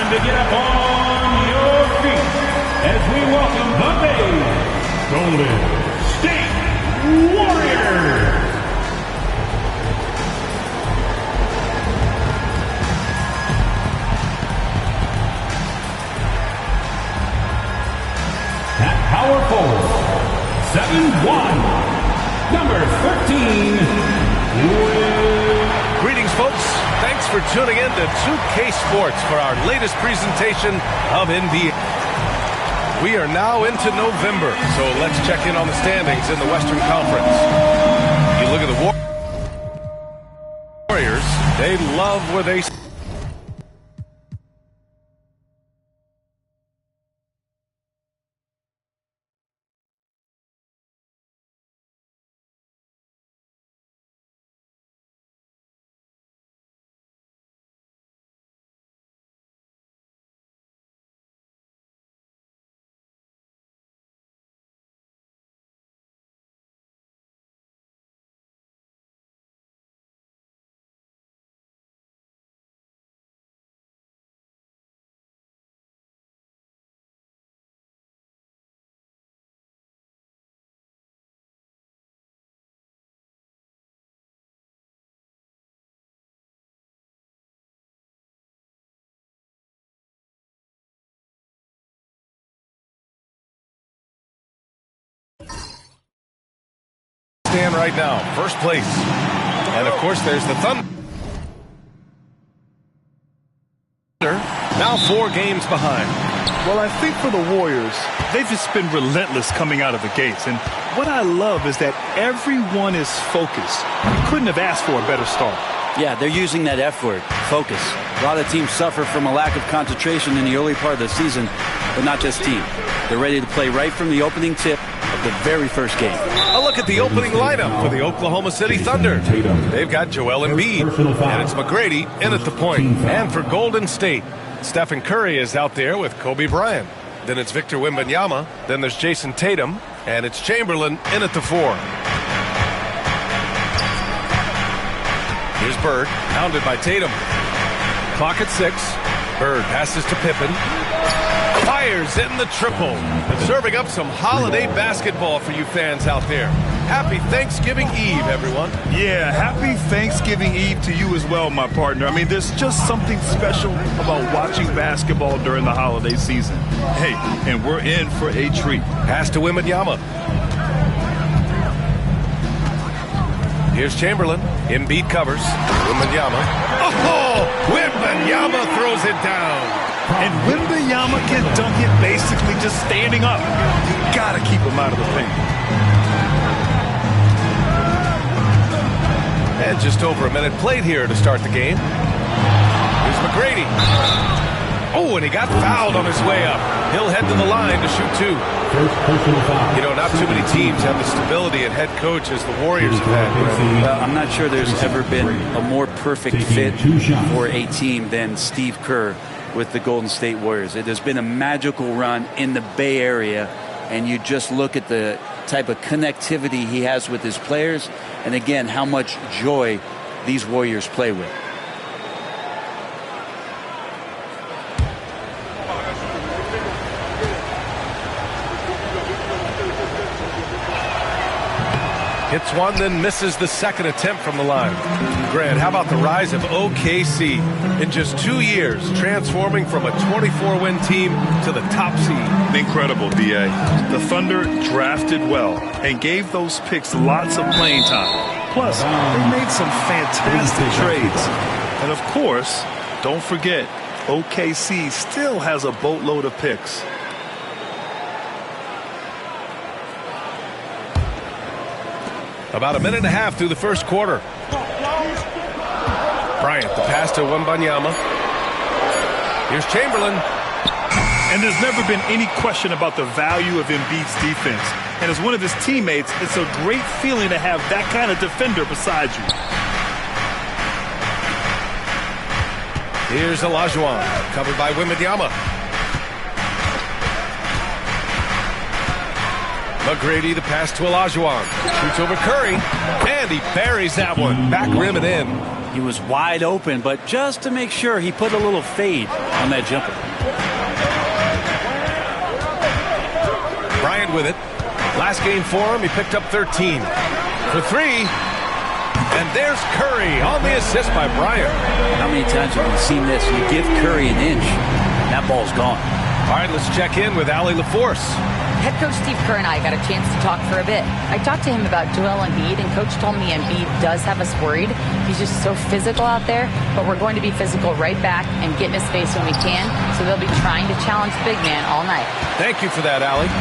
Time to get up on your feet as we welcome the Golden State Warriors. At power forward, 7'1", number 13, Greetings, folks. Thanks for tuning in to 2K Sports for our latest presentation of NBA. We are now into November, so let's check in on the standings in the Western Conference. You look at the Warriors, they love where they stand right now, first place. And of course, there's the Thunder. Now 4 games behind. Well, I think for the Warriors, they've just been relentless coming out of the gates. And what I love is that everyone is focused. You couldn't have asked for a better start. Yeah, they're using that F word, focus. A lot of teams suffer from a lack of concentration in the early part of the season, but not just team. They're ready to play right from the opening tip of the very first game. A look at the opening lineup for the Oklahoma City Thunder. They've got Joel Embiid, and it's McGrady in at the point. And for Golden State, Stephen Curry is out there with Kobe Bryant. Then it's Victor Wembanyama. Then there's Jason Tatum, and it's Chamberlain in at the 4. Here's Bird, hounded by Tatum. Clock at 6. Bird passes to Pippen. Fires in the triple. Serving up some holiday basketball for you fans out there. Happy Thanksgiving Eve, everyone. Yeah, happy Thanksgiving Eve to you as well, my partner. I mean, there's just something special about watching basketball during the holiday season. Hey, and we're in for a treat. Pass to Wembanyama. Here's Chamberlain. Embiid covers. Wembanyama. Oh! Wembanyama throws it down. And Wembanyama can dunk it basically just standing up. You gotta keep him out of the paint. And just over a minute played here to start the game. Here's McGrady. Oh, and he got fouled on his way up. He'll head to the line to shoot 2. You know, not too many teams have the stability at head coach as the Warriors have had. Well, I'm not sure there's ever been a more perfect fit for a team than Steve Kerr with the Golden State Warriors. It has been a magical run in the Bay Area, and you just look at the type of connectivity he has with his players, and again, how much joy these Warriors play with. Hits one, then misses the second attempt from the line. Grant, how about the rise of OKC? In just 2 years, transforming from a 24-win team to the top seed. Incredible, D.A. The Thunder drafted well and gave those picks lots of playing time. Plus, they made some fantastic trades. And of course, don't forget, OKC still has a boatload of picks. About a minute and a half through the first quarter. Bryant, the pass to Wembanyama. Here's Chamberlain. And there's never been any question about the value of Embiid's defense. And as one of his teammates, it's a great feeling to have that kind of defender beside you. Here's Olajuwon, covered by Wembanyama. McGrady, the pass to Olajuwon. Shoots over Curry, and he buries that one. Back rim and in. He was wide open, but just to make sure, he put a little fade on that jumper. Bryant with it. Last game for him, he picked up 13. For three, and there's Curry on the assist by Bryant. How many times have we seen this? You give Curry an inch, that ball's gone. All right, let's check in with Allie LaForce. Head coach Steve Kerr and I got a chance to talk for a bit. I talked to him about Joel Embiid, and coach told me Embiid does have us worried. He's just so physical out there, but we're going to be physical right back and get in his face when we can, so they'll be trying to challenge the big man all night. Thank you for that, Allie.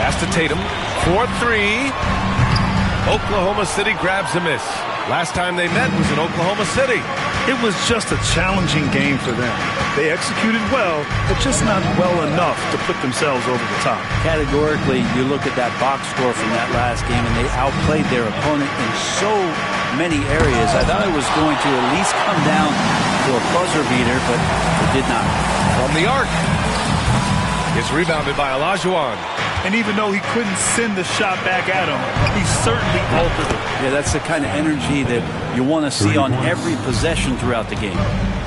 Pass to Tatum. 4-3. Oklahoma City grabs a miss. Last time they met was in Oklahoma City. It was just a challenging game for them. They executed well, but just not well enough to put themselves over the top. Categorically, you look at that box score from that last game, and they outplayed their opponent in so many areas. I thought it was going to at least come down to a buzzer beater, but it did not. From the arc. It's rebounded by Olajuwon. And even though he couldn't send the shot back at him, he certainly altered it. Yeah, that's the kind of energy that you want to see on every possession throughout the game.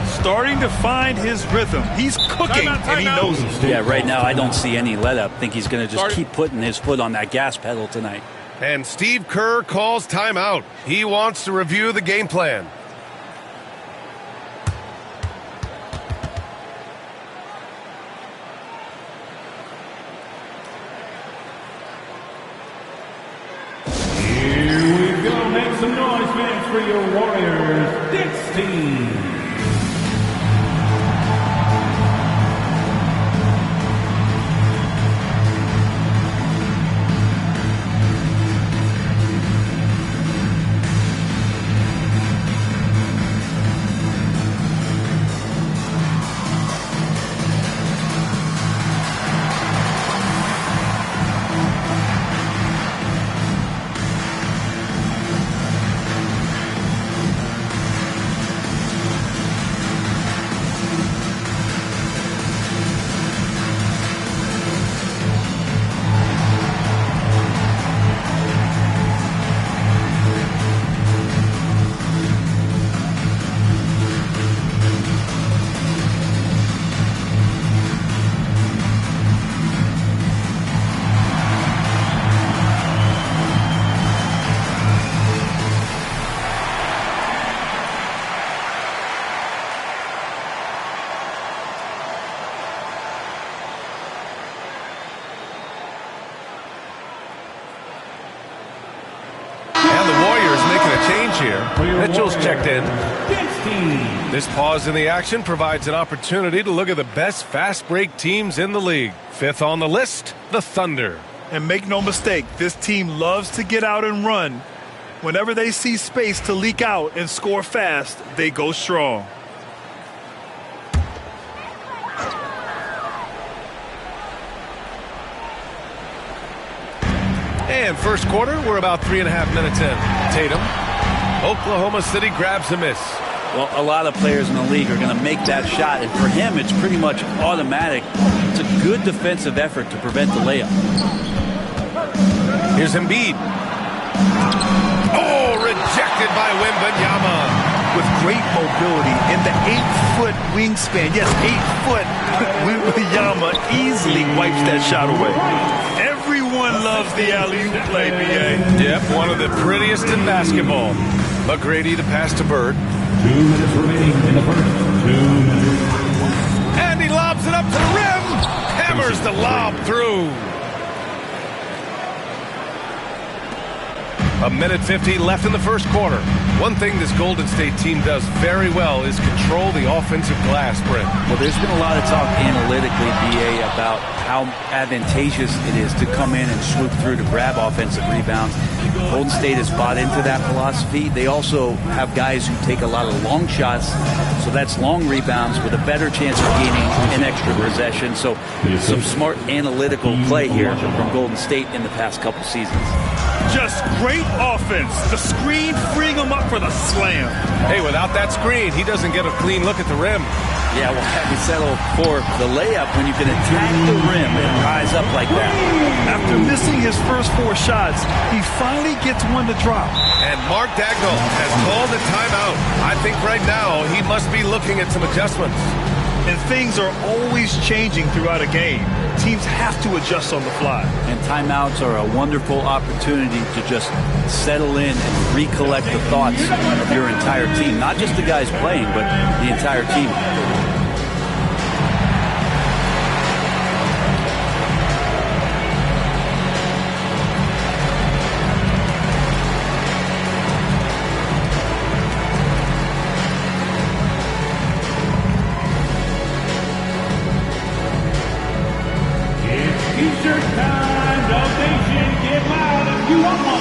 Starting to find his rhythm. He's cooking, and he knows it. Yeah, right now I don't see any let-up. I think he's going to just keep putting his foot on that gas pedal tonight. And Steve Kerr calls timeout. He wants to review the game plan. Make some noise, fans, for your Warriors, Knicks team. Mitchell's checked in. This pause in the action provides an opportunity to look at the best fast break teams in the league. Fifth on the list, the Thunder. And make no mistake, this team loves to get out and run. Whenever they see space to leak out and score fast, they go strong. And first quarter, we're about 3.5 minutes in. Tatum. Oklahoma City grabs a miss. Well, a lot of players in the league are going to make that shot, and for him, it's pretty much automatic. It's a good defensive effort to prevent the layup. Here's Embiid. Oh, rejected by Wembanyama. With great mobility and the 8-foot wingspan. Yes, 8 foot. Wembanyama easily wipes that shot away. Everyone loves the alley-oop play, BA. Yep, one of the prettiest in basketball. McGrady, the pass to Bird. 2 minutes remaining in the first. 2 minutes. And he lobs it up to the rim. Hammers the lob through. 1:50 left in the first quarter. One thing this Golden State team does very well is control the offensive glass, Brent. Well, there's been a lot of talk analytically, BA, about how advantageous it is to come in and swoop through to grab offensive rebounds. Golden State has bought into that philosophy. They also have guys who take a lot of long shots, so that's long rebounds with a better chance of gaining an extra possession. So some smart analytical play here from Golden State in the past couple seasons. Just great offense. The screen freeing him up for the slam. Hey, without that screen, he doesn't get a clean look at the rim. Yeah, well, have you settle for the layup when you can attack the rim and rise up like that? After missing his first 4 shots, he finally gets one to drop. And Mark Daigneault has called a timeout. I think right now he must be looking at some adjustments. And things are always changing throughout a game. Teams have to adjust on the fly. And timeouts are a wonderful opportunity to just settle in and recollect the thoughts of your entire team. Not just the guys playing, but the entire team. T-shirt time, donation, get loud if you want one.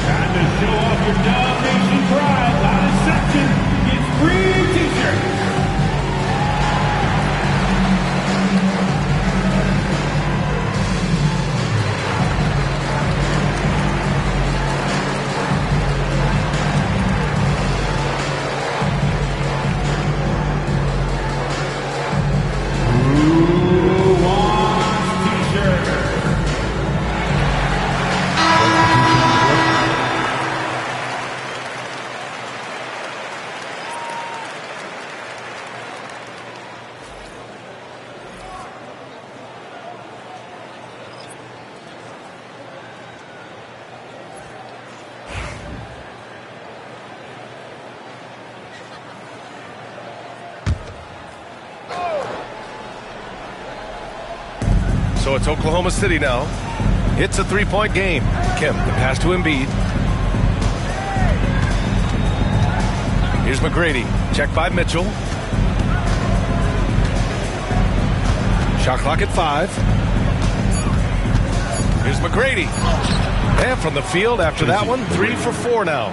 Time to show off your donation pride. Loudest section gets free T-shirts. So it's Oklahoma City now. It's a 3-point game. Kim, the pass to Embiid. Here's McGrady. Check by Mitchell. Shot clock at 5. Here's McGrady. And from the field after that one, 3 for 4 now.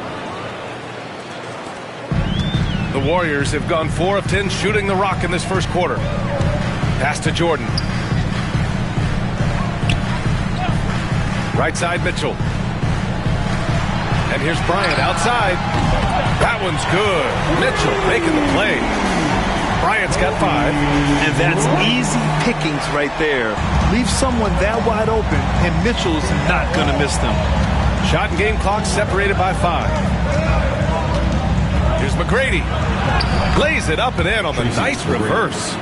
The Warriors have gone 4 of 10 shooting the rock in this first quarter. Pass to Jordan. Right side, Mitchell. And here's Bryant outside. That one's good. Mitchell making the play. Bryant's got 5. And that's easy pickings right there. Leave someone that wide open, and Mitchell's not going to miss them. Shot and game clock separated by 5. Here's McGrady. Lays it up and in on the nice reverse.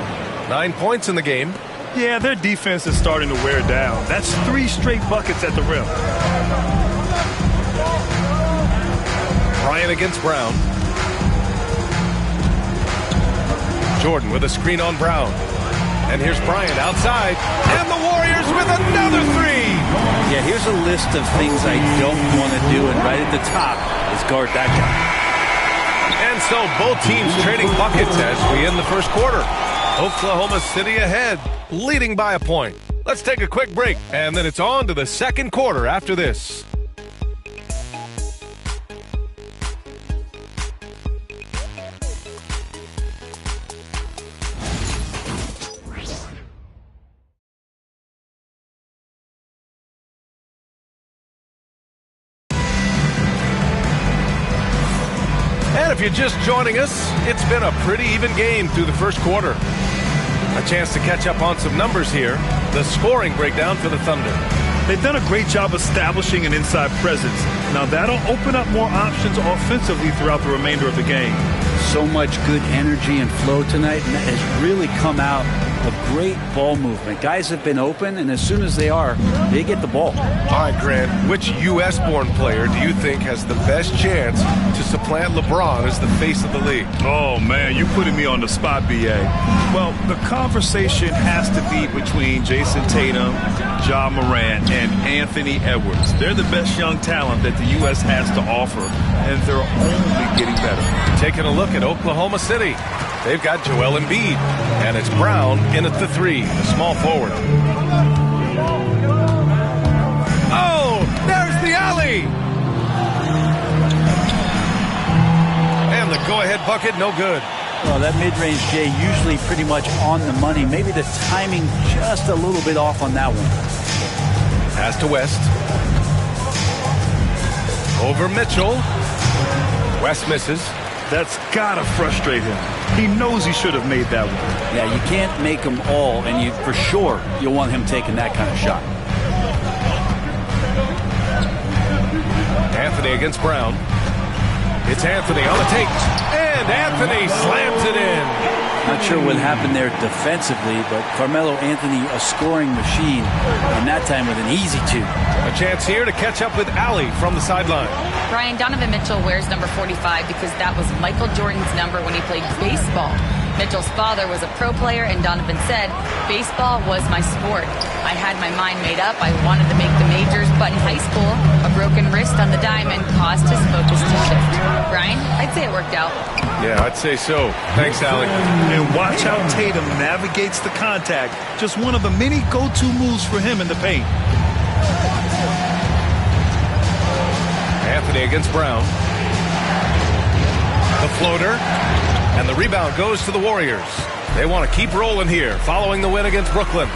9 points in the game. Yeah, their defense is starting to wear down. That's 3 straight buckets at the rim. Bryant against Brown. Jordan with a screen on Brown. And here's Bryant outside. And the Warriors with another 3. Yeah, here's a list of things I don't want to do, and right at the top is guard that guy. And so both teams trading buckets as we end the first quarter. Oklahoma City ahead, leading by a point. Let's take a quick break, and then it's on to the second quarter after this. And if you're just joining us, it's been a pretty even game through the first quarter. A chance to catch up on some numbers here. The scoring breakdown for the Thunder. They've done a great job establishing an inside presence. Now that'll open up more options offensively throughout the remainder of the game. So much good energy and flow tonight, and that has really come out of great ball movement. Guys have been open, and as soon as they are, they get the ball. All right, Grant, which U.S.-born player do you think has the best chance to supplant LeBron as the face of the league? Oh, man, you're putting me on the spot, B.A. Well, the conversation has to be between Jason Tatum, Ja Morant, and Anthony Edwards. They're the best young talent that the U.S. has to offer, and they're only getting better. Taking a look at Oklahoma City. They've got Joel Embiid, and it's Brown in at the 3, the small forward. Oh, there's the alley! And the go-ahead bucket, no good. Well, that mid-range, Jay, usually pretty much on the money. Maybe the timing just a little bit off on that one. Pass to West. Over Mitchell. West misses. That's gotta frustrate him. He knows he should have made that one. Yeah, you can't make them all, and you for sure you'll want him taking that kind of shot. Anthony against Brown. It's Anthony on the take, and Anthony slams it in. Not sure what happened there defensively, but Carmelo Anthony, a scoring machine, and that time with an easy two. A chance here to catch up with Allie from the sideline. Brian, Donovan Mitchell wears number 45 because that was Michael Jordan's number when he played baseball. Mitchell's father was a pro player, and Donovan said, baseball was my sport. I had my mind made up. I wanted to make the majors, but in high school, a broken wrist on the diamond caused his focus to shift. Brian, I'd say it worked out. Yeah, I'd say so. Thanks, Allie. And watch how Tatum navigates the contact. Just one of the many go-to moves for him in the paint. Anthony against Brown. The floater. And the rebound goes to the Warriors. They want to keep rolling here, following the win against Brooklyn.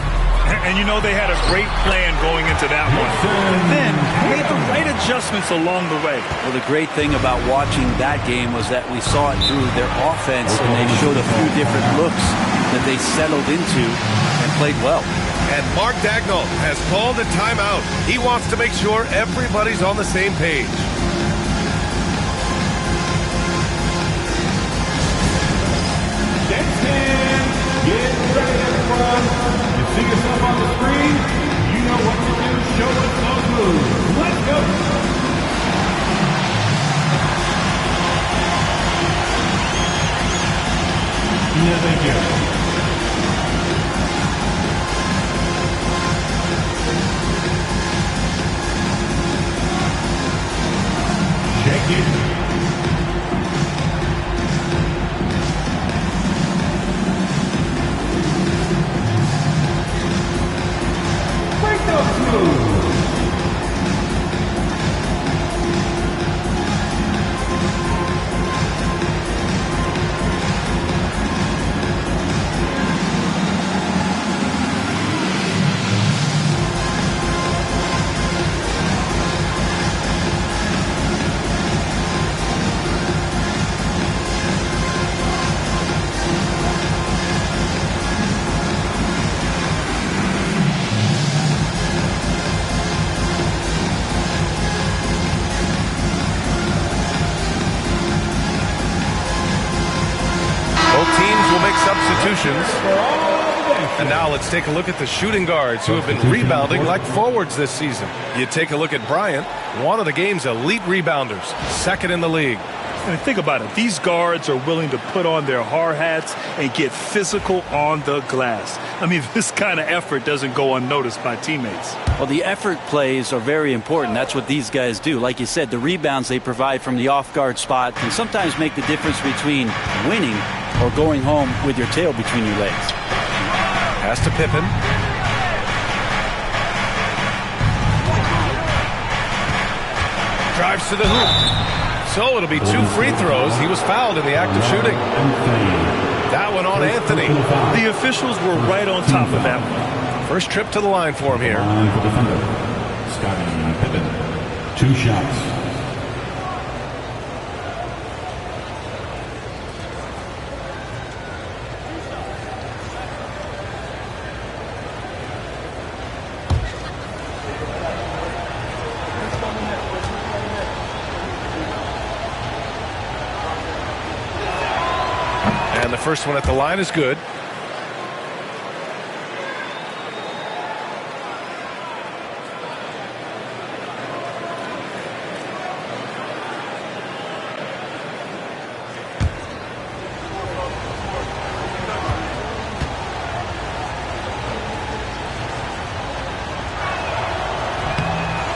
And you know they had a great plan going into that one. And then made the right adjustments along the way. Well, the great thing about watching that game was that we saw it through their offense, and they showed a few different looks that they settled into and played well. And Mark Daigneault has called a timeout. He wants to make sure everybody's on the same page. Get ready, everyone. You see yourself on the screen, you know what to do. Show us those moves. Let's go. Yeah, thank you. Check it. And now let's take a look at the shooting guards who have been rebounding like forwards this season. You take a look at Bryant, one of the game's elite rebounders, second in the league. And think about it. These guards are willing to put on their hard hats and get physical on the glass. I mean, this kind of effort doesn't go unnoticed by teammates. Well, the effort plays are very important. That's what these guys do. Like you said, the rebounds they provide from the off-guard spot can sometimes make the difference between winning or going home with your tail between your legs. Pass to Pippen. Drives to the hoop. So it'll be 2 free throws. He was fouled in the act of shooting. That one on Anthony. The officials were right on top of that one. First trip to the line for him here. Scottie Pippen. 2 shots. And the first one at the line is good.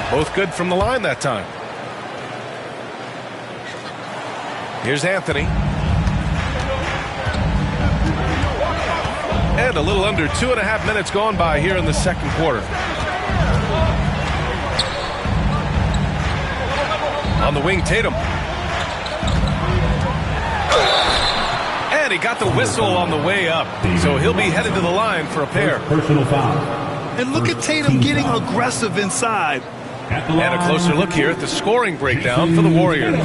Both good from the line that time. Here's Anthony. And a little under 2.5 minutes gone by here in the second quarter. On the wing, Tatum. And he got the whistle on the way up. So he'll be headed to the line for a pair. Personal foul. And look at Tatum getting aggressive inside. And a closer look here at the scoring breakdown for the Warriors.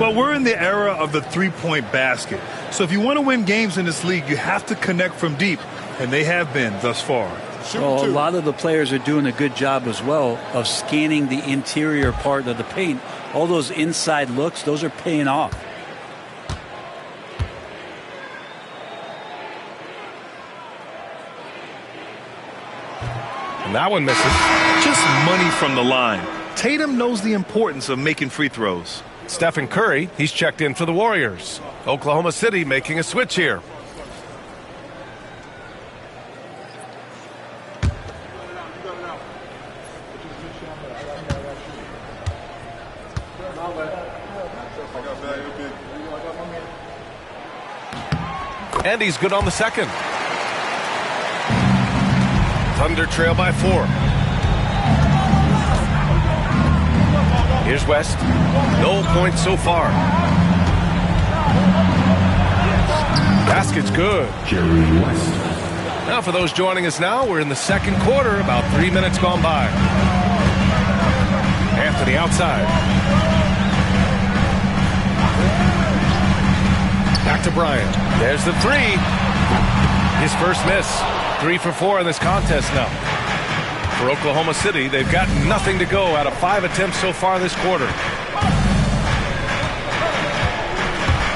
Well, we're in the era of the three-point basket. So if you want to win games in this league, you have to connect from deep. And they have been thus far. Well, a lot of the players are doing a good job as well of scanning the interior part of the paint. All those inside looks, those are paying off. And that one misses. Just money from the line. Tatum knows the importance of making free throws. Stephen Curry, he's checked in for the Warriors. Oklahoma City making a switch here. And he's good on the second. Thunder trail by 4. Here's West. No points so far. Basket's good. Jerry West. Now for those joining us now, we're in the second quarter, about 3 minutes gone by. Anthony outside. Back to Bryant. There's the three. His first miss. 3 for 4 in this contest now. For Oklahoma City, they've got nothing to go out of 5 attempts so far this quarter.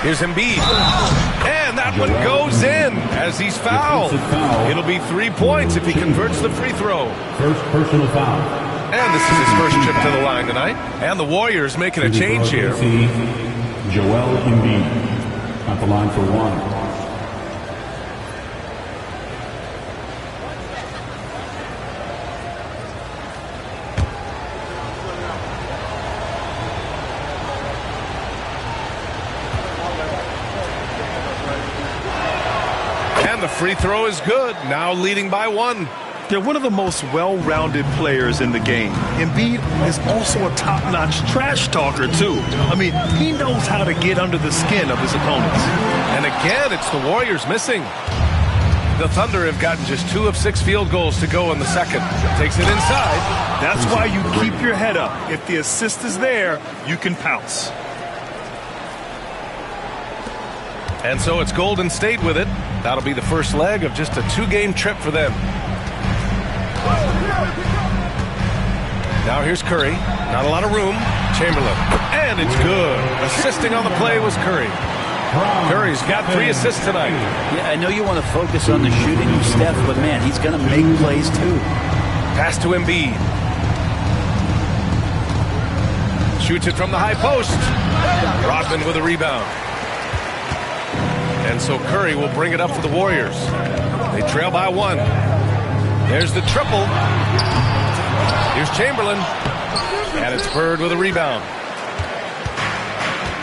Here's Embiid. And that one goes in as he's fouled. It'll be 3 points if he converts the free throw. First personal foul. And this is his first trip to the line tonight. And the Warriors making a change here. Joel Embiid at the line for 1. The free throw is good, now leading by 1. They're one of the most well-rounded players in the game. Embiid is also a top-notch trash talker, too. I mean, he knows how to get under the skin of his opponents. And again, it's the Warriors missing. The Thunder have gotten just 2 of 6 field goals to go in the second. Takes it inside. That's why you keep your head up. If the assist is there, you can pounce. And so it's Golden State with it. That'll be the first leg of just a 2-game trip for them. Now here's Curry. Not a lot of room. Chamberlain. And it's good. Assisting on the play was Curry. Curry's got 3 assists tonight. Yeah, I know you want to focus on the shooting of Steph, but man, he's going to make plays too. Pass to Embiid. Shoots it from the high post. Rodman with a rebound. And so Curry will bring it up for the Warriors. They trail by 1. There's the triple. Here's Chamberlain. And it's Bird with a rebound.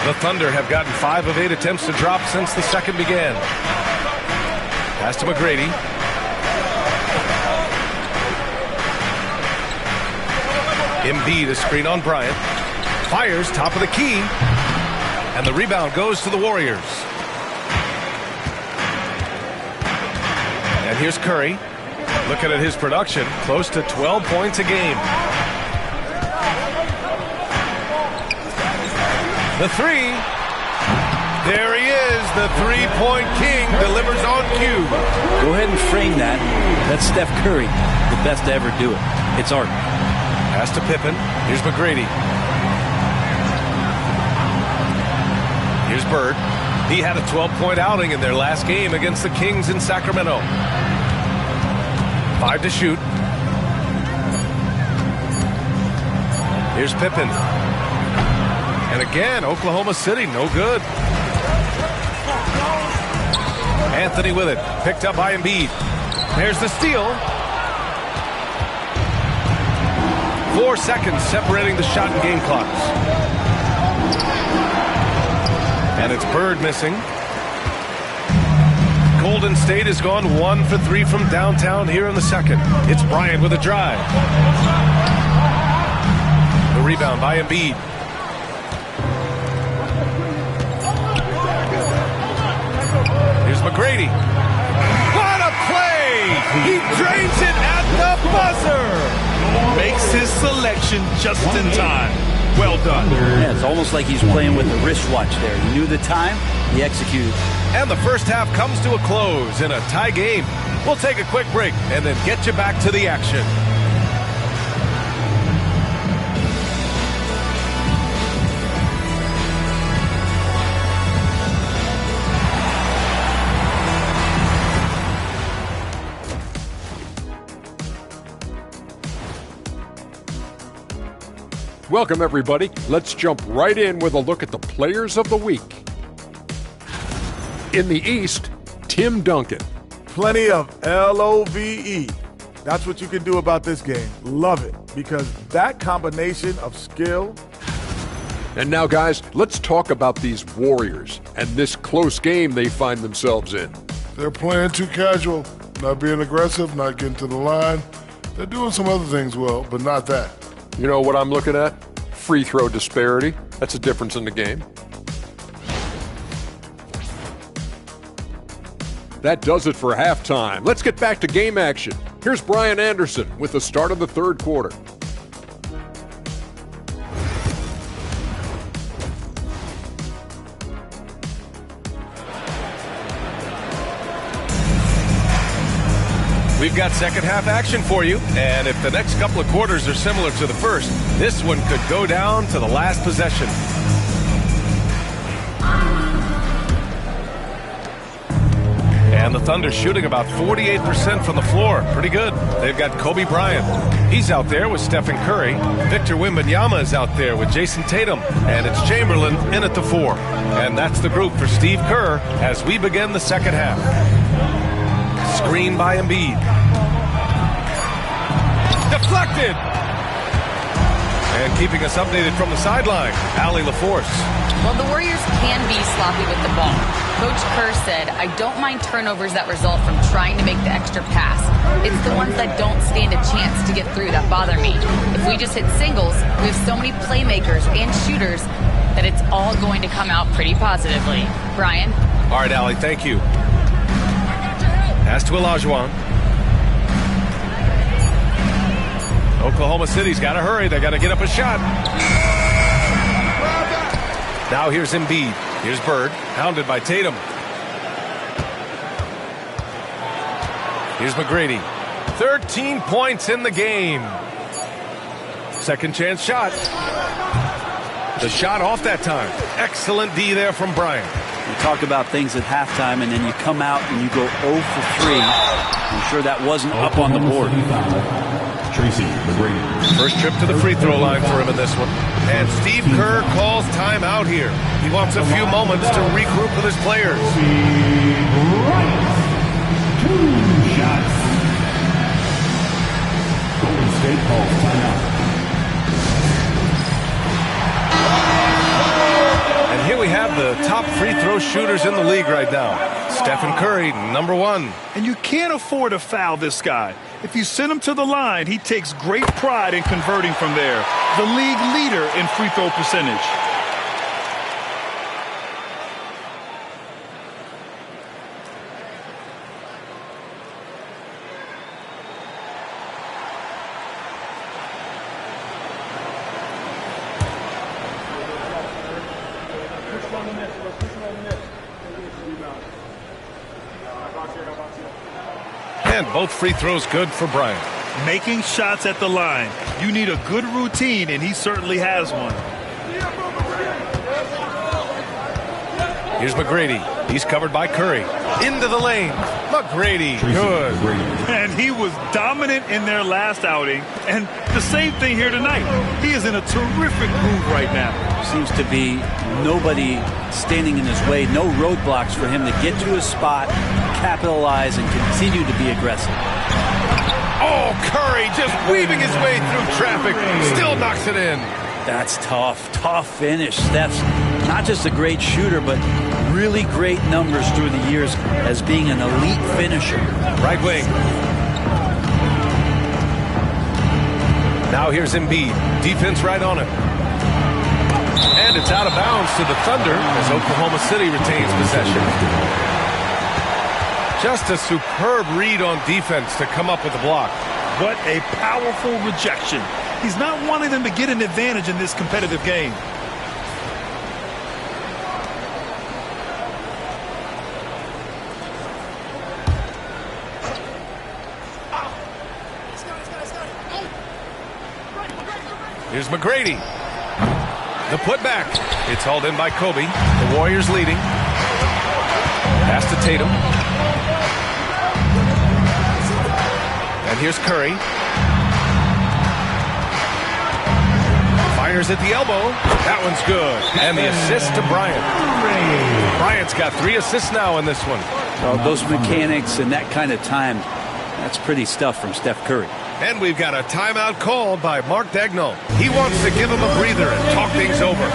The Thunder have gotten 5 of 8 attempts to drop since the second began. Pass to McGrady. Embiid, a screen on Bryant. Fires, top of the key. And the rebound goes to the Warriors. And here's Curry. Looking at his production, close to 12 points a game. The 3. There he is. The 3-point king delivers on cue. Go ahead and frame that. That's Steph Curry, the best to ever do it. It's art. Pass to Pippen. Here's McGrady. Here's Bird. He had a 12-point outing in their last game against the Kings in Sacramento. 5 to shoot. Here's Pippen. And again, Oklahoma City, no good. Anthony with it. Picked up by Embiid. There's the steal. 4 seconds separating the shot and game clocks. And it's Bird missing. Golden State has gone 1 for 3 from downtown here in the second. It's Bryant with a drive. The rebound by Embiid. Here's McGrady. What a play! He drains it at the buzzer! Makes his selection just in time. Well done. Yeah, it's almost like he's playing with a wristwatch there. He knew the time, he executed. And the first half comes to a close in a tie game. We'll take a quick break and then get you back to the action. Welcome, everybody. Let's jump right in with a look at the players of the week. In the East, Tim Duncan. Plenty of LOVE. That's what you can do about this game. Love it, because that combination of skill. And now, guys, let's talk about these Warriors and this close game they find themselves in. They're playing too casual, not being aggressive, not getting to the line. They're doing some other things well, but not that. You know what I'm looking at? Free throw disparity. That's a difference in the game. That does it for halftime. Let's get back to game action. Here's Brian Anderson with the start of the third quarter. We've got second half action for you, and if the next couple of quarters are similar to the first, this one could go down to the last possession. And the Thunder shooting about 48% from the floor. Pretty good. They've got Kobe Bryant. He's out there with Stephen Curry. Victor Wembanyama is out there with Jason Tatum. And it's Chamberlain in at the 4. And that's the group for Steve Kerr as we begin the second half. Screen by Embiid. Deflected! And keeping us updated from the sideline, Allie LaForce. Well, the Warriors can be sloppy with the ball. Coach Kerr said, I don't mind turnovers that result from trying to make the extra pass. It's the ones that don't stand a chance to get through that bother me. If we just hit singles, we have so many playmakers and shooters that it's all going to come out pretty positively. Brian? All right, Allie, thank you. Pass to Olajuwon. Oklahoma City's got to hurry. They got to get up a shot. Now here's Embiid. Here's Bird, hounded by Tatum. Here's McGrady. 13 points in the game. Second chance shot. The shot off that time. Excellent D there from Bryant. You talk about things at halftime, and then you come out and you go 0 for 3. I'm sure that wasn't up on the board. Tracy McGrady. First trip to the free throw line for him in this one. And Steve Kerr calls timeout here. He wants a few moments to regroup with his players. 2 shots. Golden State calls timeout. And here we have the top free throw shooters in the league right now. Stephen Curry, number 1. And you can't afford to foul this guy. If you send him to the line, he takes great pride in converting from there. The league leader in free throw percentage. And both free throws good for Bryant. Making shots at the line. You need a good routine, and he certainly has one. Here's McGrady. He's covered by Curry. Into the lane. McGrady, good. And he was dominant in their last outing. And the same thing here tonight. He is in a terrific groove right now. Seems to be nobody standing in his way. No roadblocks for him to get to his spot, capitalize, and continue to be aggressive. Oh, Curry just weaving his way through traffic. Still knocks it in. That's tough. Tough finish. Steph's not just a great shooter, but really great numbers through the years as being an elite finisher. Right wing. Now here's Embiid. Defense right on him. And it's out of bounds to the Thunder as Oklahoma City retains possession. Just a superb read on defense to come up with the block. What a powerful rejection. He's not wanting them to get an advantage in this competitive game. Here's McGrady. The putback. It's hauled in by Kobe. The Warriors leading. Pass to Tatum. And here's Curry. Fires at the elbow. That one's good. And the assist to Bryant. Bryant's got 3 assists now in this one. Well, those mechanics and that kind of time, that's pretty stuff from Steph Curry. And we've got a timeout called by Mark Daigneault. He wants to give him a breather and talk things over.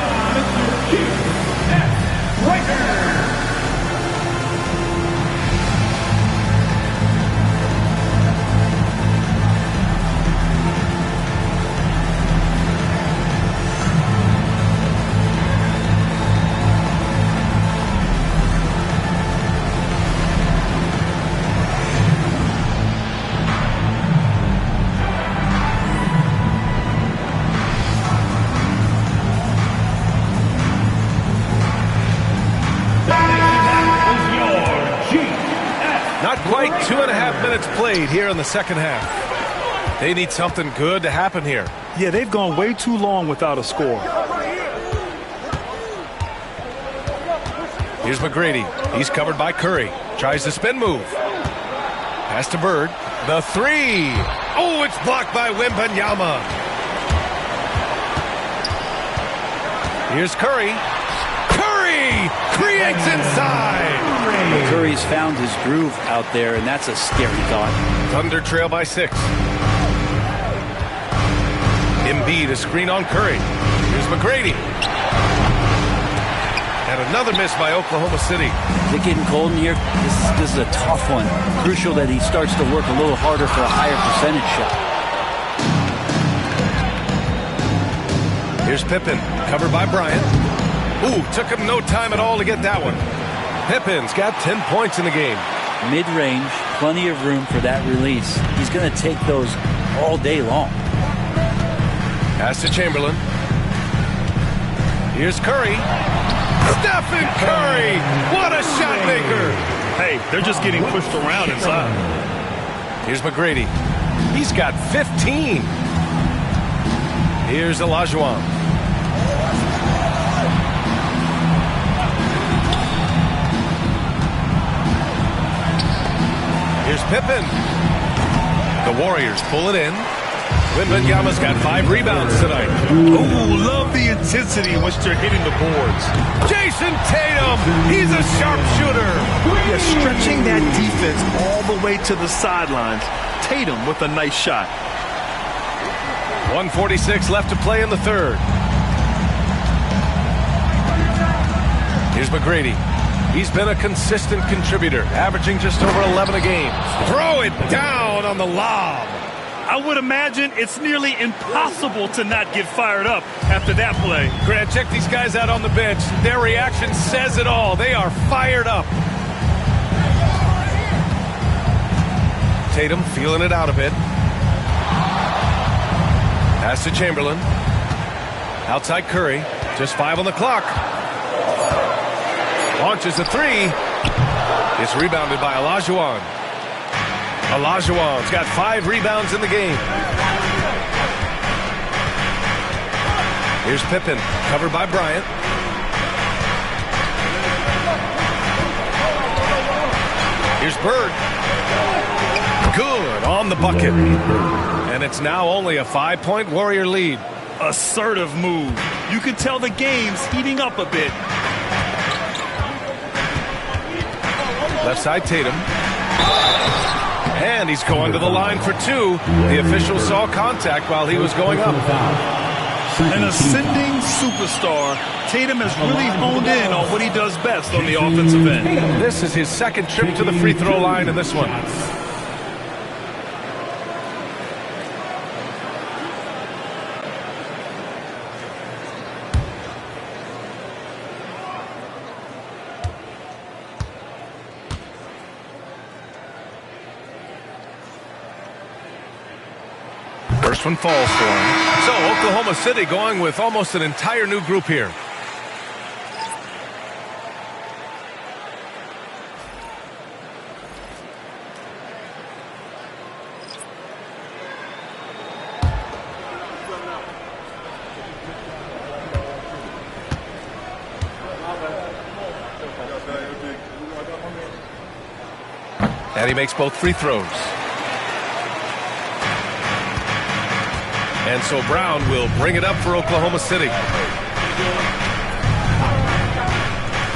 Quite 2.5 minutes played here in the second half. They need something good to happen here. Yeah, they've gone way too long without a score. Here's McGrady. He's covered by Curry. Tries the spin move. Pass to Bird. The 3. Oh, it's blocked by Wembanyama. Here's Curry. Curry creates inside. Curry's found his groove out there, and that's a scary thought. Thunder trail by 6. Embiid, a screen on Curry. Here's McGrady. And another miss by Oklahoma City. Is it getting cold in here? This is a tough one. Crucial that he starts to work a little harder for a higher percentage shot. Here's Pippen, covered by Bryant. Ooh, took him no time at all to get that one. Pippen's got 10 points in the game. Mid-range, plenty of room for that release. He's going to take those all day long. Pass to Chamberlain. Here's Curry. Stephen Curry! What a shot maker! Hey, they're just getting pushed around inside. Here's McGrady. He's got 15. Here's Olajuwon. Here's Pippen. The Warriors pull it in. Wembanyama's got 5 rebounds tonight. Ooh, love the intensity in which they're hitting the boards. Jason Tatum, he's a sharpshooter. Yeah, stretching that defense all the way to the sidelines. Tatum with a nice shot. 1:46 left to play in the third. Here's McGrady. He's been a consistent contributor, averaging just over 11 a game. Throw it down on the lob. I would imagine it's nearly impossible to not get fired up after that play. Grant, check these guys out on the bench. Their reaction says it all. They are fired up. Tatum feeling it out a bit. Pass to Chamberlain. Outside Curry. Just 5 on the clock. Launches a 3. It's rebounded by Olajuwon. Olajuwon's got 5 rebounds in the game. Here's Pippen, covered by Bryant. Here's Bird. Good on the bucket. And it's now only a 5-point Warrior lead. Assertive move. You can tell the game's heating up a bit. Left side Tatum. And he's going to the line for 2. The official saw contact while he was going up. An ascending superstar. Tatum has really honed in on what he does best on the offensive end. This is his second trip to the free throw line in this one. First one falls for him. So Oklahoma City going with almost an entire new group here. And he makes both free throws. And so Brown will bring it up for Oklahoma City.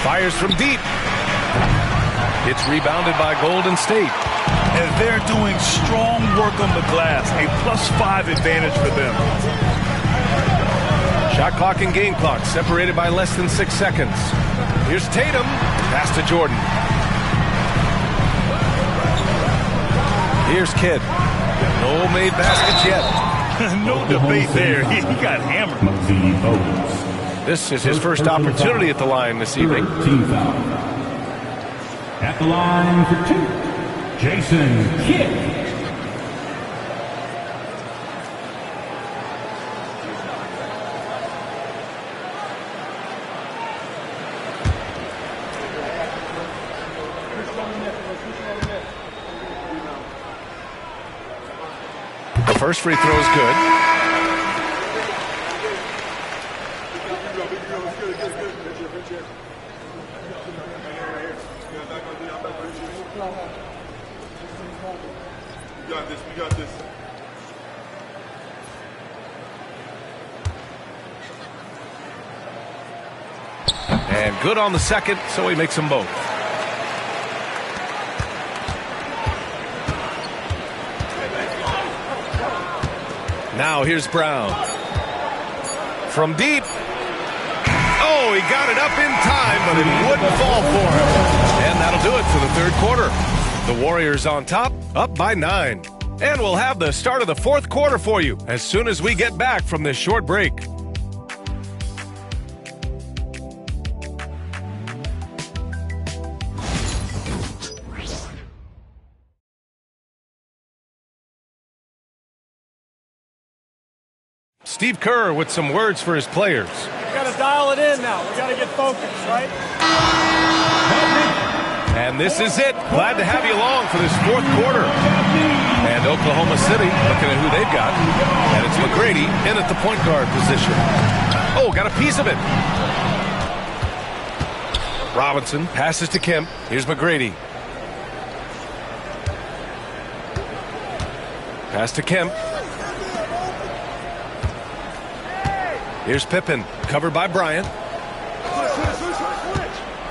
Fires from deep. It's rebounded by Golden State. And they're doing strong work on the glass. A +5 advantage for them. Shot clock and game clock separated by less than 6 seconds. Here's Tatum. Pass to Jordan. Here's Kidd. No made baskets yet. No debate there. He got hammered. This is his first opportunity at the line this evening. Team foul. At the line for 2, Jason Kidd. First free throw is good. We got this. And good on the second, so he makes them both. Now here's Brown. From deep. Oh, he got it up in time, but it wouldn't fall for him. And that'll do it for the third quarter. The Warriors on top, up by 9. And we'll have the start of the fourth quarter for you as soon as we get back from this short break. Steve Kerr with some words for his players. We got to dial it in now. We got to get focused, right? And this is it. Glad to have you along for this fourth quarter. And Oklahoma City looking at who they've got. And it's McGrady in at the point guard position. Oh, got a piece of it. Robinson passes to Kemp. Here's McGrady. Pass to Kemp. Here's Pippen, covered by Bryant.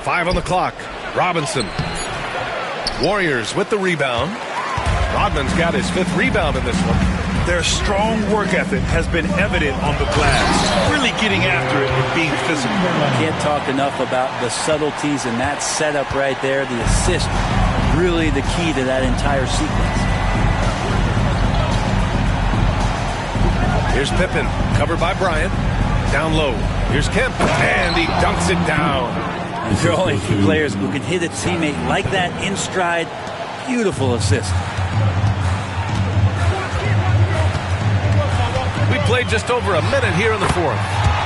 5 on the clock. Robinson. Warriors with the rebound. Rodman's got his 5th rebound in this one. Their strong work ethic has been evident on the glass. Really getting after it and being physical. Can't talk enough about the subtleties in that setup right there. The assist, really the key to that entire sequence. Here's Pippen, covered by Bryant. Down low. Here's Kemp, and he dunks it down. There are only 2 players who can hit a teammate like that in stride. Beautiful assist. We played just over a minute here in the fourth.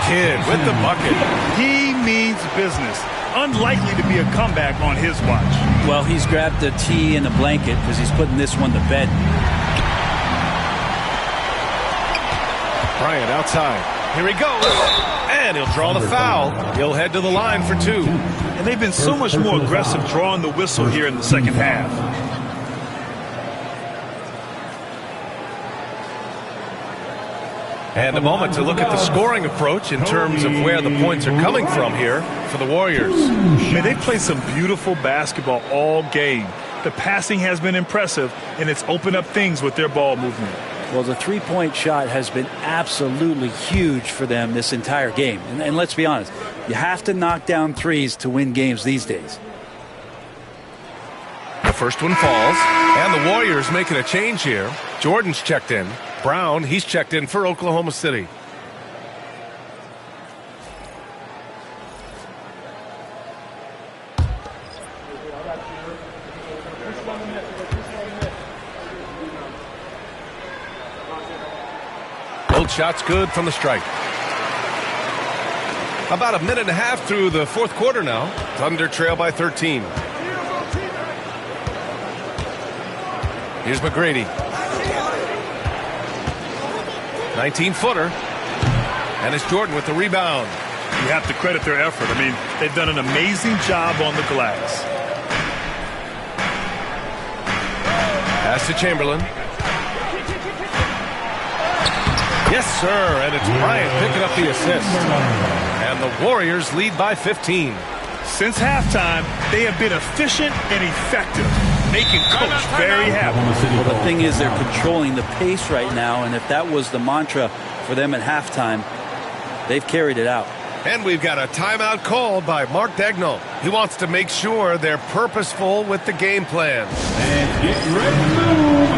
Kidd with the bucket. He means business. Unlikely to be a comeback on his watch. Well, he's grabbed a tee and a blanket because he's putting this one to bed. Bryant outside. Here he goes. And he'll draw the foul. He'll head to the line for 2. And they've been so much more aggressive drawing the whistle here in the second half. And a moment to look at the scoring approach in terms of where the points are coming from here for the Warriors. Man, they played some beautiful basketball all game. The passing has been impressive, and it's opened up things with their ball movement. Well, the three-point shot has been absolutely huge for them this entire game. And let's be honest, you have to knock down threes to win games these days. The first one falls, and the Warriors making a change here. Jordan's checked in. Brown, he's checked in for Oklahoma City. shot's good from the stripe. About a minute and a half through the fourth quarter now. Thunder trail by 13. Here's McGrady. 19-footer. And it's Jordan with the rebound. You have to credit their effort. I mean, they've done an amazing job on the glass. Pass to Chamberlain. Yes, sir. And it's Bryant picking up the assist. And the Warriors lead by 15. Since halftime, they have been efficient and effective, making Coach very happy. Well, the thing is, they're controlling the pace right now, and if that was the mantra for them at halftime, they've carried it out. And we've got a timeout called by Mark Daigneault. He wants to make sure they're purposeful with the game plan. And get ready to move.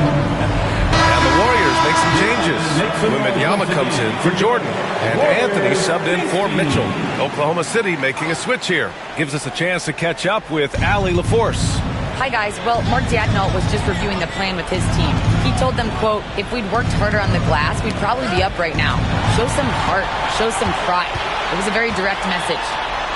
And the Warriors make some changes. Wembanyama comes in for Jordan. And Anthony subbed in for Mitchell. Oklahoma City making a switch here. Gives us a chance to catch up with Allie LaForce. Hi, guys. Well, Mark Daigneault was just reviewing the plan with his team. He told them, quote, if we'd worked harder on the glass, we'd probably be up right now. Show some heart. Show some pride. It was a very direct message.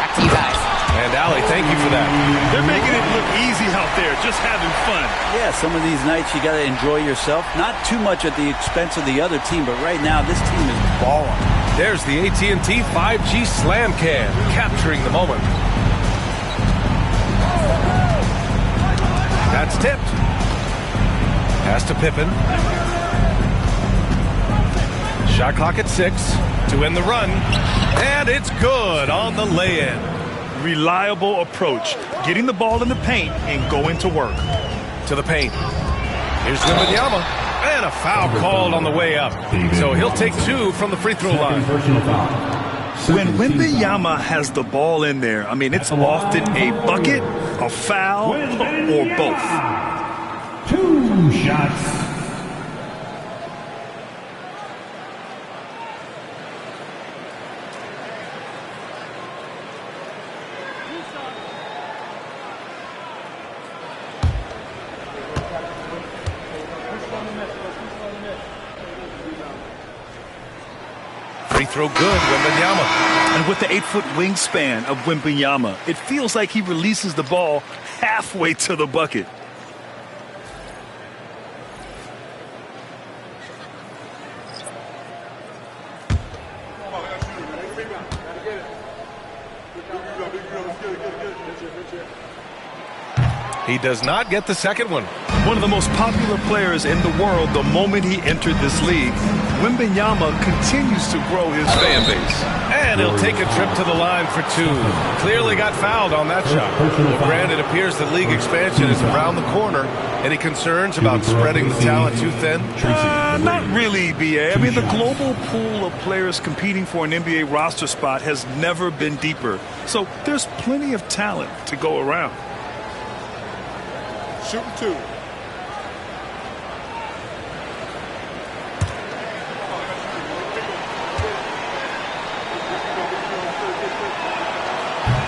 Back to you guys. And Allie, thank you for that. They're making it look easy out there, just having fun. Yeah, some of these nights you got to enjoy yourself. Not too much at the expense of the other team, but right now this team is balling. There's the AT&T 5G Slam Can, capturing the moment. That's tipped. Pass to Pippen. Shot clock at 6 to end the run. And it's good on the lay-in. Reliable approach. Getting the ball in the paint and going to work. To the paint. Here's Wembanyama. And a foul called on the way up. So he'll take 2 from the free throw line. When Wembanyama has the ball in there, I mean, it's often a bucket, a foul, or both. 2 shots. Free throw good, Wembanyama. And with the 8-foot wingspan of Wembanyama, it feels like he releases the ball halfway to the bucket. He does not get the second one. One of the most popular players in the world the moment he entered this league, Wembanyama continues to grow his fan base. And he'll take a trip to the line for 2. Clearly got fouled on that shot. Well, granted, it appears that league expansion is around the corner. Any concerns about spreading the talent too thin? Not really, B.A. I mean, the global pool of players competing for an NBA roster spot has never been deeper. So there's plenty of talent to go around. Shooting 2.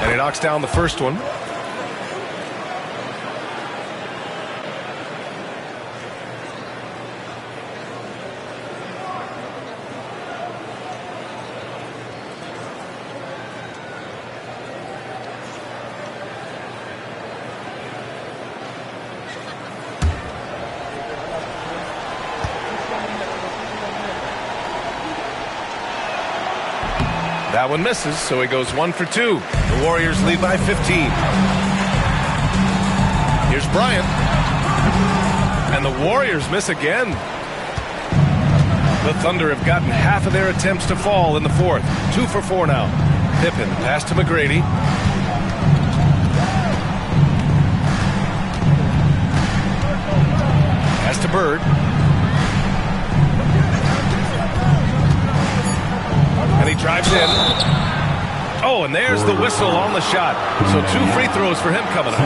And he knocks down the first one. That one misses, so he goes 1 for 2. The Warriors lead by 15. Here's Bryant. And the Warriors miss again. The Thunder have gotten half of their attempts to fall in the fourth. 2 for 4 now. Pippen, pass to McGrady. Pass to Bird. And he drives in. Oh, and there's the whistle on the shot. So 2 free throws for him coming up.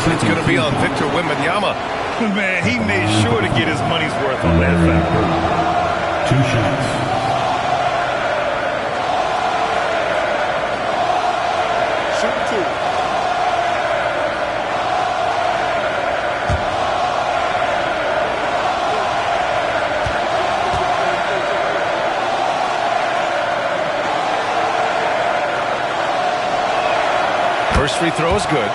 It's going to be on Victor Wembanyama. Man, he made sure to get his money's worth on that foul. 2 shots. First free throw is good.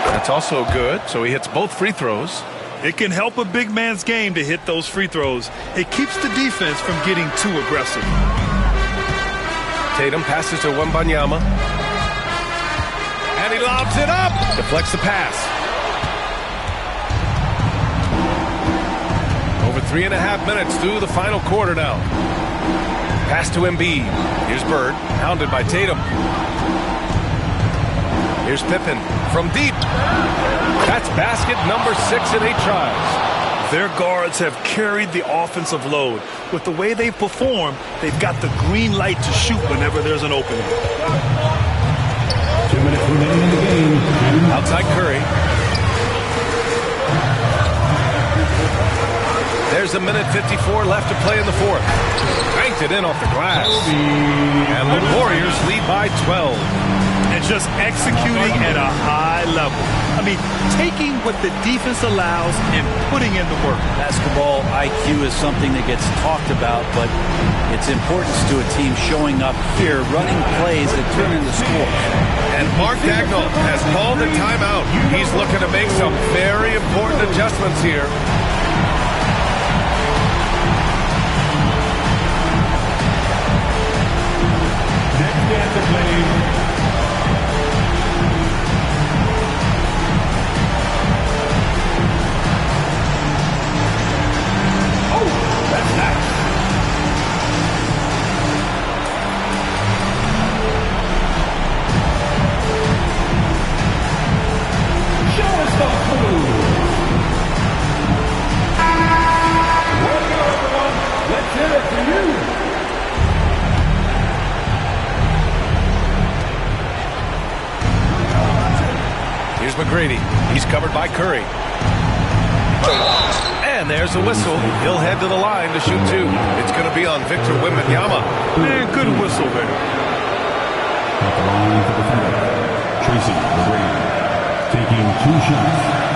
That's also good, so he hits both free throws. It can help a big man's game to hit those free throws. It keeps the defense from getting too aggressive. Tatum passes to Wembanyama. And he lobs it up. Deflects the pass. Over 3.5 minutes through the final quarter now. Pass to Embiid. Here's Bird, hounded by Tatum. Here's Pippen from deep. That's basket number 6 in 8 tries. Their guards have carried the offensive load. With the way they perform, they've got the green light to shoot whenever there's an opening. 2 minutes remaining in the game. Outside Curry. There's a minute 54 left to play in the fourth. Banked it in off the glass. And the Warriors lead by 12. And just executing at a high level. I mean, taking what the defense allows and putting in the work. Basketball IQ is something that gets talked about, but its importance to a team showing up here, running plays that turn into scores. And Mark Daigneault has called a timeout. He's looking to make some very important adjustments here. Next man to play. McGrady. He's covered by Curry. And there's a whistle. He'll head to the line to shoot 2. It's going to be on Victor Wembanyama. Man, good whistle there. At the line for the defender, Tracy McGrady, taking 2 shots.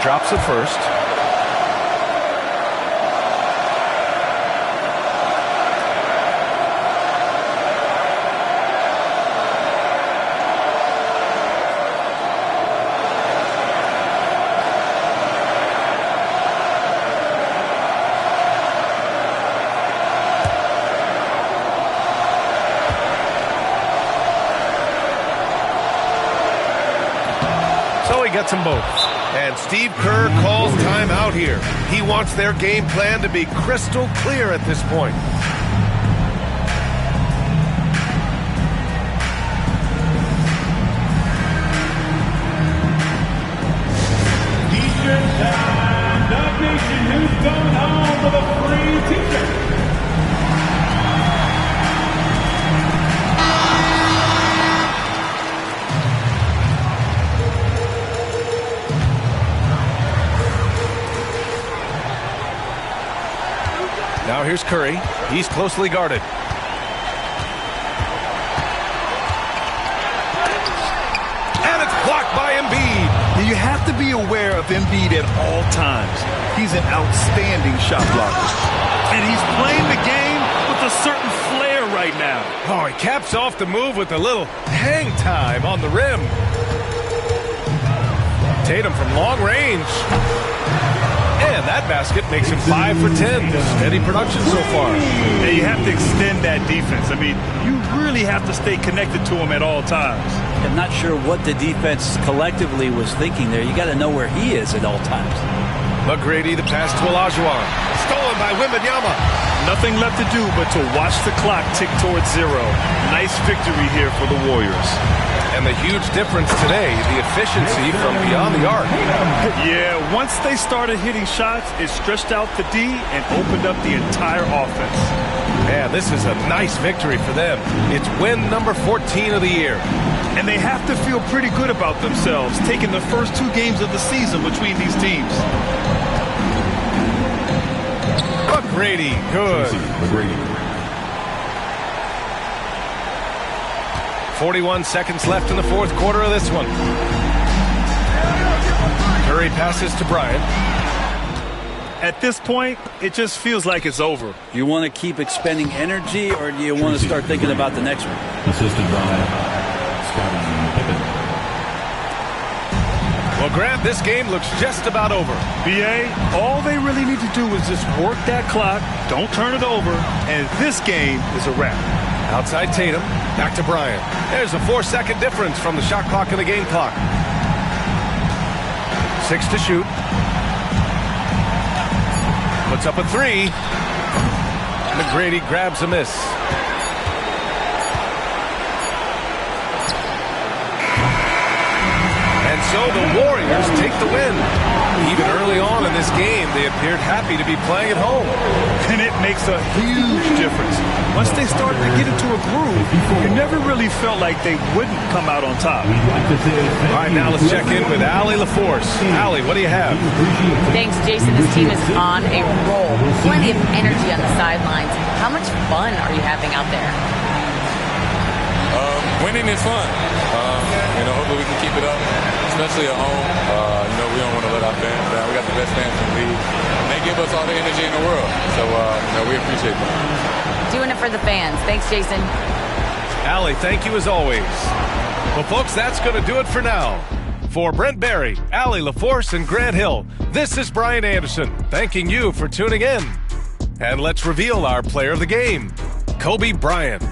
Drops it first. So he gets them both. And Steve Kerr calls timeout here. He wants their game plan to be crystal clear at this point. Eastern time, Dog Nation, who's going home with a free t-shirt? Now here's Curry. He's closely guarded. And it's blocked by Embiid. You have to be aware of Embiid at all times. He's an outstanding shot blocker. And he's playing the game with a certain flair right now. Oh, he caps off the move with a little hang time on the rim. Tatum from long range. And that basket makes him 5 for 10. Steady production so far. And you have to extend that defense. I mean, you really have to stay connected to him at all times. I'm not sure what the defense collectively was thinking there. You got to know where he is at all times. McGrady, the pass to Olajuwon. Stolen by Wembanyama. Nothing left to do but to watch the clock tick towards 0. Nice victory here for the Warriors. And the huge difference today, the efficiency from beyond the arc. Yeah, once they started hitting shots, it stretched out the D and opened up the entire offense. Man, this is a nice victory for them. It's win number 14 of the year. And they have to feel pretty good about themselves, taking the first 2 games of the season between these teams. McGrady, good. 41 seconds left in the fourth quarter of this one. Curry passes to Bryant. At this point, it just feels like it's over. You want to keep expending energy, or do you want to start thinking about the next one? Assisted by Scottie Pippen. Well, Grant, this game looks just about over. BA, all they really need to do is just work that clock, don't turn it over, and this game is a wrap. Outside Tatum, back to Bryant. There's a 4-second difference from the shot clock and the game clock. 6 to shoot. Puts up a 3. McGrady grabs a miss. And so the Warriors take the win. Even early on in this game, they appeared happy to be playing at home. And it makes a huge difference. Once they started to get into a groove, you never really felt like they wouldn't come out on top. All right, now let's check in with Allie LaForce. Allie, what do you have? Thanks, Jason. This team is on a roll. Plenty of energy on the sidelines. How much fun are you having out there? Winning is fun. Hopefully we can keep it up, especially at home. We don't want to let our fans down. We got the best fans in the league. And they give us all the energy in the world. So, we appreciate that. Doing it for the fans. Thanks, Jason. Allie, thank you as always. Well, folks, that's going to do it for now. For Brent Barry, Allie LaForce, and Grant Hill, this is Brian Anderson, thanking you for tuning in. And let's reveal our player of the game, Kobe Bryant.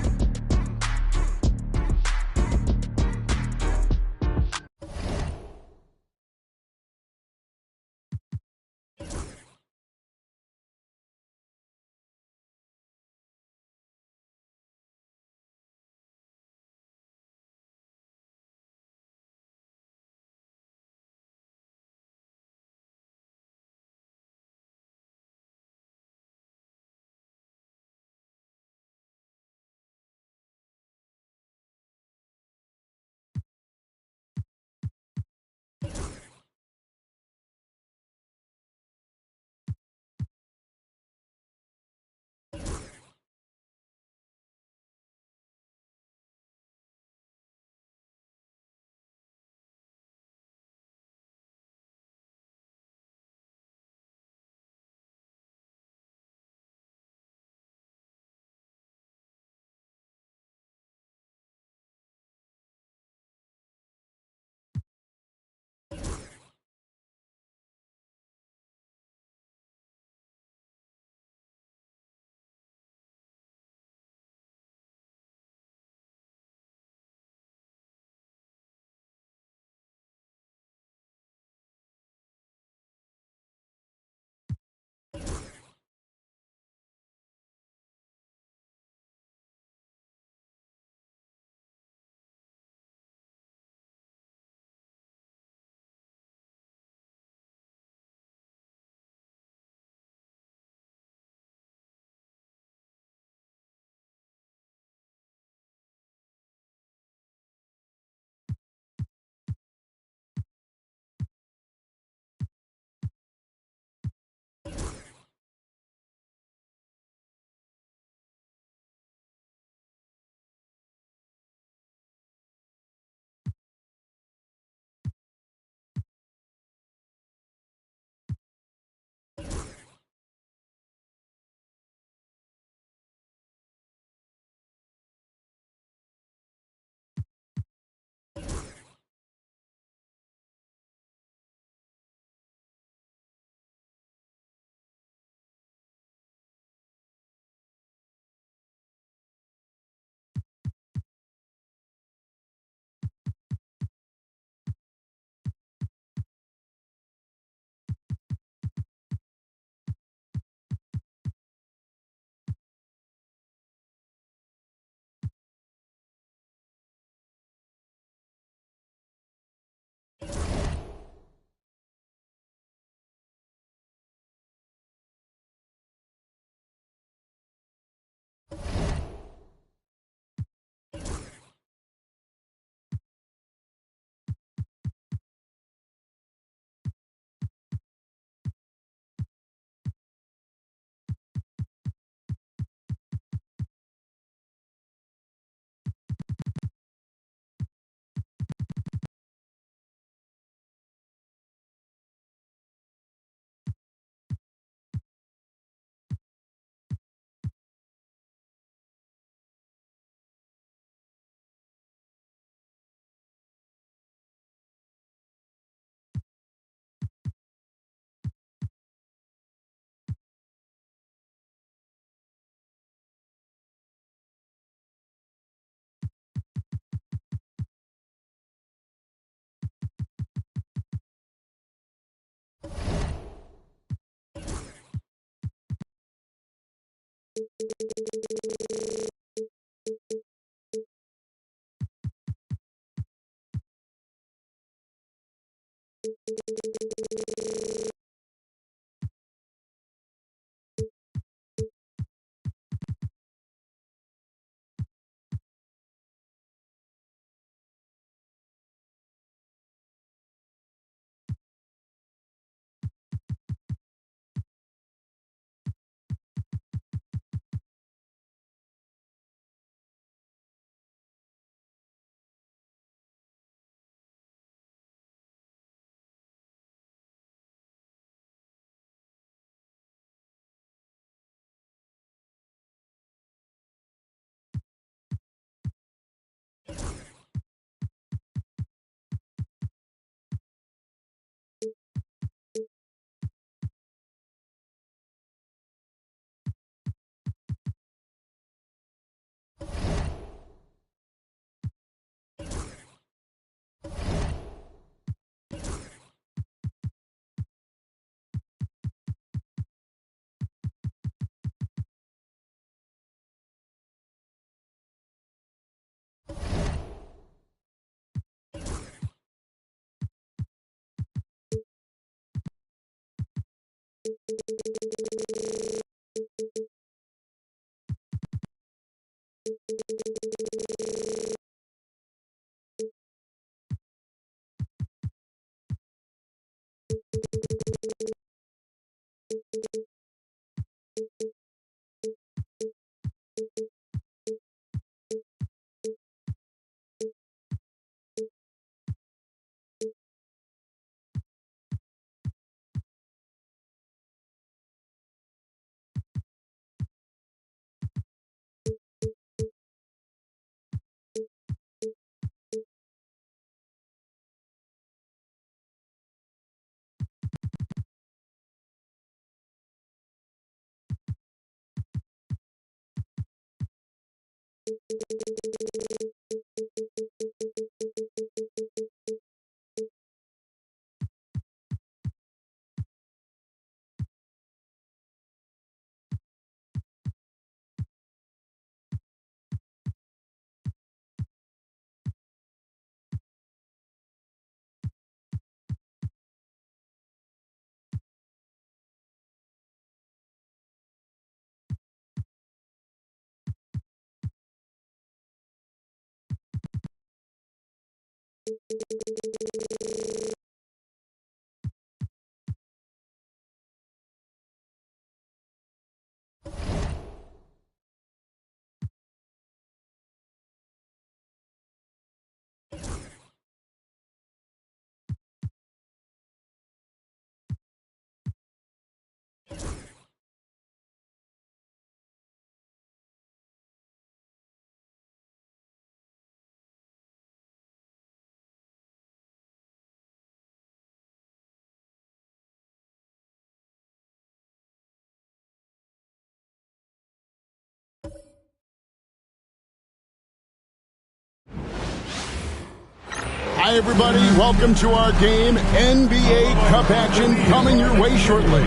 Hi, everybody. Welcome to our game. NBA Cup action coming your way shortly.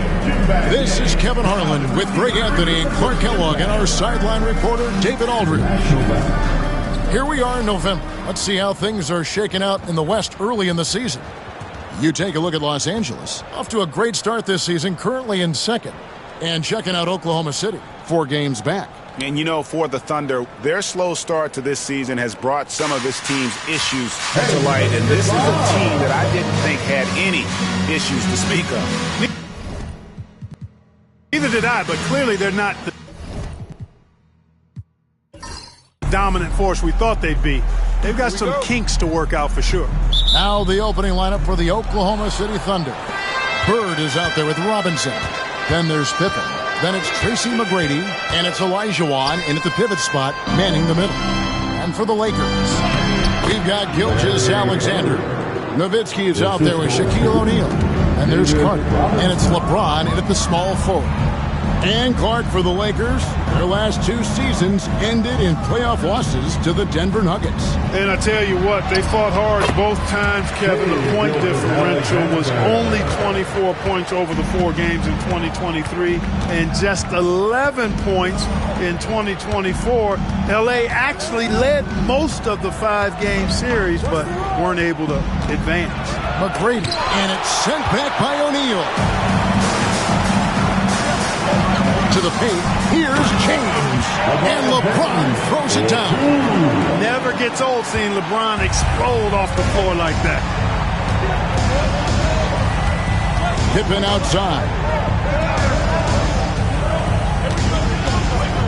This is Kevin Harlan with Greg Anthony and Clark Kellogg and our sideline reporter, David Aldridge. Here we are in November. Let's see how things are shaking out in the West early in the season. You take a look at Los Angeles. Off to a great start this season, currently in second. And checking out Oklahoma City, 4 games back. And, you know, for the Thunder, their slow start to this season has brought some of this team's issues to light. And this is a team that I didn't think had any issues to speak of. Neither did I, but clearly they're not the dominant force we thought they'd be. They've got some kinks to work out for sure. Now the opening lineup for the Oklahoma City Thunder. Bird is out there with Robinson. Then there's Pippen. Then it's Tracy McGrady, and it's Olajuwon in at the pivot spot, manning the middle. And for the Lakers, we've got Gilgeous-Alexander. Nowitzki is out there with Shaquille O'Neal. And there's Carter, and it's LeBron in at the small forward. And Clark for the Lakers. Their last 2 seasons ended in playoff losses to the Denver Nuggets. And I tell you what, they fought hard both times, Kevin. The point differential was only 24 points over the 4 games in 2023 and just 11 points in 2024. L.A. actually led most of the 5-game series, but weren't able to advance. McGrady, and it's sent back by O'Neal. To the paint, here's James, and LeBron throws it down. Never gets old seeing LeBron explode off the floor like that. Pippen outside.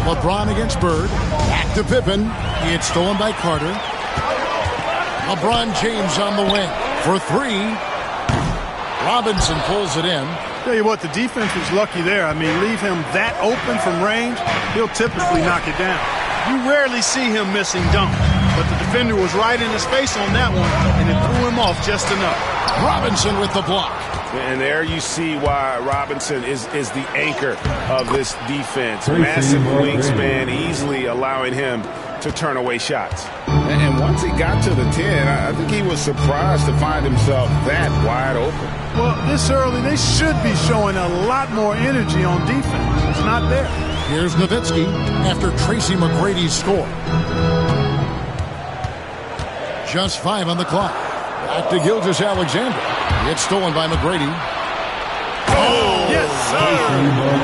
LeBron against Bird, back to Pippen. It's stolen by Carter. LeBron James on the wing for 3. Robinson pulls it in. Tell you what, the defense was lucky there. I mean, leave him that open from range, he'll typically knock it down. You rarely see him missing dunks, but the defender was right in his face on that one, and it threw him off just enough. Robinson with the block. And there you see why Robinson is the anchor of this defense. Massive wingspan, easily allowing him to turn away shots. And once he got to the 10, I think he was surprised to find himself that wide open. Well, this early, they should be showing a lot more energy on defense. It's not there. Here's Nowitzki after Tracy McGrady's score. Just 5 on the clock. Back to Gilgeous-Alexander. It's stolen by McGrady. Oh, yes, sir.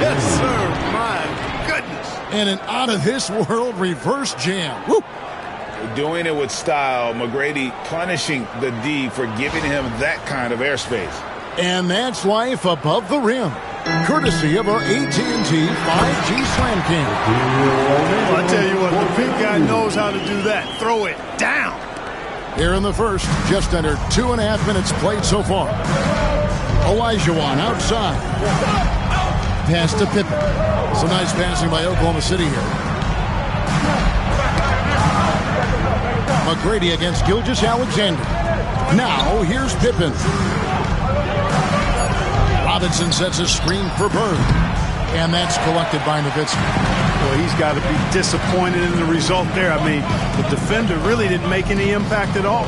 Yes, sir. My goodness. And an out-of-this-world reverse jam. Woo. Doing it with style. McGrady punishing the D for giving him that kind of airspace. And that's life above the rim. Courtesy of our AT&T 5G Slam King. Well, I tell you what, the big guy knows how to do that. Throw it down. Here in the first, just under 2.5 minutes played so far. Olajuwon outside. Pass to Pippen. Some nice passing by Oklahoma City here. McGrady against Gilgeous-Alexander. Now, here's Pippen. Robinson sets a screen for Bird. And that's collected by Nowitzki. Well, he's got to be disappointed in the result there. I mean, the defender really didn't make any impact at all.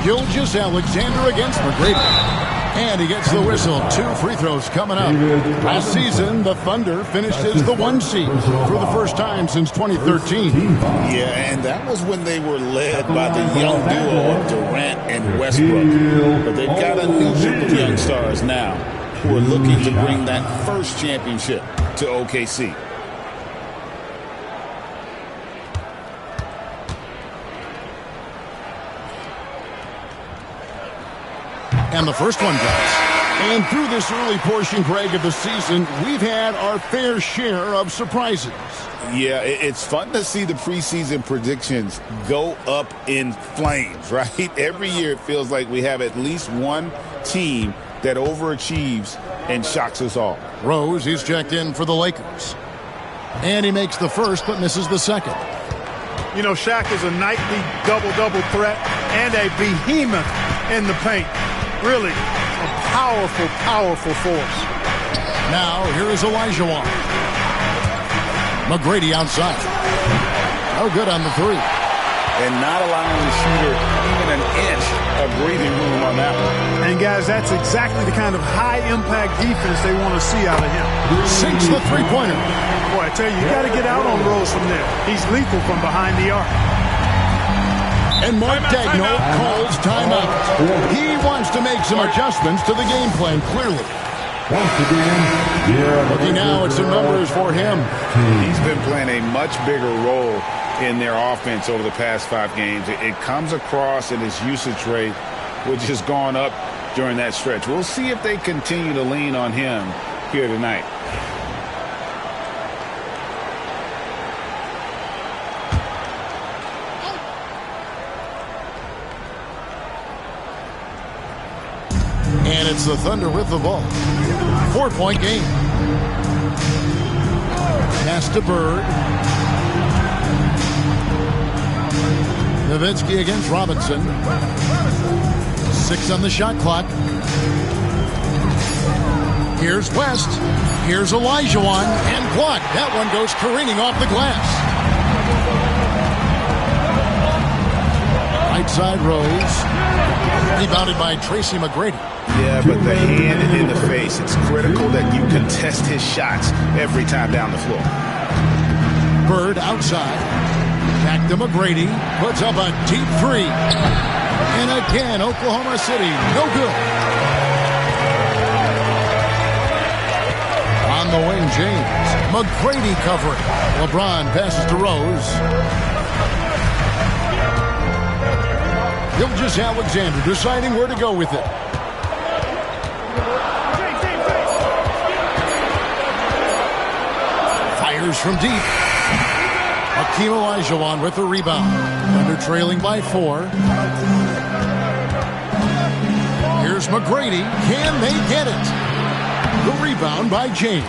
Gilgeous-Alexander against McGrady. And he gets the whistle. 2 free throws coming up. Last season, the Thunder finished as the 1 seed for the first time since 2013. Yeah, and that was when they were led by the young duo of Durant and Westbrook. But they've got a new group of young stars now who are looking to bring that first championship to OKC. And the first one goes. And through this early portion, Greg, of the season, we've had our fair share of surprises. Yeah, it's fun to see the preseason predictions go up in flames, right? Every year it feels like we have at least one team that overachieves and shocks us all. Rose, he's checked in for the Lakers. And he makes the first but misses the second. You know, Shaq is a nightly double-double threat and a behemoth in the paint. Really a powerful, powerful force. Now, here is Olajuwon. McGrady outside. No good on the 3. and not allowing the shooter even an inch of breathing room on that one. And, guys, that's exactly the kind of high-impact defense they want to see out of him. Sinks the three-pointer. Boy, I tell you get out on Rose from there. He's lethal from behind the arc. And Mark Daigneault calls timeout. He wants to make some adjustments to the game plan, clearly. Looking now at some numbers for him. He's been playing a much bigger role in their offense over the past 5 games. It comes across in his usage rate, which has gone up during that stretch. We'll see if they continue to lean on him here tonight. And it's the Thunder with the ball. 4-point game. Pass to Bird. Nowitzki against Robinson. 6 on the shot clock. Here's West. Here's Olajuwon. And blocked. That one goes careening off the glass. Right side Rose. Rebounded by Tracy McGrady. Yeah, but the hand in the face. It's critical that you contest his shots every time down the floor. Bird outside. Back to McGrady. Puts up a deep 3. And again, Oklahoma City, no good. On the wing, James. McGrady covering. LeBron passes to Rose. Gilgeous-Alexander deciding where to go with it. Fires from deep. Hakeem Olajuwon with the rebound. Thunder trailing by 4. Here's McGrady. Can they get it? The rebound by James.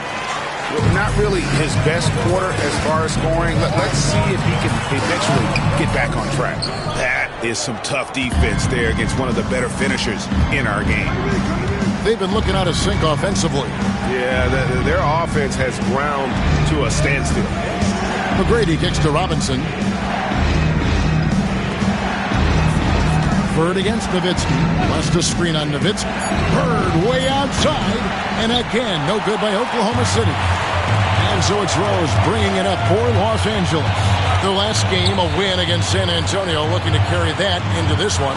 Not really his best quarter as far as scoring. Let's see if he can eventually get back on track. That is some tough defense there against one of the better finishers in our game. They've been looking out of sync offensively. Yeah, their offense has ground to a standstill. McGrady kicks to Robinson. Bird against Nowitzki. West a screen on Nowitzki. Bird way outside. And again, no good by Oklahoma City. And so it's Rose bringing it up for Los Angeles. The last game, a win against San Antonio, looking to carry that into this one.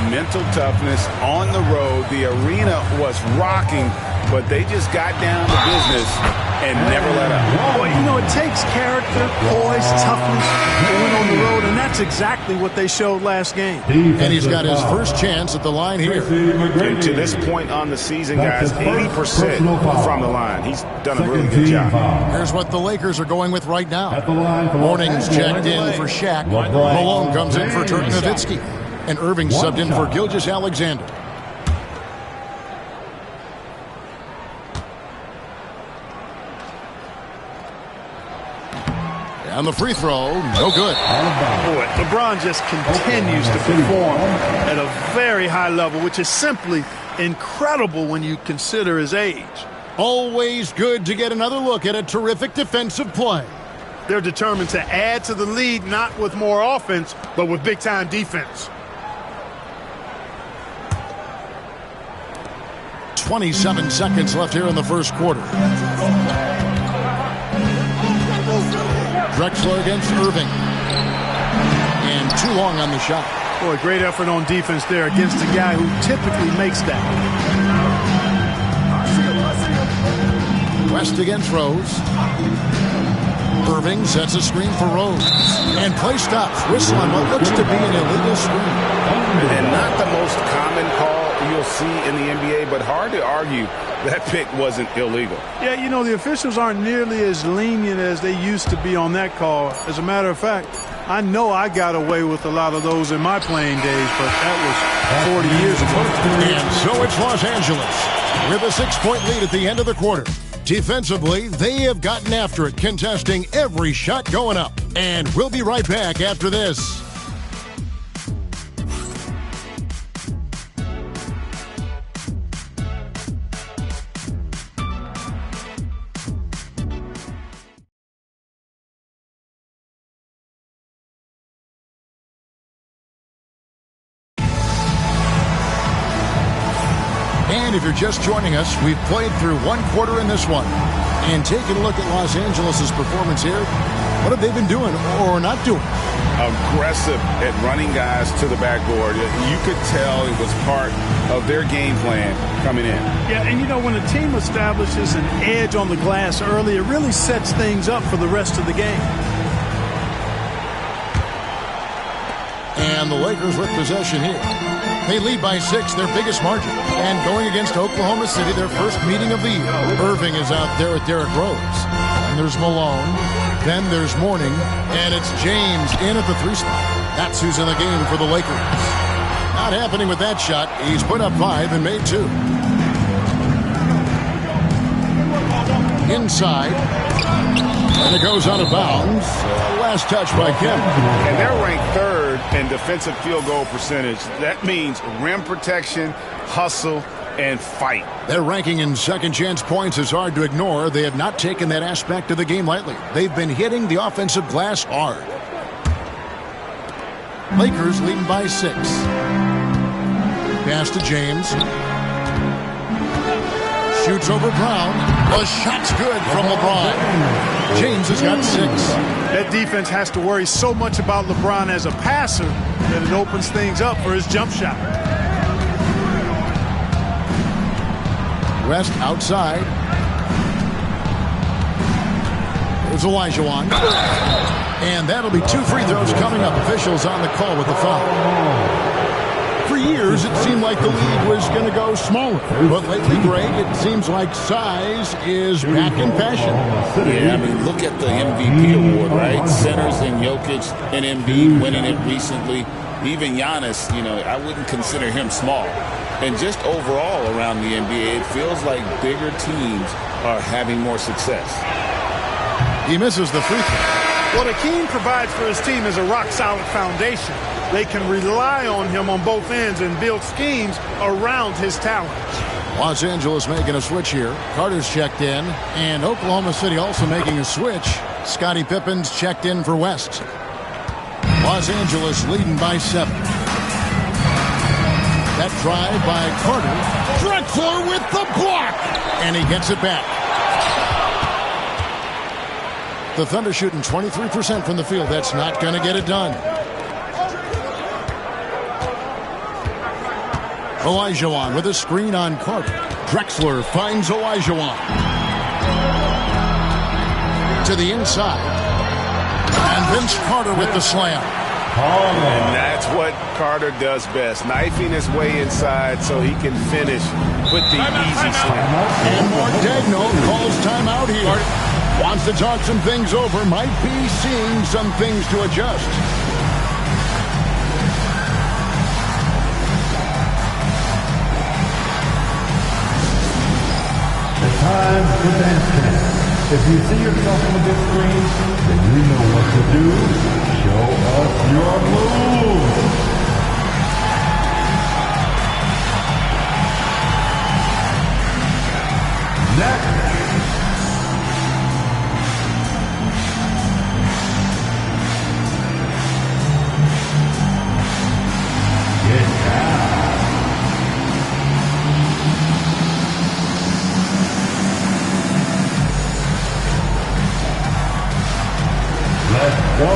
Mental toughness on the road. The arena was rocking, but they just got down to business and never let up. Boy, you know, it takes character, poise, toughness to win on the road, and that's exactly what they showed last game. And he's got his first chance at the line here. And to this point on the season, guys, 80% from the line. He's done a really good job. Here's what the Lakers are going with right now. Morning's checked in for Shaq. Malone comes in for Dirk Nowitzki. And Irving subbed in for Gilgeous-Alexander. And the free throw, no good. Boy, LeBron just continues to perform at a very high level, which is simply incredible when you consider his age. Always good to get another look at a terrific defensive play. They're determined to add to the lead, not with more offense, but with big-time defense. 27 seconds left here in the first quarter. Drexler against Irving. And too long on the shot. Boy, great effort on defense there against a guy who typically makes that. West against Rose. Irving sets a screen for Rose. And play stops. Whistle on what looks to be an illegal screen. And not the most common call you'll see in the NBA, but hard to argue that pick wasn't illegal. Yeah, you know, the officials aren't nearly as lenient as they used to be on that call. As a matter of fact, I know I got away with a lot of those in my playing days, but that was 40 years ago. And so it's Los Angeles with a 6-point lead at the end of the quarter. Defensively, they have gotten after it, contesting every shot going up. And we'll be right back after this. And if you're just joining us, we've played through one quarter in this one. And taking a look at Los Angeles' performance here, what have they been doing or not doing? Aggressive at running guys to the backboard. You could tell it was part of their game plan coming in. Yeah, and when a team establishes an edge on the glass early, it really sets things up for the rest of the game. And the Lakers with possession here. They lead by 6, their biggest margin. And going against Oklahoma City, their first meeting of the year. Irving is out there with Derrick Rose. And there's Malone. Then there's Mourning. And it's James in at the 3 spot. That's who's in the game for the Lakers. Not happening with that shot. He's put up 5 and made 2. Inside. And it goes out of bounds. Last touch by Kemp. And they're ranked 3rd in defensive field goal percentage. That means rim protection, hustle, and fight. Their ranking in second chance points is hard to ignore. They have not taken that aspect of the game lightly. They've been hitting the offensive glass hard. Lakers leading by 6. Pass to James. Shoots over Brown. The shot's good from LeBron. James has got 6. That defense has to worry so much about LeBron as a passer that it opens things up for his jump shot. West outside. There's Olajuwon. And that'll be 2 free throws coming up. Officials on the call with the foul. For years, it seemed like the league was going to go smaller. But lately, Greg, it seems like size is back in fashion. Yeah, I mean, look at the MVP award, right? Centers and Jokic and Embiid winning it recently. Even Giannis, I wouldn't consider him small. And just overall around the NBA, it feels like bigger teams are having more success. He misses the free throw. What Akeem provides for his team is a rock-solid foundation. They can rely on him on both ends and build schemes around his talent. Los Angeles making a switch here. Carter's checked in, and Oklahoma City also making a switch. Scottie Pippen's checked in for West. Los Angeles leading by 7. That drive by Carter. Drexler with the block, and he gets it back. The Thunder shooting 23% from the field. That's not going to get it done. Olajuwon with a screen on Carter. Drexler finds Olajuwon. To the inside. And Vince Carter with the slam. And that's what Carter does best. Knifing his way inside so he can finish with the easy slam. And Mark Daigneault calls timeout here. Wants to talk some things over. Might be seeing some things to adjust. Time for dance camp. If you see yourself on the big screen, then you know what to do. Show us your moves. Next. Get down. Let's go.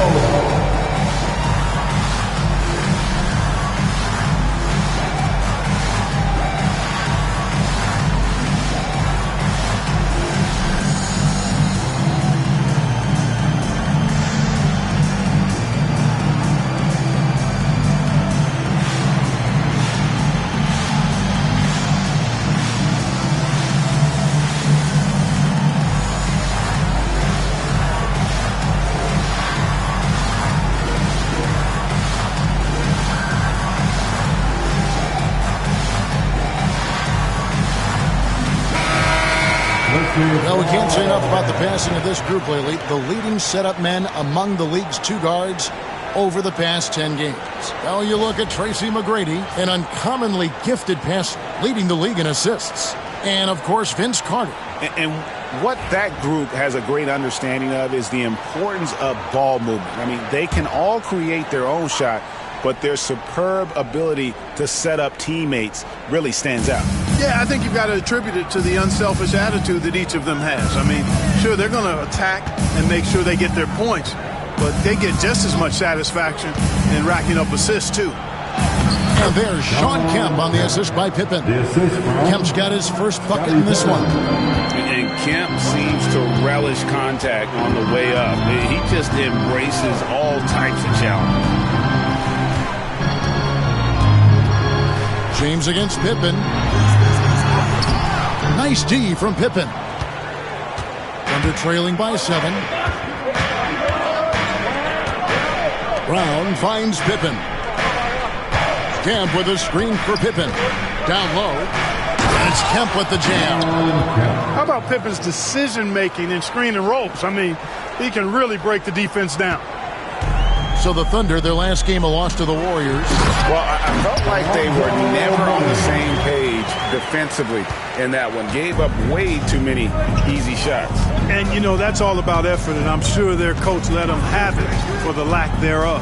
Well, we can't say enough about the passing of this group lately. The leading setup men among the league's 2 guards over the past 10 games. Well, you look at Tracy McGrady, an uncommonly gifted passer, leading the league in assists. And, of course, Vince Carter. And what that group has a great understanding of is the importance of ball movement. I mean, they can all create their own shot, but their superb ability to set up teammates really stands out. Yeah, I think you've got to attribute it to the unselfish attitude that each of them has. I mean, sure, they're going to attack and make sure they get their points, but they get just as much satisfaction in racking up assists, too. And there's Shawn Kemp on the assist by Pippen. Kemp's got his first bucket in this one. And Kemp seems to relish contact on the way up. He just embraces all types of challenges. James against Pippen. Nice D from Pippen. Thunder trailing by 7. Brown finds Pippen. Kemp with a screen for Pippen. Down low. It's Kemp with the jam. How about Pippen's decision-making in screen and ropes? I mean, he can really break the defense down. So the Thunder, their last game, a loss to the Warriors. Well, I felt like they were never on the same page defensively in that one. Gave up way too many easy shots. And, you know, that's all about effort, and I'm sure their coach let them have it for the lack thereof.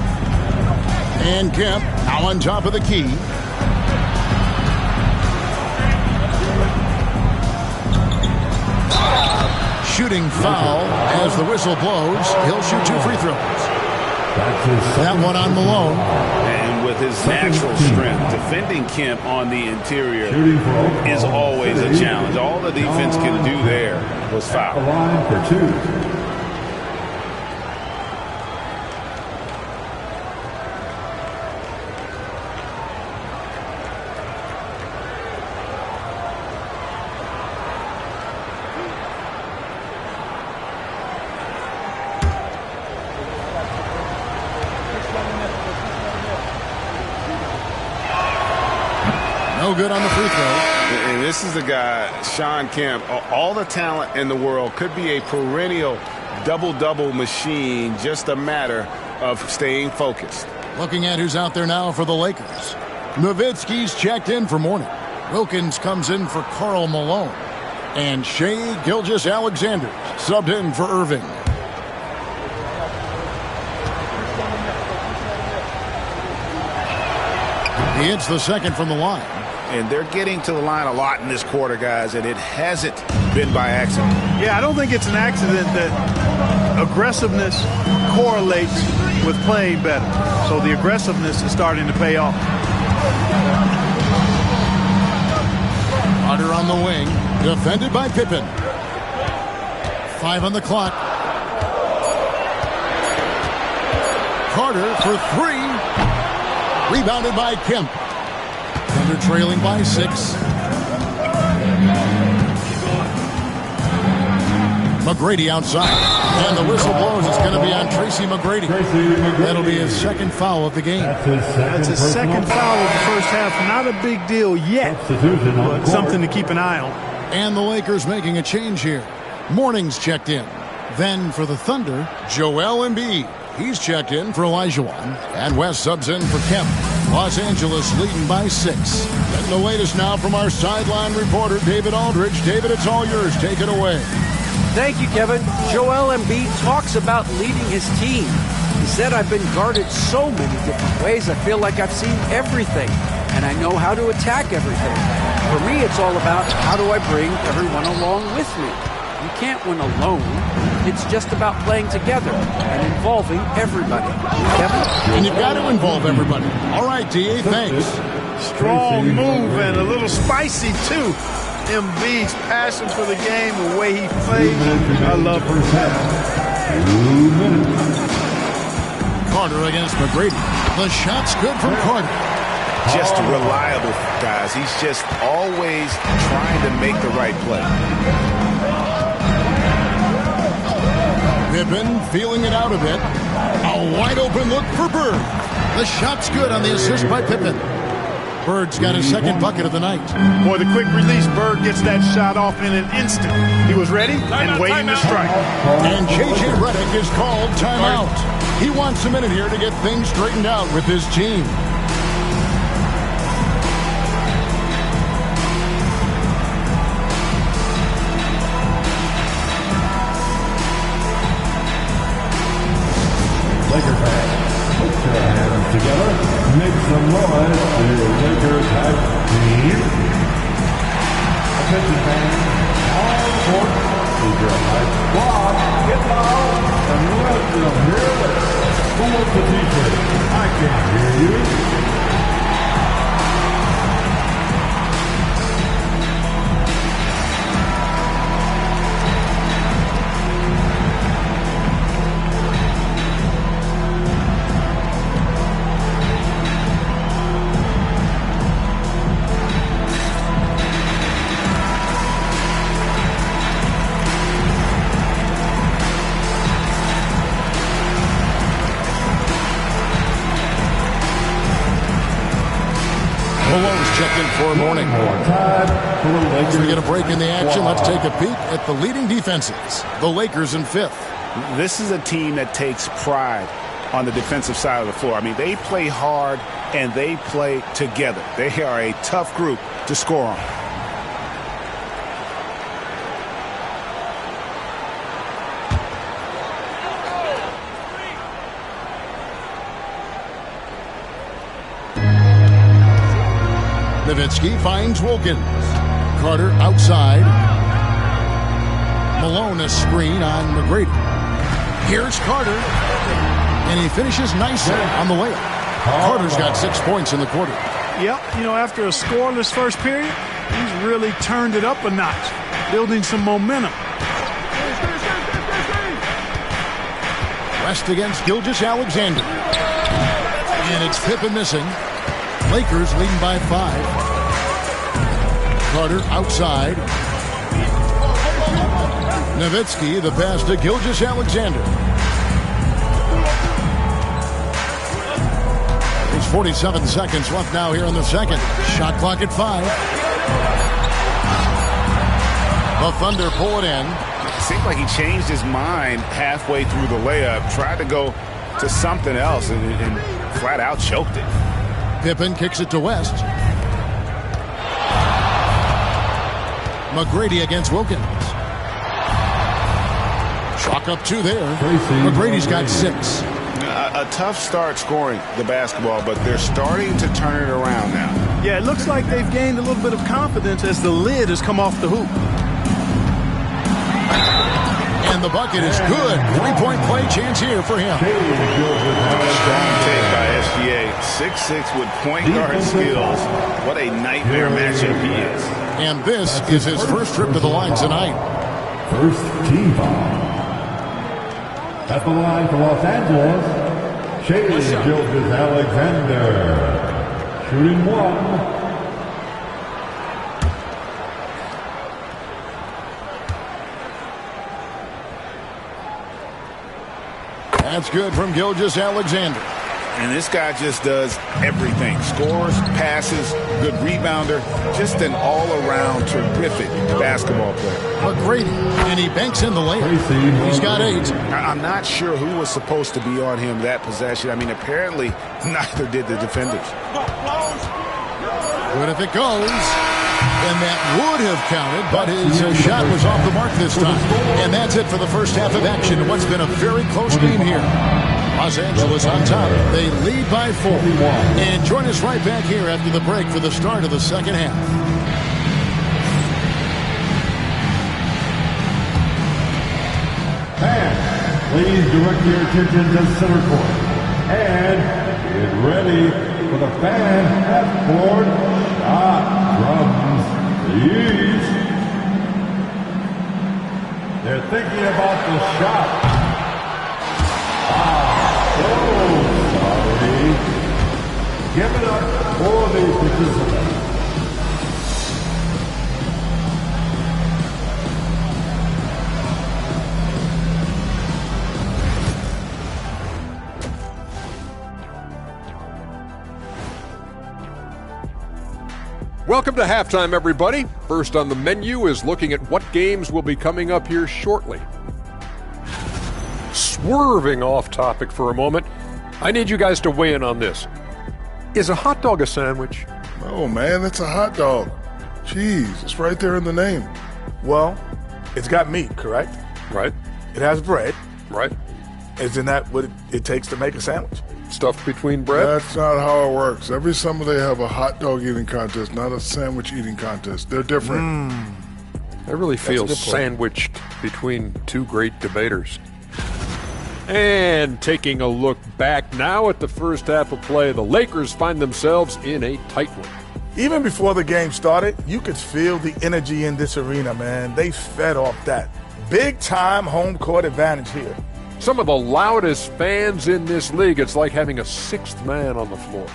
And Kemp now on top of the key. Shooting foul as the whistle blows. He'll shoot 2 free throws. That one on Malone. And with his natural strength, defending Kemp on the interior is always a challenge. All the defense can do there was foul. For 2. No good on the free throw. And this is the guy, Shawn Kemp, all the talent in the world, could be a perennial double-double machine, just a matter of staying focused. Looking at who's out there now for the Lakers. Nowitzki's checked in for Mourning. Wilkins comes in for Karl Malone. And Shai Gilgeous-Alexander subbed in for Irving. He hits the second from the line. And they're getting to the line a lot in this quarter, guys, and it hasn't been by accident. Yeah, I don't think it's an accident that aggressiveness correlates with playing better. So the aggressiveness is starting to pay off. Carter on the wing, defended by Pippen. 5 on the clock. Carter for 3. Rebounded by Kemp. Thunder trailing by 6. McGrady outside. And the whistle blows. It's going to be on Tracy McGrady. That'll be his second foul of the game. That's his second foul of the first half. Not a big deal yet, but something to keep an eye on. And the Lakers making a change here. Mourning's checked in. Then for the Thunder, Joel Embiid. He's checked in for Olajuwon. And West subs in for Kemp. Los Angeles leading by 6. Getting the latest now from our sideline reporter, David Aldridge. David, it's all yours. Take it away. Thank you, Kevin. Joel Embiid talks about leading his team. He said, I've been guarded so many different ways. I feel like I've seen everything, and I know how to attack everything. For me, it's all about how do I bring everyone along with me. You can't win alone. It's just about playing together and involving everybody. Kevin? And you've got to involve everybody. All right, D.A., thanks. Strong move and a little spicy, too. Embiid's passion for the game, the way he plays, I love it. Carter against McGrady. The shot's good from Carter. Just reliable, guys. He's just always trying to make the right play. Pippen feeling it out a bit. A wide open look for Bird. The shot's good on the assist by Pippen. Bird's got his second bucket of the night. Boy, the quick release, Bird gets that shot off in an instant. He was ready and waiting to strike. And J.J. Redick is called timeout. He wants a minute here to get things straightened out with his team. Laker fans, put your hands together. St. Louis, the Lakers have team. Attention fans, all aboard. Is your high squad. Get loud and let them hear it. Who wants the t-shirt? I can't hear you. Malone's checked in for a morning. As we get a break in the action, let's take a peek at the leading defenses. The Lakers in 5th. This is a team that takes pride on the defensive side of the floor. I mean, they play hard and they play together. They are a tough group to score on. Nowitzki finds Wilkins. Carter outside. Malone a screen on McGrady. Here's Carter. And he finishes nicely on the layup. Carter's got 6 points in the quarter. Yep, you know, after a scoreless first period, he's really turned it up a notch, building some momentum. West against Gilgeous-Alexander. And it's Pippen missing. Lakers leading by 5. Carter outside. Nowitzki, the pass to Gilgeous-Alexander. There's 47 seconds left now here in the second. Shot clock at 5. The Thunder pull it in. It seemed like he changed his mind halfway through the layup, tried to go to something else, and flat out choked it. Pippen kicks it to West. McGrady against Wilkins. Chalk up 2 there. McGrady's got 6. A tough start scoring the basketball, but they're starting to turn it around now. Yeah, it looks like they've gained a little bit of confidence as the lid has come off the hoop. And the bucket is good. 3-point play chance here for him. Strong take by SGA. 6'6" with point guard skills. What a nightmare matchup he is. And this is his first trip to the line tonight. First team foul. At the line for Los Angeles, Shai Gilgeous-Alexander. Shooting 1. That's good from Gilgeous-Alexander. And this guy just does everything. Scores, passes, good rebounder. Just an all-around terrific basketball player. McGrady, and he banks in the layup. He's got 8. I'm not sure who was supposed to be on him that possession. I mean, apparently neither did the defenders. Good if it goes. And that would have counted, but his shot was off the mark this time. And that's it for the first half of action. What's been a very close game here. Los Angeles on top. They lead by 4. And join us right back here after the break for the start of the second half. And please direct your attention to center court. And get ready for the fan half-court shot from the East. They're thinking about the shot. Sorry. Give it up for the participants. Welcome to halftime, everybody. First on the menu is looking at what games will be coming up here shortly. Swerving off topic for a moment, I need you guys to weigh in on this. Is a hot dog a sandwich? Oh, man, it's a hot dog. Jeez, it's right there in the name. Well, it's got meat, correct? Right. It has bread. Right. Isn't that what it takes to make a sandwich? stuffed between bread? That's not how it works. Every summer they have a hot dog eating contest, not a sandwich eating contest. They're different. I really feel sandwiched between two great debaters. And taking a look back now at the first half of play, the Lakers find themselves in a tight one. Even before the game started, you could feel the energy in this arena, man. They fed off that. Big-time home court advantage here. Some of the loudest fans in this league. It's like having a sixth man on the floor.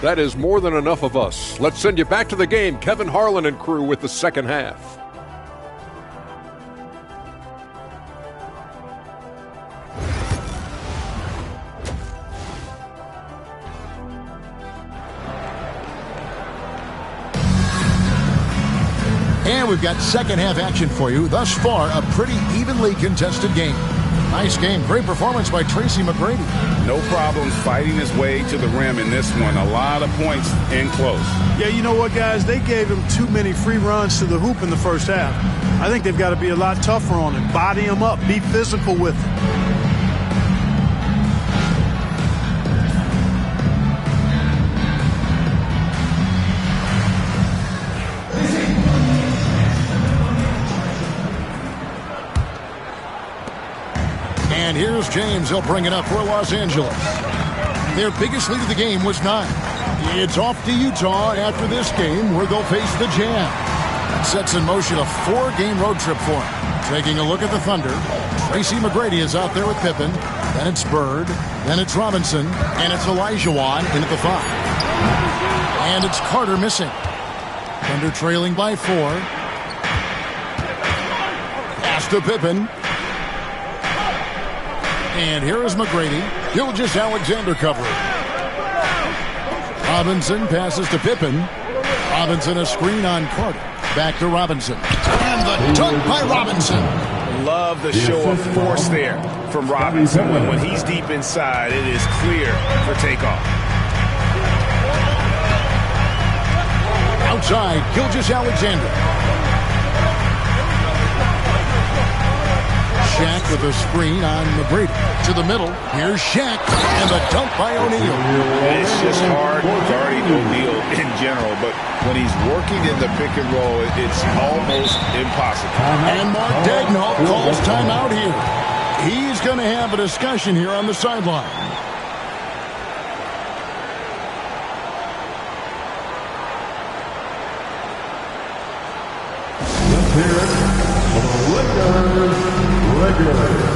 That is more than enough of us. Let's send you back to the game. Kevin Harlan and crew with the second half. And we've got second half action for you. Thus far, a pretty evenly contested game. Nice game. Great performance by Tracy McGrady. No problems fighting his way to the rim in this one. A lot of points in close. Yeah, you know what, guys? They gave him too many free runs to the hoop in the first half. I think they've got to be a lot tougher on him. Body him up. Be physical with him. And here's James. He'll bring it up for Los Angeles. Their biggest lead of the game was 9. It's off to Utah after this game where they'll face the Jazz. That sets in motion a 4-game road trip for them. Taking a look at the Thunder, Tracy McGrady is out there with Pippen. Then it's Bird. Then it's Robinson. And it's Olajuwon in at the 5. And it's Carter missing. Thunder trailing by 4. Pass to Pippen. And here is McGrady. Gilgeous-Alexander covering. Robinson passes to Pippen. Robinson a screen on Carter. Back to Robinson. And the dunk by Robinson. Love the show of force there from Robinson. When he's deep inside, it is clear for takeoff. Outside, Gilgeous-Alexander. Shaq with a screen on McGrady. To the middle. Here's Shaq. And the dunk by O'Neal. It's just hard guarding O'Neal in general, but when he's working in the pick and roll, it's almost impossible. And Mark Daigneault calls timeout here. He's going to have a discussion here on the sideline. Regular.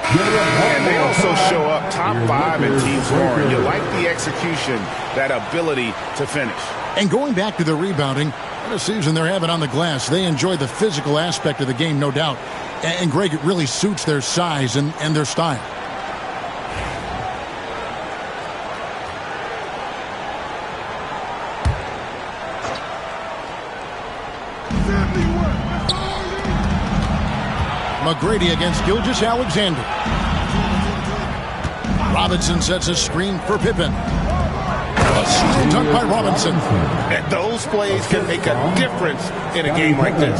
And they also show up top 5 in team scoring. You like the execution, that ability to finish. And going back to the rebounding, what a season they're having on the glass. They enjoy the physical aspect of the game, no doubt. And Greg, it really suits their size and their style. McGrady against Gilgeous-Alexander. Robinson sets a screen for Pippen. A steal dunk by Robinson. And those plays can make a difference in a game like this.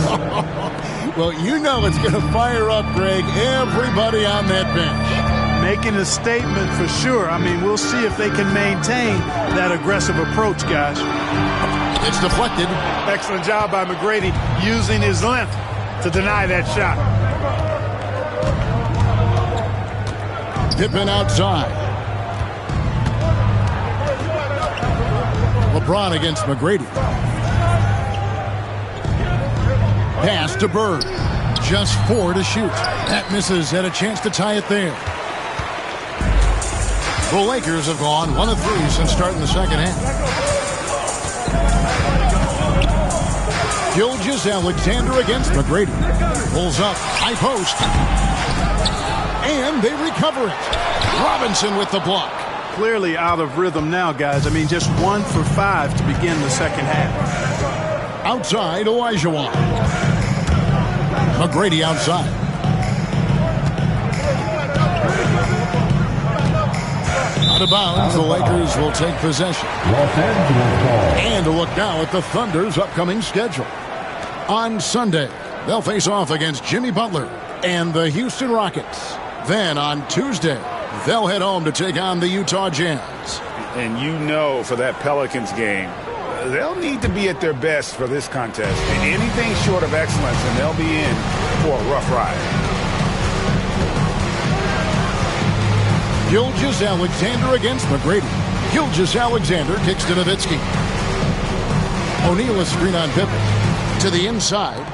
Well, you know it's going to fire up, Greg, everybody on that bench. Making a statement for sure. I mean, we'll see if they can maintain that aggressive approach, guys. It's deflected. Excellent job by McGrady using his length to deny that shot. Pippen outside. LeBron against McGrady. Pass to Bird. Just 4 to shoot. That misses. Had a chance to tie it there. The Lakers have gone 1 of 3 since starting the second half. Gilgeous-Alexander against McGrady. Pulls up. High post. And they recover it. Robinson with the block. Clearly out of rhythm now, guys. I mean, just 1 for 5 to begin the second half. Outside, Olajuwon. McGrady outside. Out of bounds, the Lakers will take possession. And a look now at the Thunder's upcoming schedule. On Sunday, they'll face off against Jimmy Butler and the Houston Rockets. Then on Tuesday, they'll head home to take on the Utah Jazz. And you know, for that Pelicans game, they'll need to be at their best for this contest. Anything short of excellence, and they'll be in for a rough ride. Gilgeous-Alexander against McGrady. Gilgeous-Alexander kicks to Nowitzki. O'Neal a screen on Pippen. To the inside.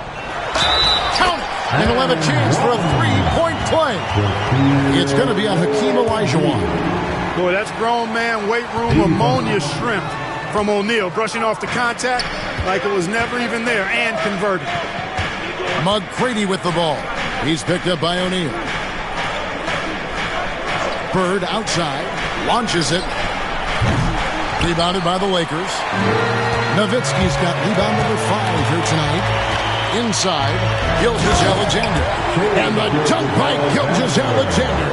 Count it! And he'll have a chance for a 3-point play. It's going to be on Hakeem Olajuwon. Boy, that's grown man weight room ammonia shrimp from O'Neal. Brushing off the contact like it was never even there and converted. McGrady with the ball. He's picked up by O'Neal. Bird outside. Launches it. Rebounded by the Lakers. Nowitzki's got rebound number 5 here tonight. Inside, Gilgeous-Alexander. And the dunk by Gilgeous-Alexander.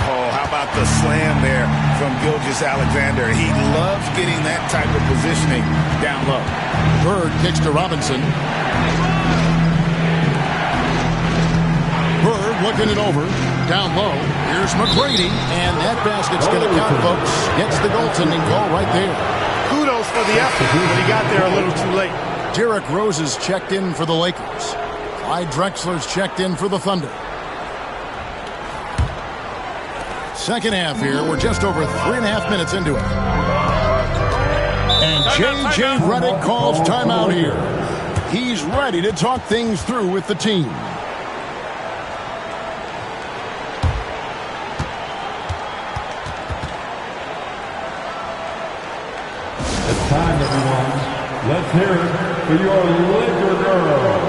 Oh, how about the slam there from Gilgeous-Alexander? He loves getting that type of positioning down low. Bird kicks to Robinson. Bird looking it over. Down low. Here's McGrady. And that basket's going to count, folks. Gets the goaltending call right there. Kudos for the effort, but he got there a little too late. Derrick Rose is checked in for the Lakers. Clyde Drexler's checked in for the Thunder. Second half here. We're just over 3.5 minutes into it. And J.J. Redick calls timeout here. He's ready to talk things through with the team. It's time, everyone. Let's hear it for your Laker girl.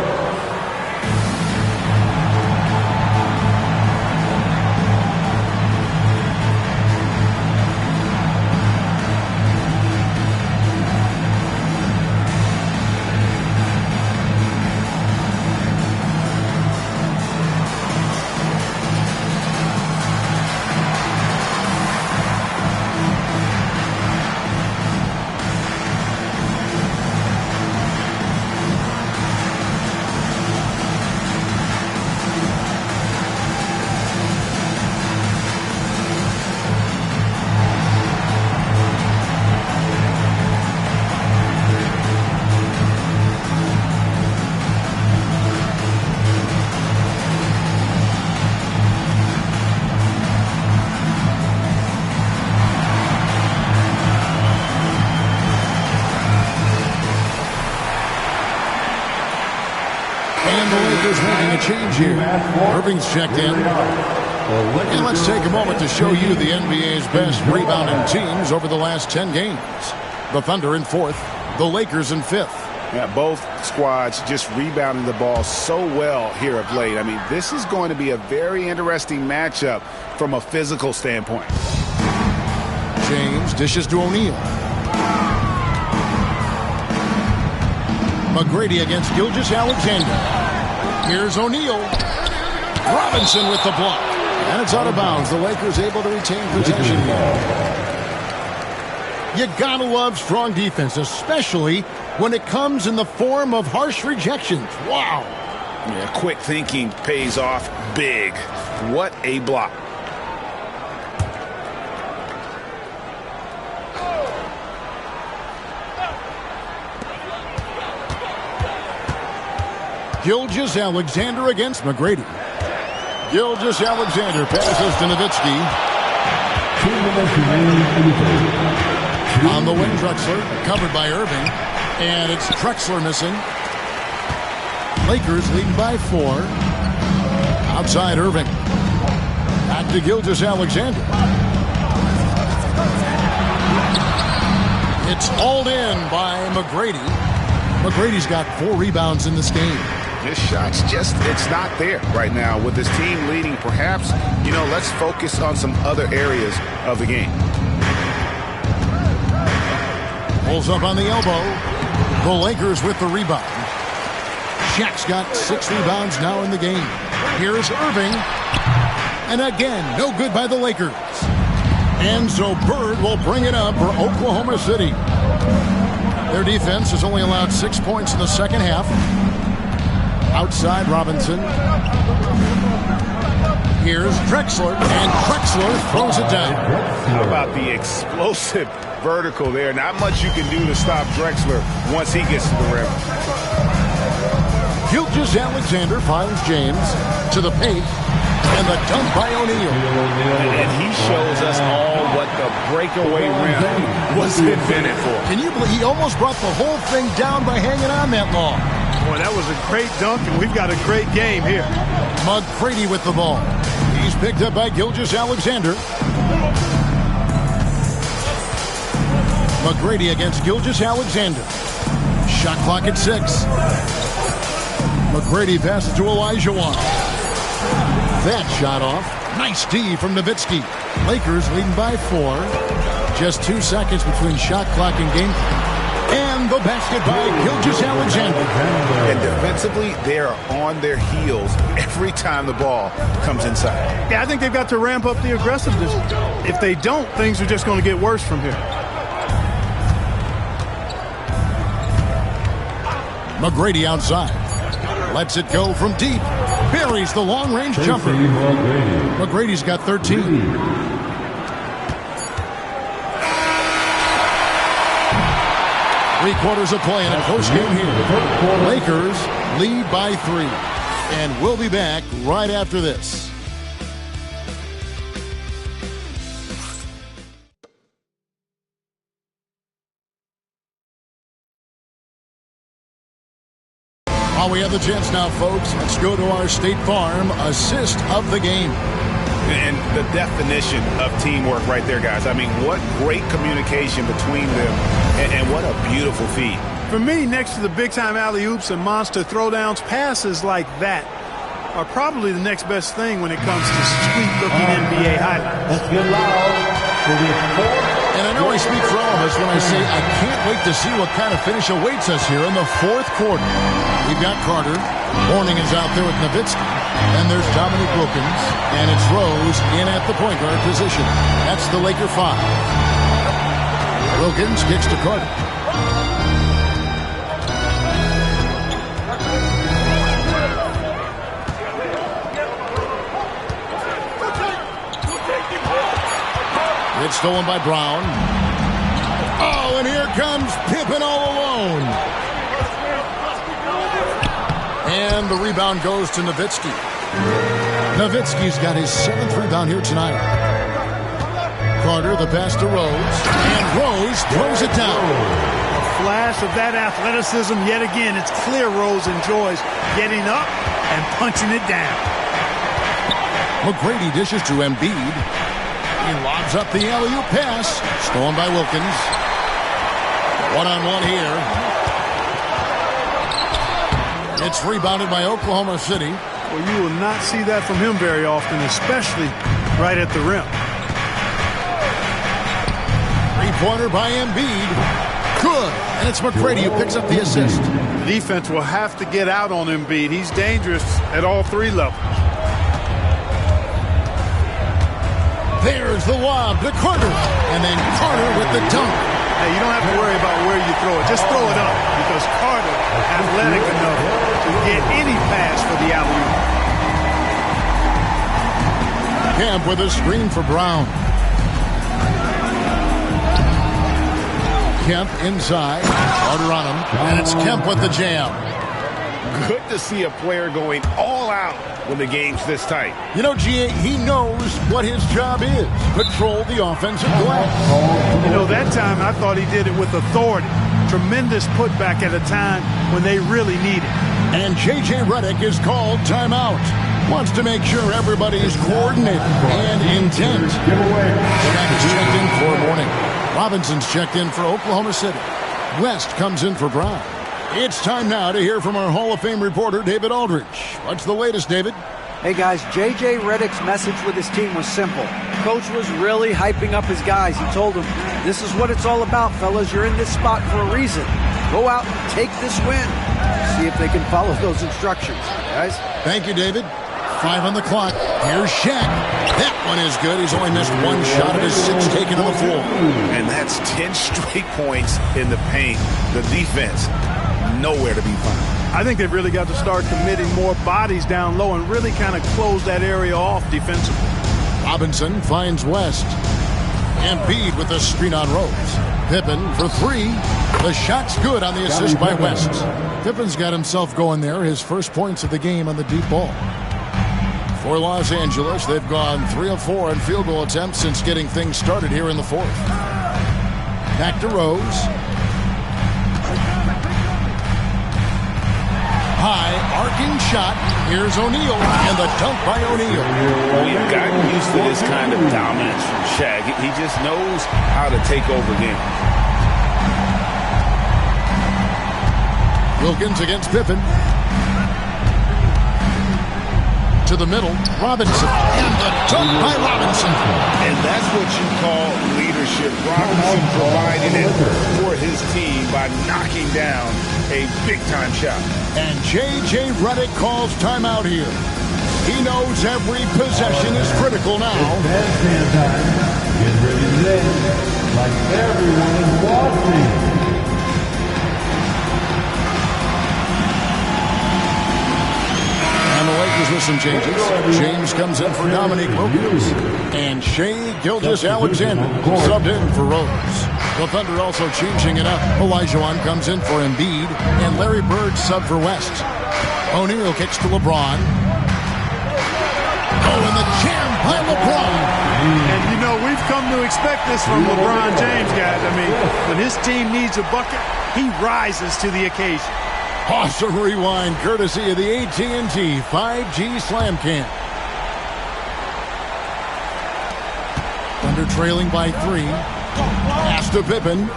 Change here. Irving's checked in. And let's take a moment to show you the NBA's best rebounding teams over the last 10 games. The Thunder in 4th, the Lakers in 5th. Yeah, both squads just rebounding the ball so well here of late. I mean, this is going to be a very interesting matchup from a physical standpoint. James dishes to O'Neal. McGrady against Gilgeous-Alexander. Here's O'Neal. Robinson with the block. And it's out of bounds. The Lakers able to retain possession here. You gotta love strong defense, especially when it comes in the form of harsh rejections. Wow. Yeah, quick thinking pays off big. What a block. Gilgeous-Alexander against McGrady. Gilgeous-Alexander passes to Nowitzki. On the wing, Drexler, covered by Irving. And it's Drexler missing. Lakers leading by 4. Outside Irving. Back to Gilgeous-Alexander. It's hauled in by McGrady. McGrady's got 4 rebounds in this game. His shot's just, it's not there right now. With his team leading, perhaps, let's focus on some other areas of the game. Pulls up on the elbow. The Lakers with the rebound. Shaq's got 6 rebounds now in the game. Here's Irving. And again, no good by the Lakers. And so Bird will bring it up for Oklahoma City. Their defense has only allowed 6 points in the second half. Outside Robinson. Here's Drexler, and Drexler throws it down. How about the explosive vertical there? Not much you can do to stop Drexler once he gets to the rim. Gilgeous-Alexander finds James to the paint, and the dunk by O'Neal. And he shows us all what the breakaway rim was invented for. Can you believe he almost brought the whole thing down by hanging on that long? Boy, that was a great dunk, and we've got a great game here. McGrady with the ball. He's picked up by Gilgeous-Alexander. McGrady against Gilgeous-Alexander. Shot clock at 6. McGrady passes to Olajuwon. That shot off. Nice D from Nowitzki. Lakers leading by 4. Just 2 seconds between shot clock and game. And the basket by Gilgeous-Alexander. And defensively, they are on their heels every time the ball comes inside. Yeah, I think they've got to ramp up the aggressiveness. If they don't, things are just going to get worse from here. McGrady outside. Lets it go from deep. Buries the long-range jumper. McGrady's got 13. 3 quarters of play in a close game here. Lakers lead by 3. And we'll be back right after this. While we have the chance now, folks, let's go to our State Farm assist of the game. And the definition of teamwork right there, guys. I mean, what great communication between them, and what a beautiful feed. For me, next to the big-time alley-oops and monster throwdowns, passes like that are probably the next best thing when it comes to sweet-looking NBA highlights. Let's get loud for the fourth. And I know I speak for all of us when I say I can't wait to see what kind of finish awaits us here in the 4th quarter. We've got Carter. Horning is out there with Nowitzki. Then there's Dominique Wilkins. And it's Rose in at the point guard position. That's the Laker 5. Wilkins kicks to Carter. It's stolen by Brown. Oh, and here comes Pippen all alone. And the rebound goes to Nowitzki. Nowitzki's got his 7th rebound here tonight. Carter, the pass to Rose. And Rose throws it down. A flash of that athleticism yet again. It's clear Rose enjoys getting up and punching it down. McGrady dishes to Embiid. He lobs up the alley-oop pass. Stolen by Wilkins. One-on-one here. It's rebounded by Oklahoma City. Well, you will not see that from him very often, especially right at the rim. 3-pointer by Embiid. Good. And it's McGrady who picks up the assist. The defense will have to get out on Embiid. He's dangerous at all 3 levels. There's the lob to Carter. And then Carter with the dunk. Hey, you don't have to worry about where you throw it. Just throw it up because Carter, athletic enough to get any pass for the alley-oop. Kemp with a screen for Brown. Kemp inside. Carter on him. And it's Kemp with the jam. Good to see a player going all out when the game's this tight. You know, G.A., he knows what his job is. Control the offensive glass. You know, that time I thought he did it with authority. Tremendous putback at a time when they really need it. And J.J. Redick is called timeout. Wants to make sure everybody's coordinated and intent. Jack is checked in for Mourning. Robinson's checked in for Oklahoma City. West comes in for Brown. It's time now to hear from our Hall of Fame reporter, David Aldridge. What's the latest, David? Hey, guys, J.J. Redick's message with his team was simple. Coach was really hyping up his guys. He told them, this is what it's all about, fellas. You're in this spot for a reason. Go out and take this win. See if they can follow those instructions, guys. Thank you, David. 5 on the clock. Here's Shaq. That one is good. He's only missed one shot of his 6 taken on the floor. And that's 10 straight points in the paint. The defense, nowhere to be found. I think they've really got to start committing more bodies down low and really kind of close that area off defensively. Robinson finds West. Embiid with a screen on Rose. Pippen for 3. The shot's good on the assist by West. Pippen's got himself going there. His first points of the game on the deep ball. For Los Angeles, they've gone 3 of 4 on field goal attempts since getting things started here in the 4th. Back to Rose. High, arcing shot. Here's O'Neal, and the dunk by O'Neal. We've gotten used to this kind of dominance from Shaq. He just knows how to take over games. Wilkins against Pippen. To the middle, Robinson, and the dunk by Robinson. And that's what you call leadership. Robinson providing it for his team by knocking down a big-time shot. And J.J. Redick calls timeout here. He knows every possession is critical now. Bandstand time. Get ready to dance like everyone is watching. And the Lakers with some changes. James comes in for Dominique Wilkins. And Shai Gilgeous-Alexander subbed in for Rose. The Thunder also changing it up. Olajuwon comes in for Embiid. And Larry Bird sub for West. O'Neal kicks to LeBron. Oh, and the jam by LeBron. And, you know, we've come to expect this from LeBron James, guys. I mean, when his team needs a bucket, he rises to the occasion. Awesome rewind, courtesy of the AT&T 5G Slam Cam. Thunder trailing by 3. Pass to Pippen.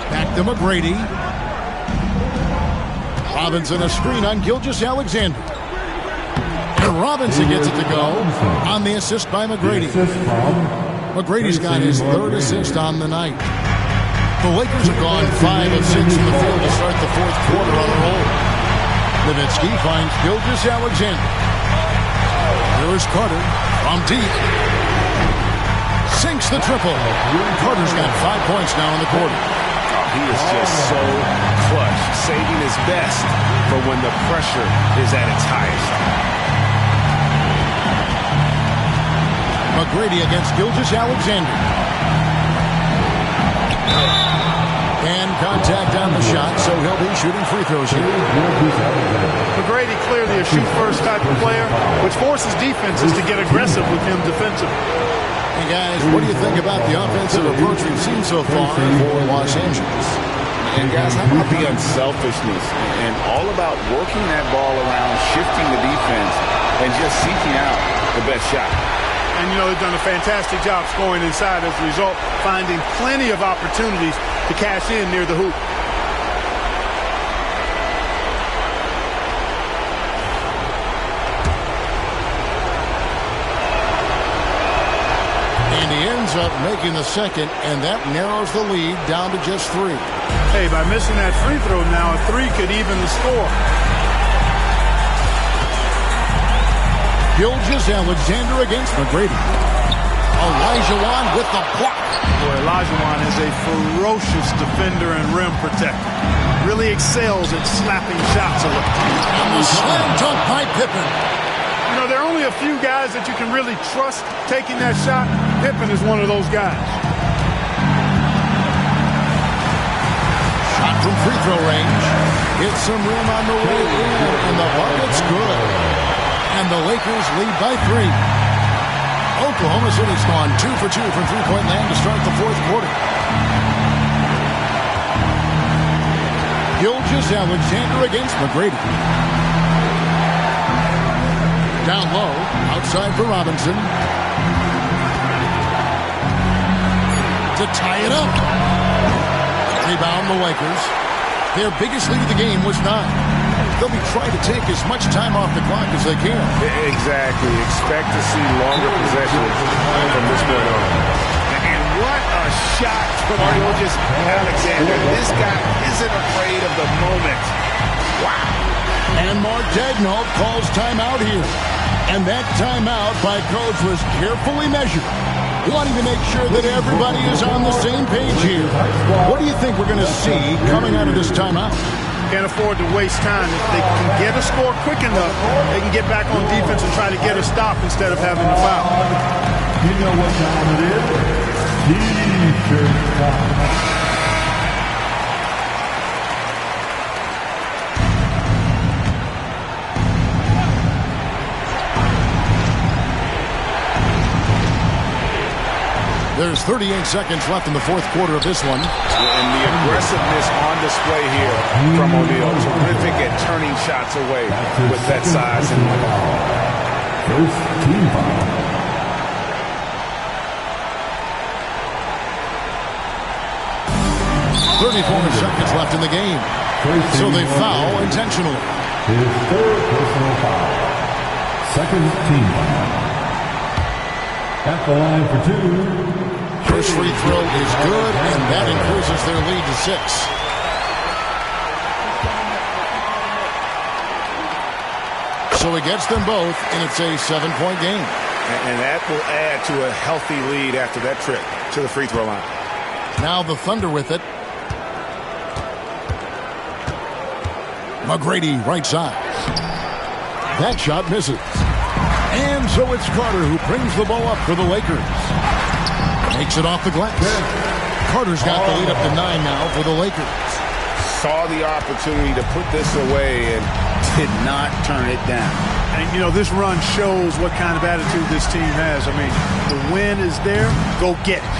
Back to McGrady. Robinson a screen on Gilgeous-Alexander. And Robinson gets it to go on the assist by McGrady. McGrady's got his 3rd assist on the night. The Lakers have gone 5 of 6 in the field to start the 4th quarter on a roll. Nowitzki finds Gilgeous-Alexander. Here's Carter from deep. Sinks the triple. Carter's got 5 points now in the quarter. Oh, he is just so clutch, saving his best for when the pressure is at its highest. McGrady against Gilgeous-Alexander. And contact on the shot, so he'll be shooting free throws here. McGrady clearly a shoot-first type of player, which forces defenses to get aggressive with him defensively. Hey, guys, what do you think about the offensive approach we've seen so far for Los Angeles? And, guys, how about the unselfishness and all about working that ball around, shifting the defense, and just seeking out the best shot? And, you know, they've done a fantastic job scoring inside as a result, finding plenty of opportunities to cash in near the hoop. And he ends up making the second, and that narrows the lead down to just 3. Hey, by missing that free throw now, a 3 could even the score. Gilgeous-Alexander against McGrady. Olajuwon with the block. Boy, Olajuwon is a ferocious defender and rim protector. Really excels at slapping shots away. And the slam dunk by Pippen. You know, there are only a few guys that you can really trust taking that shot. Pippen is one of those guys. Shot from free throw range. Hits some rim on the way in, and the bucket's good. And the Lakers lead by 3. Oklahoma City's gone 2 for 2 from three-point land to start the fourth quarter. Gilgeous-Alexander against McGrady. Down low, outside for Robinson. To tie it up. Rebound the Lakers. Their biggest lead of the game was 9. They'll be trying to take as much time off the clock as they can. Exactly. Expect to see longer possessions from this point on. And what a shot from Gilgeous-Alexander. This guy isn't afraid of the moment. Wow. And Mark Daigneault calls timeout here. And that timeout by coach was carefully measured. Wanting to make sure that everybody is on the same page here. What do you think we're going to see coming out of this timeout? Can't afford to waste time. If they can get a score quick enough, they can get back on defense and try to get a stop instead of having to foul. You know what time it is? T-shirt time. There's 38 seconds left in the fourth quarter of this one. And the aggressiveness on display here from O'Neal. Terrific at turning shots away with that size and First team foul. Seconds left in the game. So they foul intentionally. His third personal foul. Second team foul. At the line for 2. First free throw is good, and that increases their lead to 6. So he gets them both, and it's a 7-point game. And that will add to a healthy lead after that trip to the free throw line. Now the Thunder with it. McGrady right side. That shot misses. And so it's Carter who brings the ball up for the Lakers. Makes it off the glass. Carter's got the lead up to 9 now for the Lakers. Saw the opportunity to put this away and did not turn it down. And, you know, this run shows what kind of attitude this team has. I mean, the win is there. Go get it.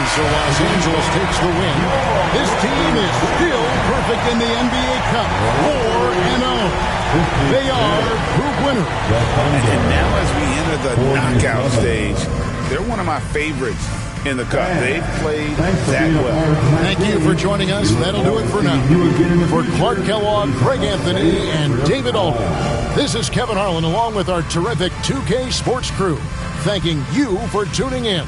So Los Angeles takes the win. This team is still perfect in the NBA Cup. 4-0. They are group winners. And now as we enter the knockout stage, they're one of my favorites in the Cup. They've played that well. Thank you for joining us. That'll do it for now. For Clark Kellogg, Greg Anthony, and David Alden, this is Kevin Harlan along with our terrific 2K Sports crew, thanking you for tuning in.